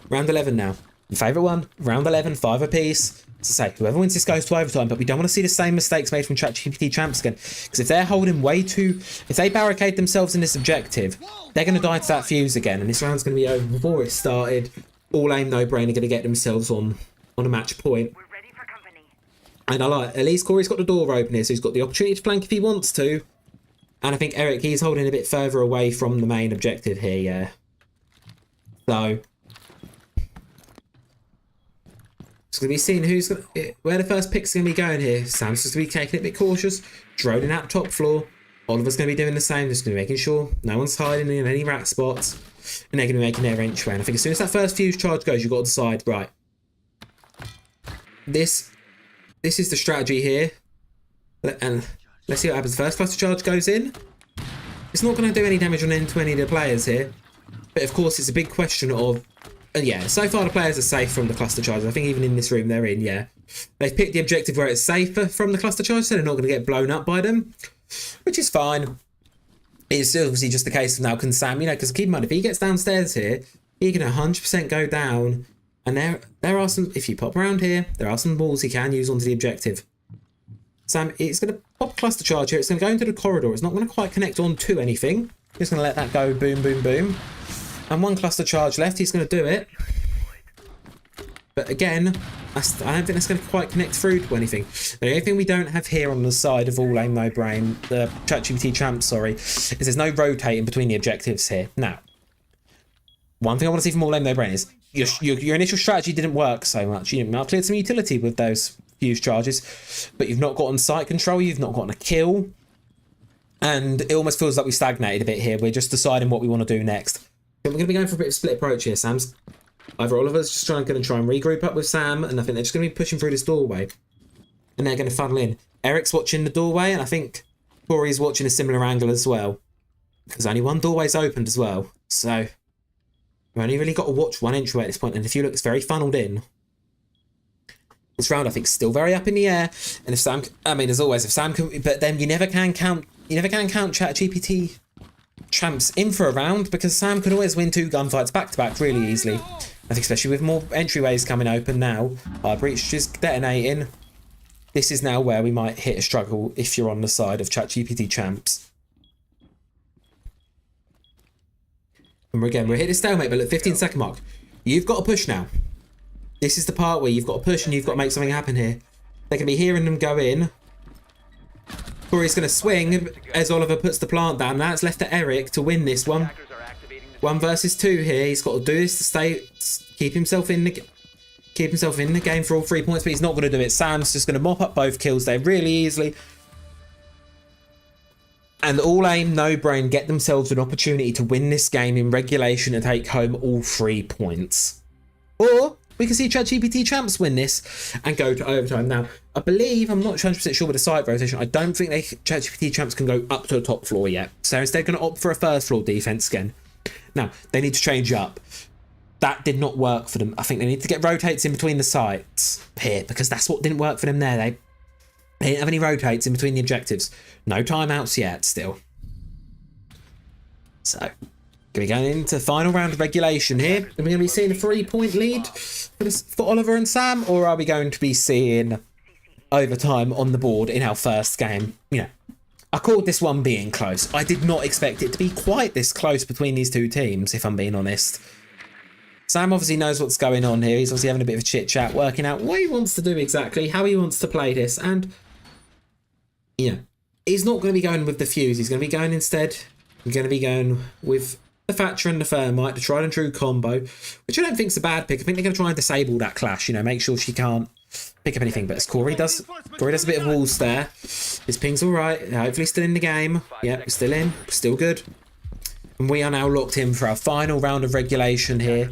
round 11 now. Favourite one, round 11, 5 apiece. As I say, whoever wins this goes to overtime, but we don't want to see the same mistakes made from ChatGPT champs again. Because if they're holding way too... If they barricade themselves in this objective, they're going to die to that fuse again, and this round's going to be over before it started. All aim, no brain are going to get themselves on a match point. And I like, at least Corey's got the door open here, so he's got the opportunity to flank if he wants to. And I think Eric, he's holding a bit further away from the main objective here, yeah. So, it's going to be seeing where the first pick's going to be going here. Sam's just going to be taking it a bit cautious, droning out top floor. Oliver's going to be doing the same, just going to be making sure no one's hiding in any rat spots. And they're going to be making their entry. And I think as soon as that first fuse charge goes, you've got to decide, right, this is the strategy here. And let's see what happens. First cluster charge goes in. It's not going to do any damage on any of the players here. But of course, it's a big question of... And yeah, so far the players are safe from the cluster charge. I think even in this room they're in, yeah. They've picked the objective where it's safer from the cluster charge, so they're not going to get blown up by them. Which is fine. It's obviously just the case of now, can Sam, you know, because keep in mind, if he gets downstairs here, he can 100% go down. And there are some... If you pop around here, there are some balls he can use onto the objective. Sam, it's going to pop cluster charge here. It's going to go into the corridor. It's not going to quite connect on to anything. Just going to let that go boom, boom, boom. And 1 cluster charge left. He's going to do it. But again, I don't think that's going to quite connect through to anything. The only thing we don't have here on the side of all aim, no brain, the ChatGPT champ, sorry, is there's no rotating between the objectives here. Now, one thing I want to see from all aim, no brain is your initial strategy didn't work so much. You cleared some utility with those fuse charges, but you've not gotten site control, you've not gotten a kill, and it almost feels like we stagnated a bit here. We're just deciding what we want to do next. We're going to be going for a bit of split approach here. Sam's either Oliver's just going to try and regroup up with Sam, and I think they're just going to be pushing through this doorway, and they're going to funnel in. Eric's watching the doorway, and I think Corey's watching a similar angle as well, because only one doorway's opened as well, so we've only really got to watch one entryway at this point. And if you look, it's very funneled in. This round, I think, is still very up in the air. And if Sam, I mean, as always, if Sam can, but then you never can count you never can count ChatGPT champs in for a round, because Sam could always win 2 gunfights back to back really easily. I think especially with more entryways coming open now, breach just detonating. This is now where we might hit a struggle if you're on the side of ChatGPT champs. And again, we're hitting a stalemate, but look, 15-second mark. You've got to push now. This is the part where you've got to push and you've got to make something happen here. They can be hearing them go in. Corey's going to swing as Oliver puts the plant down. Now it's left to Eric to win this one. 1 versus 2 here. He's got to do this to keep himself in the game for all 3 points, but he's not going to do it. Sam's just going to mop up both kills there really easily. And All Aim, No Brain get themselves an opportunity to win this game in regulation and take home all 3 points. Or we can see ChatGPT champs win this and go to overtime. Now, I believe, I'm not 100% sure with the site rotation, I don't think ChatGPT champs can go up to the top floor yet. So instead, they're going to opt for a first floor defense again. Now, they need to change up. That did not work for them. I think they need to get rotates in between the sites here, because that's what didn't work for them there. They didn't have any rotates in between the objectives. No timeouts yet still. So, going to be going into the final round of regulation here. Are we going to be seeing a 3-point lead for Oliver and Sam, or are we going to be seeing overtime on the board in our first game? You know, I called this one being close. I did not expect it to be quite this close between these 2 teams, if I'm being honest. Sam obviously knows what's going on here. He's obviously having a bit of a chit-chat, working out what he wants to do exactly, how he wants to play this, and, you know, he's not going to be going with the fuse. He's going to be going instead, he's going to be going with the Thatcher and the Thermite, the tried and true combo, which I don't think is a bad pick. I think they're going to try and disable that clash, you know, make sure she can't pick up anything. But as Corey does a bit of walls there. His ping's all right. Hopefully still in the game. Yep, we're still in. We're still good. And we are now locked in for our final round of regulation here.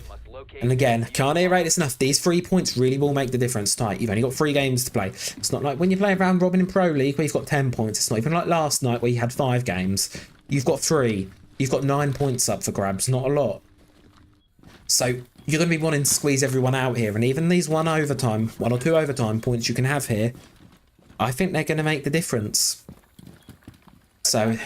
And again, can't iterate this enough. These 3 points really will make the difference tonight. You've only got 3 games to play. It's not like when you play round robin in Pro League where you've got 10 points. It's not even like last night where you had 5 games. You've got 3. You've got 9 points up for grabs. Not a lot. So you're going to be wanting to squeeze everyone out here. And even these 1 or 2 overtime points you can have here, I think they're going to make the difference. So we're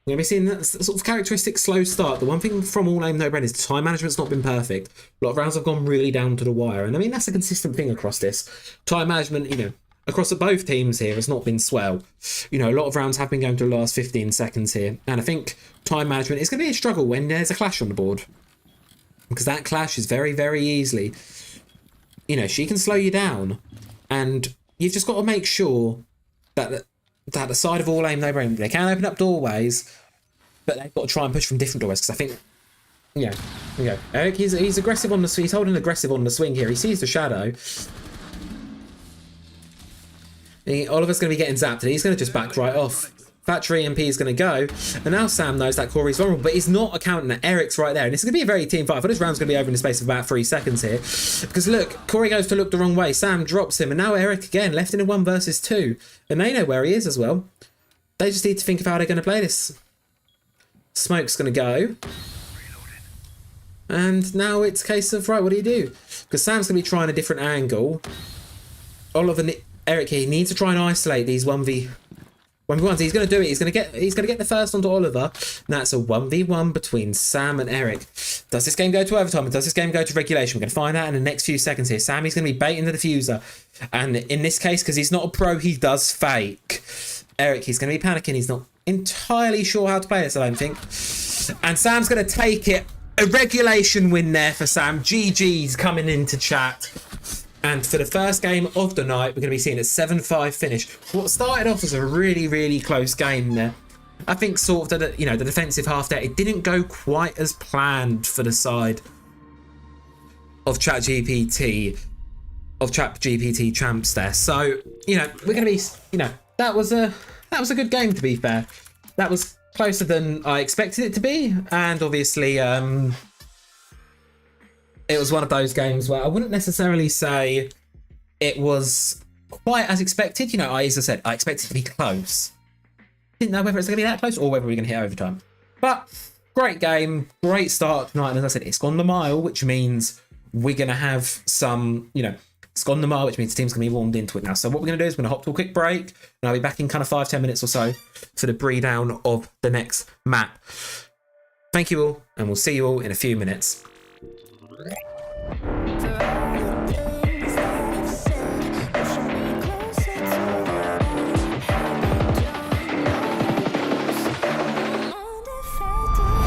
going to be seeing that sort of characteristic slow start. The one thing from All Aim No Brain is time management's not been perfect. A lot of rounds have gone really down to the wire. And I mean, that's a consistent thing across this. Time management, you know, across both teams here has not been swell. You know, a lot of rounds have been going to the last 15 seconds here. And I think time management is going to be a struggle when there's a clash on the board. Because that clash is very, very easily, you know, she can slow you down. And you've just got to make sure that the side of All Aim No Brain, they can open up doorways, but they've got to try and push from different doorways. Because I think, yeah, there you go. Eric, he's aggressive on the swing. He's holding aggressive on the swing here. He sees the shadow. Oliver's going to be getting zapped, and he's going to just back right off. Thatcher EMP is going to go, and now Sam knows that Corey's vulnerable, but he's not accounting that Eric's right there. And this is going to be a very team fight. I thought this round's going to be over in the space of about 3 seconds here. Because look, Corey goes to look the wrong way. Sam drops him, and now Eric again, left in a 1 versus 2. And they know where he is as well. They just need to think of how they're going to play this. Smoke's going to go. And now it's a case of, right, what do you do? Because Sam's going to be trying a different angle. Oliver, Eric here needs to try and isolate these 1v1s. He's going to do it. He's going to get the first onto Oliver. And that's a 1v1 between Sam and Eric. Does this game go to overtime? Or does this game go to regulation? We're going to find out in the next few seconds here. Sammy's going to be baiting the diffuser. And in this case, because he's not a pro, he does fake. Eric, he's going to be panicking. He's not entirely sure how to play this, I don't think. And Sam's going to take it. A regulation win there for Sam. GG's coming into chat. And for the first game of the night, we're going to be seeing a 7-5 finish. What started off as a really, really close game there. I think sort of the defensive half there, it didn't go quite as planned for the side of ChatGPT champs there. So, you know, we're going to be, you know, that was a good game, to be fair. That was closer than I expected it to be, and obviously it was one of those games where I wouldn't necessarily say it was quite as expected. You know, as I said, I expected it to be close. Didn't know whether it's going to be that close or whether we're going to hit overtime. But great game, great start tonight. And as I said, it's gone the mile, which means we're going to have some It's gone tomorrow, which means the team's going to be warmed into it now. So what we're going to do is we're going to hop to a quick break, and I'll be back in kind of 5-10 minutes or so for the breakdown of the next map. Thank you all, and we'll see you all in a few minutes.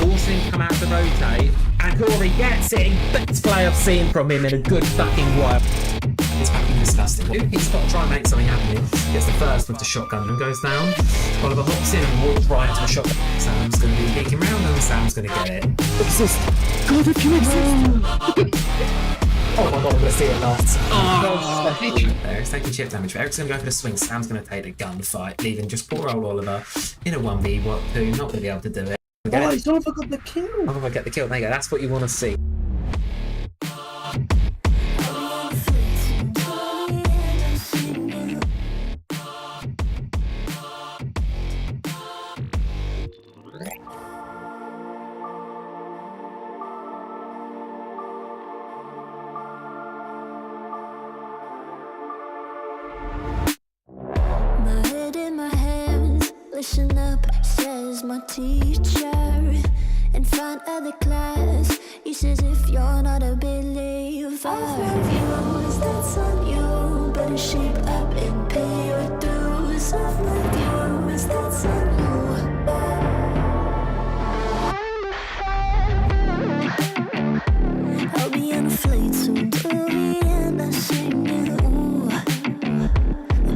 All seem to come out to rotate, and Corey gets it. Best play I've seen from him in a good fucking while. It's fucking disgusting. He's got to try and make something happen here. Gets the first with the shotgun and goes down. Oliver hops in and walks right into the shotgun. Sam's going to be peeking round and Sam's going to get it. Exist. God, if you exist. Oh my god, I'm going to see it last. Oh, Eric's taking chip damage. Eric's going to go for the swing. Sam's going to take the gunfight, leaving just poor old Oliver in a 1v2. Not going to be able to do it. Oh, he's not got the kill. Oh, if I get the kill, there you go. That's what you want to see. My head in my hands, listen up, says my teacher. In front of the class, he says if you're not a believer, I'll my views, that's on you. Better shape up and pay your dues. Off my views, that's on you. I'll be on a flight soon to the end, I sing you.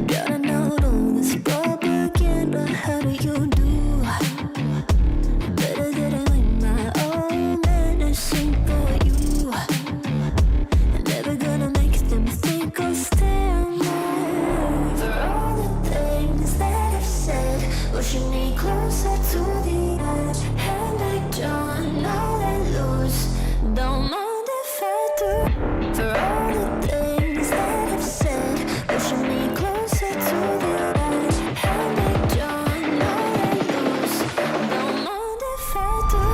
Gotta know all this propaganda, how do you do? Better that I make my own medicine for you. Never gonna make them think I'll stand there. For all the things that I've said, pushing me closer to the edge. And I don't know that lose, don't mind if I do. For all the things that I've said, pushing me closer to the edge. And I don't know that lose, don't mind if I do.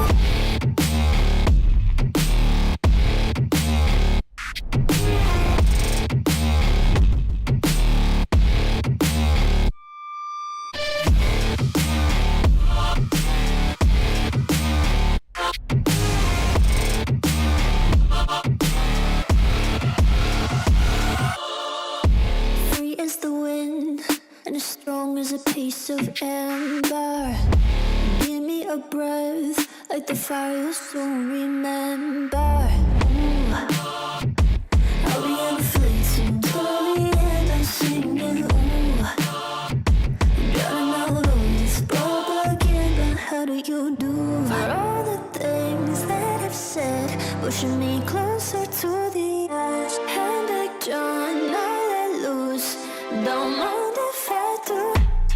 Free as the wind and as strong as a piece of amber. Give me a breath like the fire you'll soon remember. Ooh. I'll be on the fleet soon to the end, I'm singing. Ooh. Gotta know all this propaganda, how do you do? For all the things that I've said, pushing me closer to the edge. And I don't know that lose, don't mind if I do.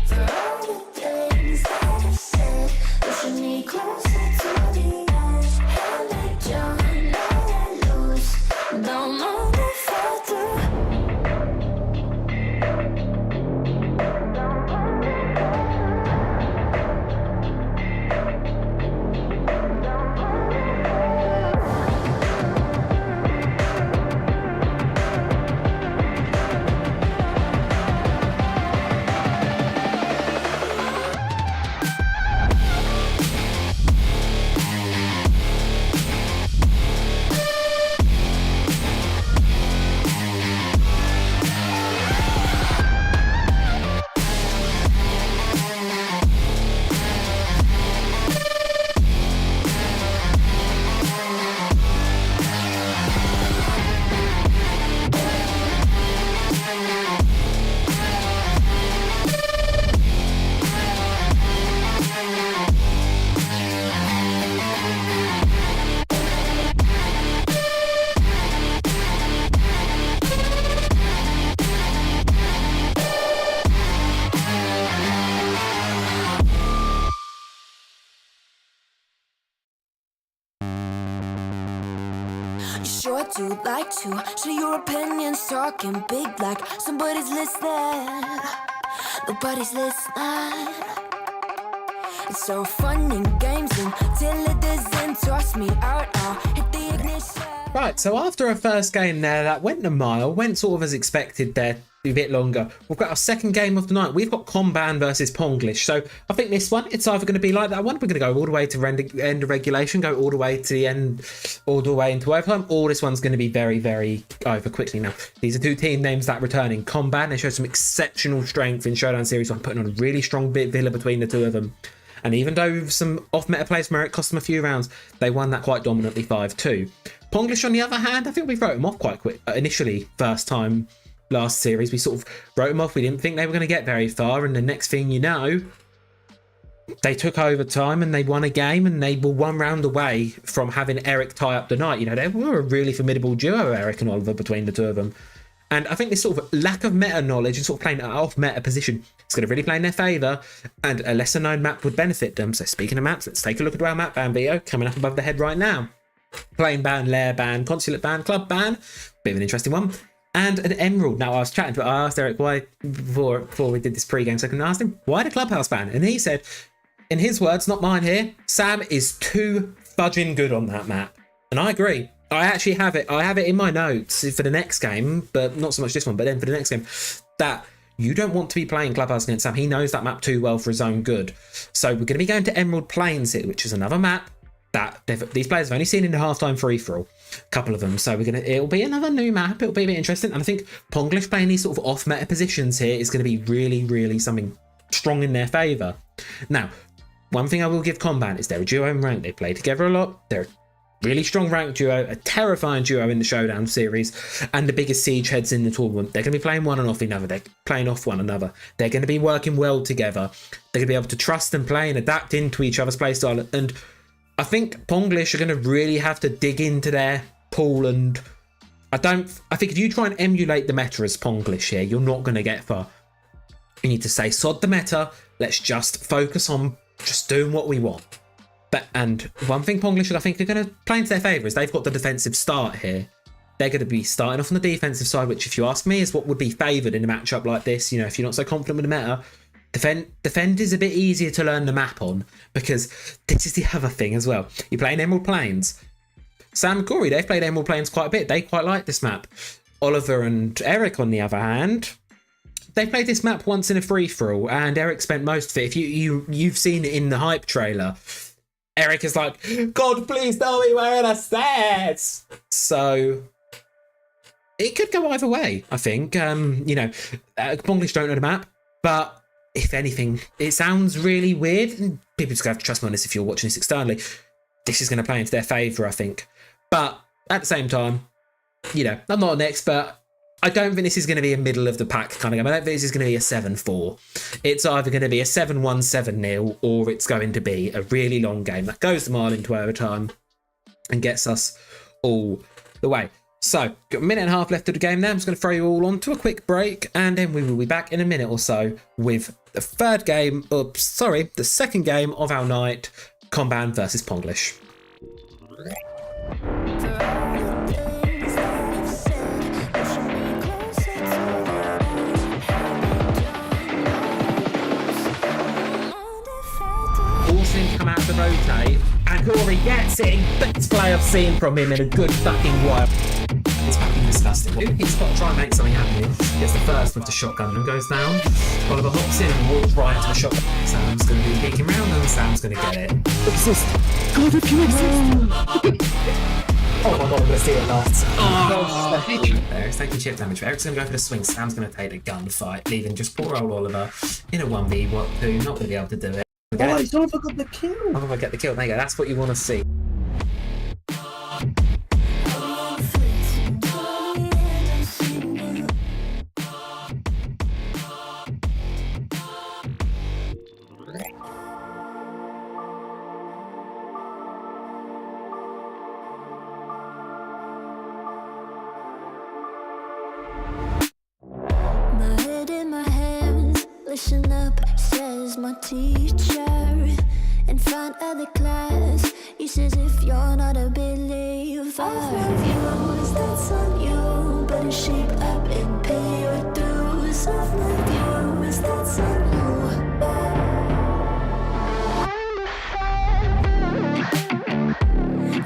For all the things that I've said, pushing me closer to the edge. And I don't know that lose, don't mind if I do. You sure do like to share your opinions, talking big like somebody's listening. Nobody's listening. It's so fun and games until it doesn't toss me out. I'll hit the ignition. Right, Right, so after our first game there, that went a mile, went sort of as expected there, a bit longer. We've got our second game of the night. We've got Komban versus Ponglish. So I think this one, it's either going to be like that one. We're going to go all the way to end of regulation, go all the way to the end, all the way into overtime, or this one's going to be very, very over quickly. Now, these are two team names that are returning. Komban, they showed some exceptional strength in Showdown Series 1, putting on a really strong bit villa between the two of them. And even though some off-meta plays merit cost them a few rounds, they won that quite dominantly 5-2. Ponglish, on the other hand, I think we wrote them off quite quick. Initially, first time last series, we sort of wrote them off. We didn't think they were going to get very far, and the next thing you know, they took overtime and they won a game, and they were one round away from having Eric tie up the night. You know, they were a really formidable duo, Eric and Oliver, between the two of them. And I think this sort of lack of meta knowledge and sort of playing an off-meta position is going to really play in their favour, and a lesser-known map would benefit them. So speaking of maps, let's take a look at our map ban video coming up above the head right now. Plain ban, lair ban, consulate ban, club ban. Bit of an interesting one. And an emerald. Now, I was chatting to I asked Eric why, before we did this pre-game second, I asked him, why the clubhouse ban? And he said, in his words, not mine here, Sam is too fudging good on that map. And I agree. I actually have it. I have it in my notes for the next game, but not so much this one, but then for the next game, that you don't want to be playing clubhouse against Sam. He knows that map too well for his own good. So we're going to be going to Emerald Plains here, which is another map that these players have only seen in the halftime free-for-all, a couple of them. So it'll be another new map. It'll be a bit interesting. And I think Ponglish playing these sort of off-meta positions here is going to be really, really something strong in their favour. Now, one thing I will give Komban is they're a duo in rank. They play together a lot. They're a really strong ranked duo, a terrifying duo in the Showdown series, and the biggest siege heads in the tournament. They're going to be playing one and off another. They're playing off one another. They're going to be working well together. They're going to be able to trust and play and adapt into each other's playstyle. And I think Ponglish are going to really have to dig into their pool. And I think if you try and emulate the meta as Ponglish here, you're not going to get far. You need to say, sod the meta. Let's just focus on just doing what we want. And one thing Ponglish, I think, are going to play into their favour is they've got the defensive start here. They're going to be starting off on the defensive side, which, if you ask me, is what would be favoured in a matchup like this. You know, if you're not so confident with the meta, defend is a bit easier to learn the map on, because this is the other thing as well. You're playing Emerald Plains. Sam and Corey, they've played Emerald Plains quite a bit. They quite like this map. Oliver and Eric, on the other hand, they played this map once in a free-for-all, and Eric spent most of it. If you've seen it in the hype trailer, Eric is like, God, please tell me where are the stairs. So it could go either way, I think. Ponglish don't know the map, but if anything, it sounds really weird. People just have to trust me on this if you're watching this externally. This is going to play into their favour, I think. But at the same time, I'm not an expert. I don't think this is going to be a middle of the pack kind of game. I don't think this is going to be a 7-4. It's either going to be a 7-1, 7-0, or it's going to be a really long game that goes the mile into overtime and gets us all the way. So, got a minute and a half left of the game there. I'm just going to throw you all on to a quick break, and then we will be back in a minute or so with the second game of our night, Komban versus Ponglish. Come out to rotate, and Corey gets it. Best play I've seen from him in a good fucking while. It's fucking disgusting. He's got to try and make something happen here. Gets the first with the shotgun and goes down. Oliver hops in and walks right into the shotgun. Sam's going to be peeking round and Sam's going to get it. Exist. God, if you exist. Oh my god, I'm going to see it last. Eric's taking chip damage. Eric's going to go for the swing. Sam's going to take the gunfight, leaving just poor old Oliver in a 1v2. Not going to be able to do it. Oh, he's not got the kill. I'm going to get the kill. There you go. That's what you want to see. My head in my hands, listen up, says my teacher. In front of the class, he says if you're not a believer, I've views, that's on you. Better shape up and pay your dues. Of my views, that's on you.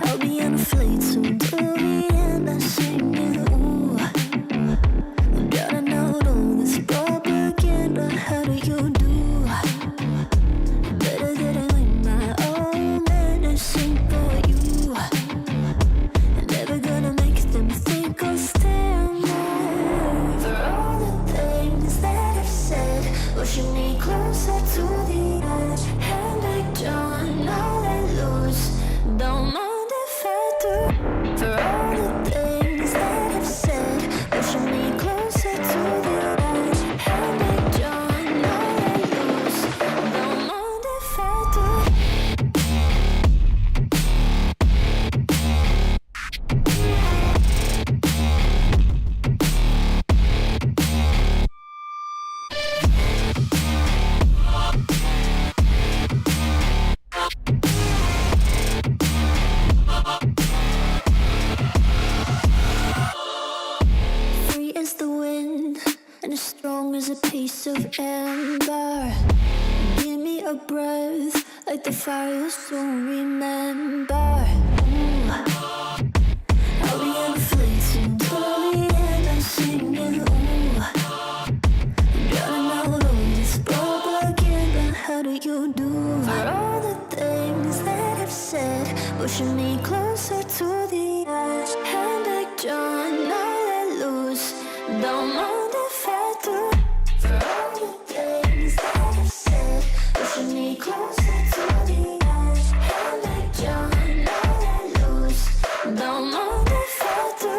I'll be on a flight soon to the end. piece of amber. Give me a breath, like the fire you'll soon remember. Ooh. I'll be inflating till the end, I'm singing. Ooh, drowning out all this propaganda. How do you do? For all the things that I've said, pushing me closer to the edge. Hand like John, now let loose. Don't mind if I do. For all the things that I've said, pushing me closer to the edge. Hand like John, now let loose. Don't mind if I do.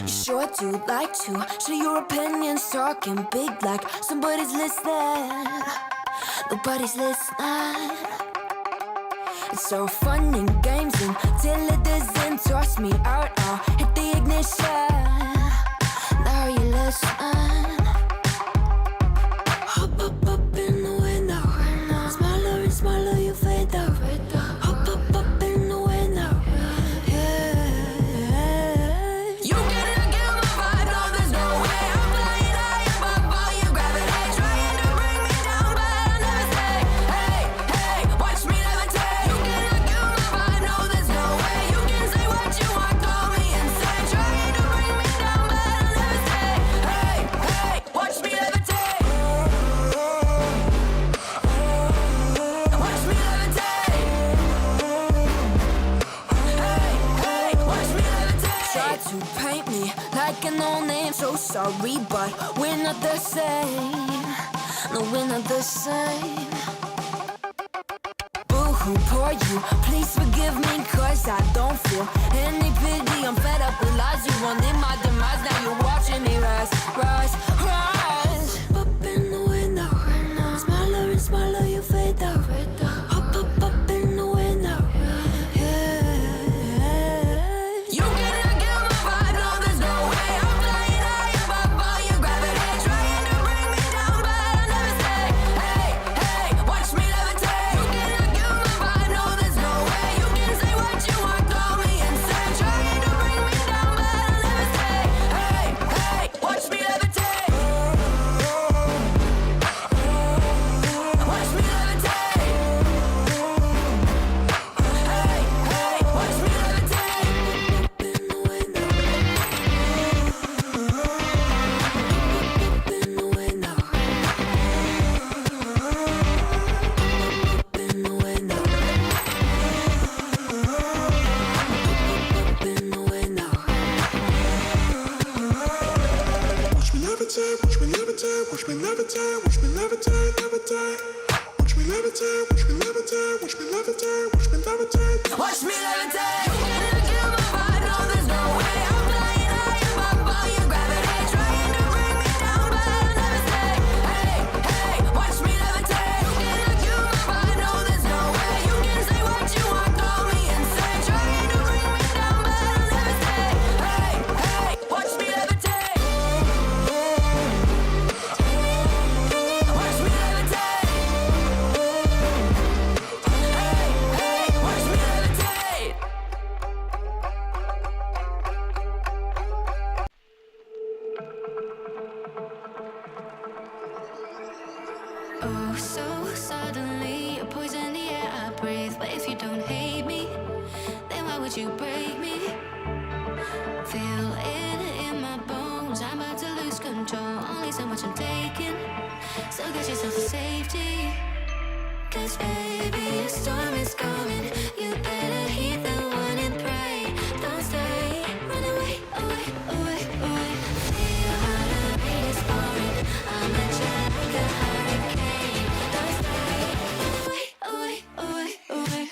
You sure do like to share your opinions, talking big like somebody's listening. Nobody's listening. It's so fun and games until it doesn't toss me out. I'll hit the ignition. Now you listen. Hop up in the window. Smaller and smaller you fade out. Hop up in the window. You cannot get my vibe, no, there's no way. I'm flying high above all your gravity, trying to bring me down, but I'll never stay. Hey, hey, watch me levitate. You cannot get my vibe, no, there's no way. You can say what you want, call me insane, trying to bring me down, but I'll never stay. Hey, hey, watch me levitate. Watch me levitate. Hey, hey, watch me levitate. Try to paint me like a no-name, so sorry, but we're not the same. No, we're not the same. Boo-hoo, poor you, please forgive me, cause I don't feel any pity. I'm fed up with lies, you wanted my demise, now you're watching me rise, rise, rise. Up in the window, smaller and smaller you fade out. Up in the window. You cannot get my vibe, no, there's no way. I'm flying high above all your gravity, trying to bring me down, but I'll never stay. Hey, hey, watch me levitate. You cannot get my vibe, no, there's no way. You can say what you want, call me insane, trying to bring me down, but I'll never stay. Hey, hey, watch me levitate. Watch me levitate. Hey, hey, watch me levitate. Up in the window. Up in the window. Up in the window. Up in the window. Watch me levitate, watch me levitate, watch me levitate, watch me levitate, levitate. Watch me levitate, watch me levitate, watch me levitate, watch me levitate. Watch me levitate. You cannot get my vibe, no, there's no way. I'm flying high above all your gravity, trying to bring me down, but I'll never stay. Hey, hey, watch me levitate. You cannot get my vibe, no, there's no way. You can say what you want, call me insane, trying to bring me down, but I'll never stay. Hey, hey, watch me levitate. Watch me levitate. Hey, hey, watch me levitate. Oh, so suddenly you're breathe. But if you don't hate me, then why would you break me? Feel it in my bones, I'm about to lose control. Only so much I'm taking, so get yourself a safety. 'Cause baby, a storm is coming. You better heed the one and pray. Don't stay, run away, away, away, away. Feel how the rain is pouring. I'm at you like a hurricane. Don't stay, run away, away, away, away.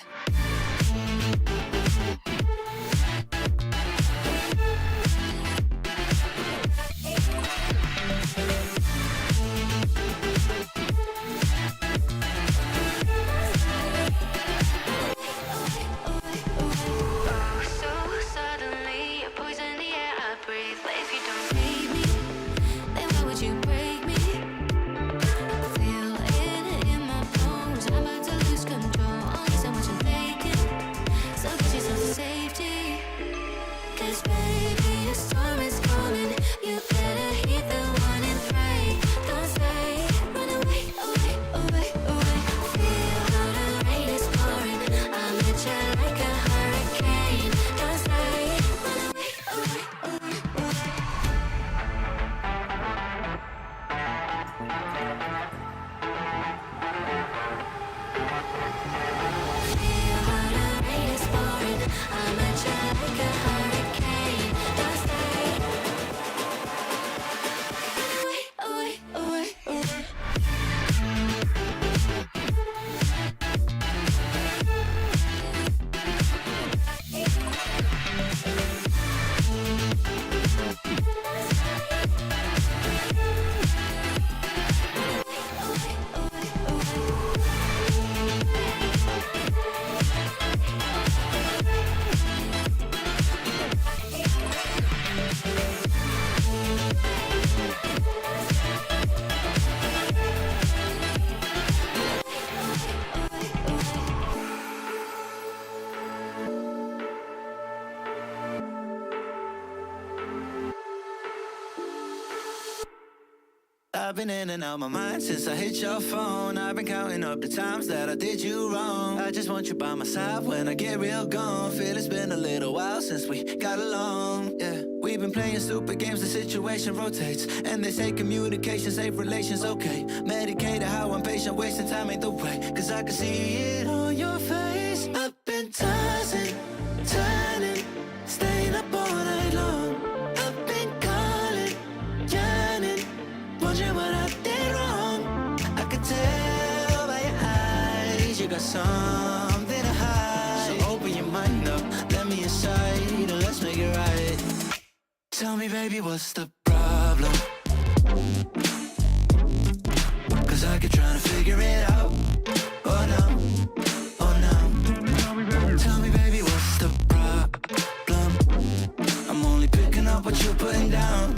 I've been in and out my mind since I hit your phone. I've been counting up the times that I did you wrong. I just want you by my side when I get real gone. Feel it's been a little while since we got along, yeah. We've been playing stupid games, the situation rotates. And they say communication, safe relations, okay. Medicated how I'm patient, wasting time ain't the way. Cause I can see it on your face. I've been tossing, turning, staying up all night long. I've been calling, yearning, wondering what I did wrong. I could tell by your eyes you got something to hide. So open your mind up, let me inside, and let's make it right. Tell me, baby, what's the problem? Cause I keep trying to figure it out. Oh no, oh no. Tell me, baby, what's the problem? I'm only picking up what you're putting down.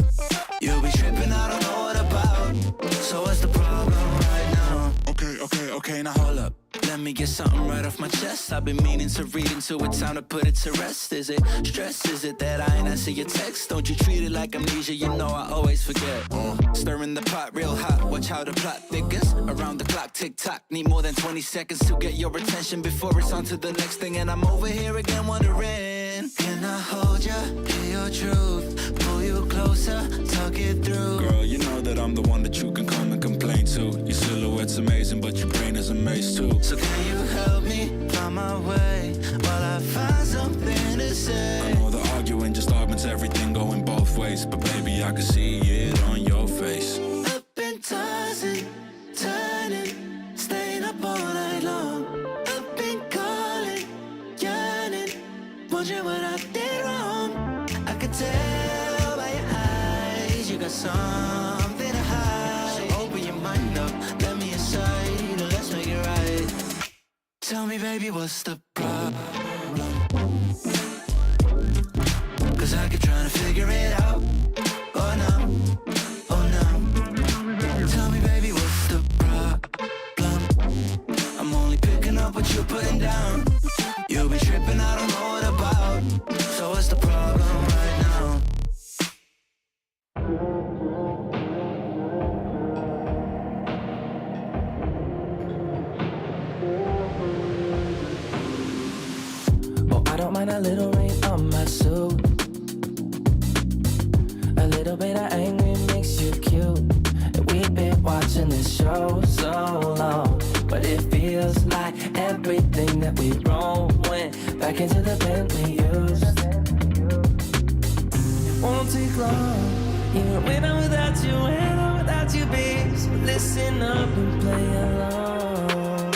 You'll be tripping, I don't know what about. So what's the problem right now? Okay, now hold up. Let me get something right off my chest. I've been meaning to read into it, time to put it to rest. Is it stress? Is it that I ain't answer your text? Don't you treat it like amnesia, you know I always forget. Stirring the pot real hot, watch how the plot thickens. Around the clock, tick tock, need more than 20 seconds to get your attention before it's on to the next thing. And I'm over here again wondering, can I hold ya, hear your truth, pull you closer, talk it through? Girl, you know that I'm the one that you can come and complain to. Your silhouette's amazing, but your brain is a maze too. So can you help me find my way while I find something to say? I know the arguing just augments everything going both ways, but baby, I can see it on your face. I've been tossing, turning, staying up all night long. I've been calling, yearning, wondering what I did wrong. I could tell by your eyes you got something to hide. So open your mind up, let me inside, and let's make it right. Tell me, baby, what's the problem? Cause I keep trying to figure it out. Oh no, oh no. Tell me, baby, what's the problem? I'm only picking up what you're putting down. You'll be tripping, I don't know what about. So what's the problem right now? Even when I'm without you, when I'm without you, babe. So listen up and play along.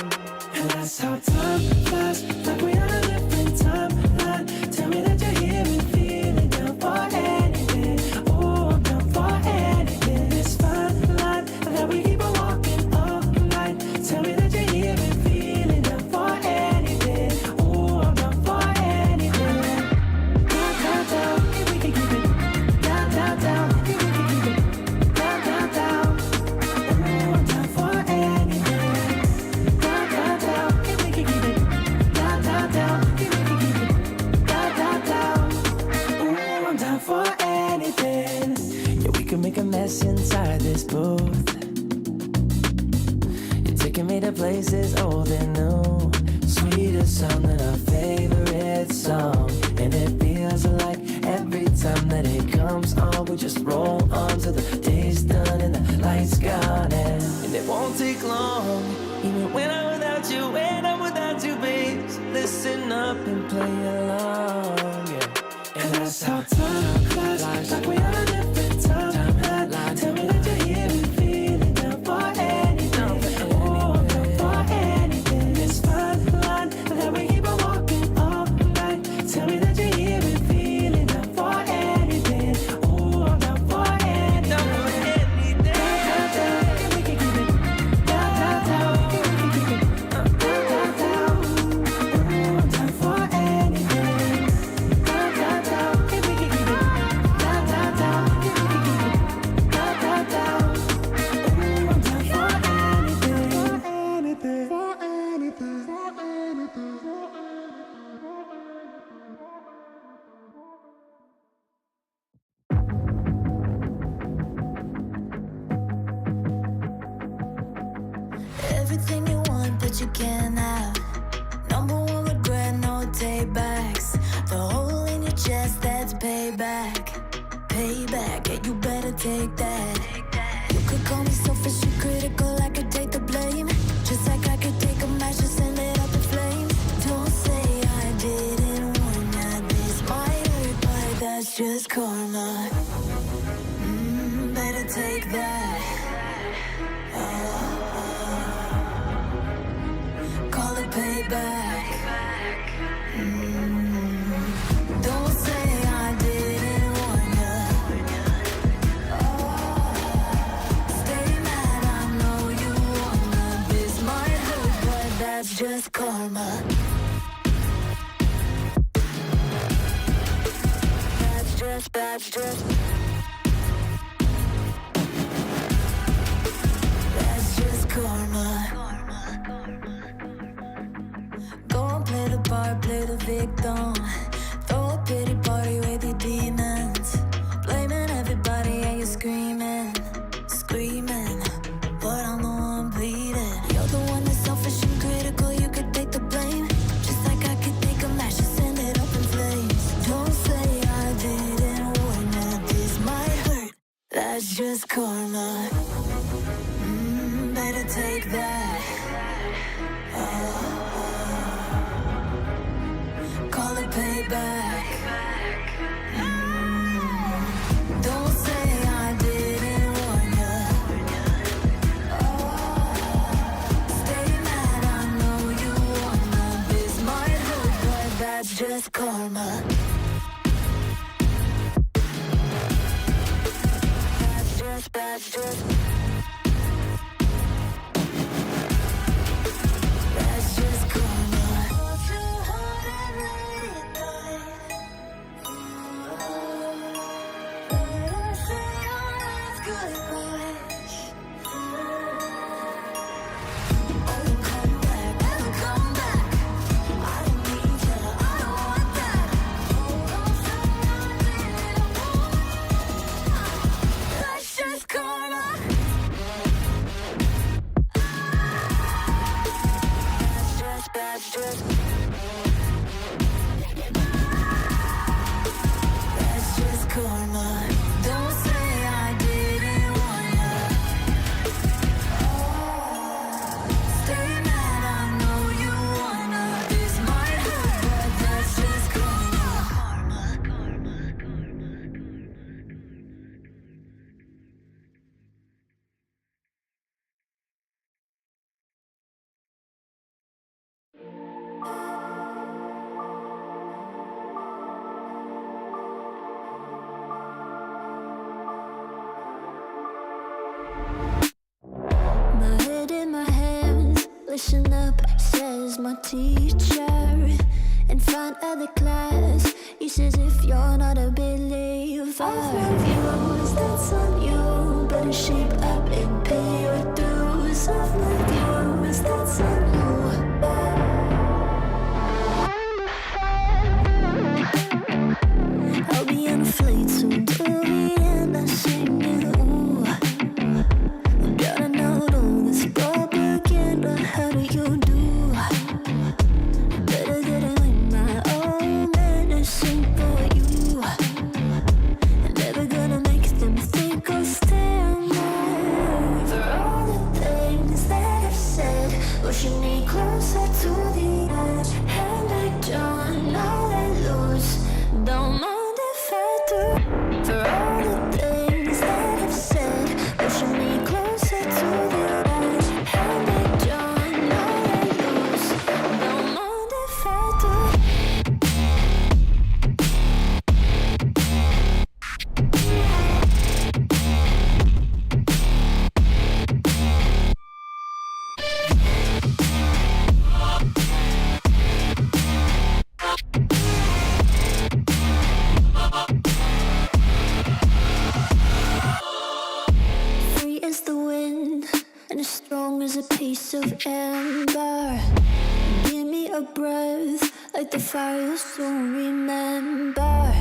And that's how time flies, like we on a different timeline. Tell me that you're here and feeling down for anything. Oh, I'm down for anything. This fine line that we keep on walking all night. Tell me that you're here and feeling down for anything. Oh, I'm down for anything. Down, down, down, if we can keep it. Down, down, down, if we can keep it. Down, down, down. Oh, I'm down for anything. Down, down, down, if we can keep it. Down, down, down, if we can keep it. Down, down, down. Oh, I'm down for anything. Yeah, we can make a mess inside this booth. You're taking me to places old and new. Sweeter song than our favorite song. And it feels like every time that it comes on, we just roll on till the day's done and the lights gone. And it won't take long, even when I'm without you, when I'm without you, babe. So listen up and play along, yeah. And that's how time flies, like we on a different timeline. Tell me that you're here and feeling down for anything. Oh, I'm down for anything. This fine line that we keep on walking all night. Tell me that you're here and feeling down for anything. Oh, I'm down for anything. Down, down, down, if we can keep it. Down, down, down, if we can keep it. Down, down, down. Oh, I'm down for anything. Down, down, down, if we can keep it. Down, down, down, if we can keep it. Down, down, down. Oh, I'm down for anything. For anything. For anything. Everything you want, but you can't have. Number one regret, no takebacks. The hole in your chest, that's payback. Payback, yeah, you better take that. You could call me selfish and critical, I could take the blame. Just like I could take a match and send it up in flames. Don't say I didn't warn ya. This might hurt, but that's just karma. Better take that. Call it payback. Don't say I didn't warn ya. Stay mad, I know you wanna. This might hurt, but that's just karma. That's just karma. Go and play the part, play the victim. Throw a pity party with your demons. Blaming everybody and you're screaming. But I'm the one bleeding. You're the one that's selfish and critical, you could take the blame. Just like I could take a match and send it up in flames. Don't say I didn't warn ya. This might hurt, that's just karma. Better take that. Call it payback. Don't say I didn't warn ya. Stay mad, I know you wanna. This might hurt, but that's just karma. That's just karma. That's just karma. Listen up, says my teacher. In front of the class, he says if you're not a believer, of my views, that's on you. Better shape up and pay your dues. Of my views, that's on you. I'll be on a flight soon to Vienna singing, ooh. Drowning out all this propaganda. How do you do? Better get in my own medicine for you. Never gonna make them think I'll stand there. For all the things that I've said, pushing me closer to the edge. And I don't know let loose. Don't mind if I do. For all the things that I've said, pushing me closer to the edge. And I don't know let loose. Don't mind if I do. Free as the wind and as strong as a piece of amber. Give me a breath like the fire you'll soon remember.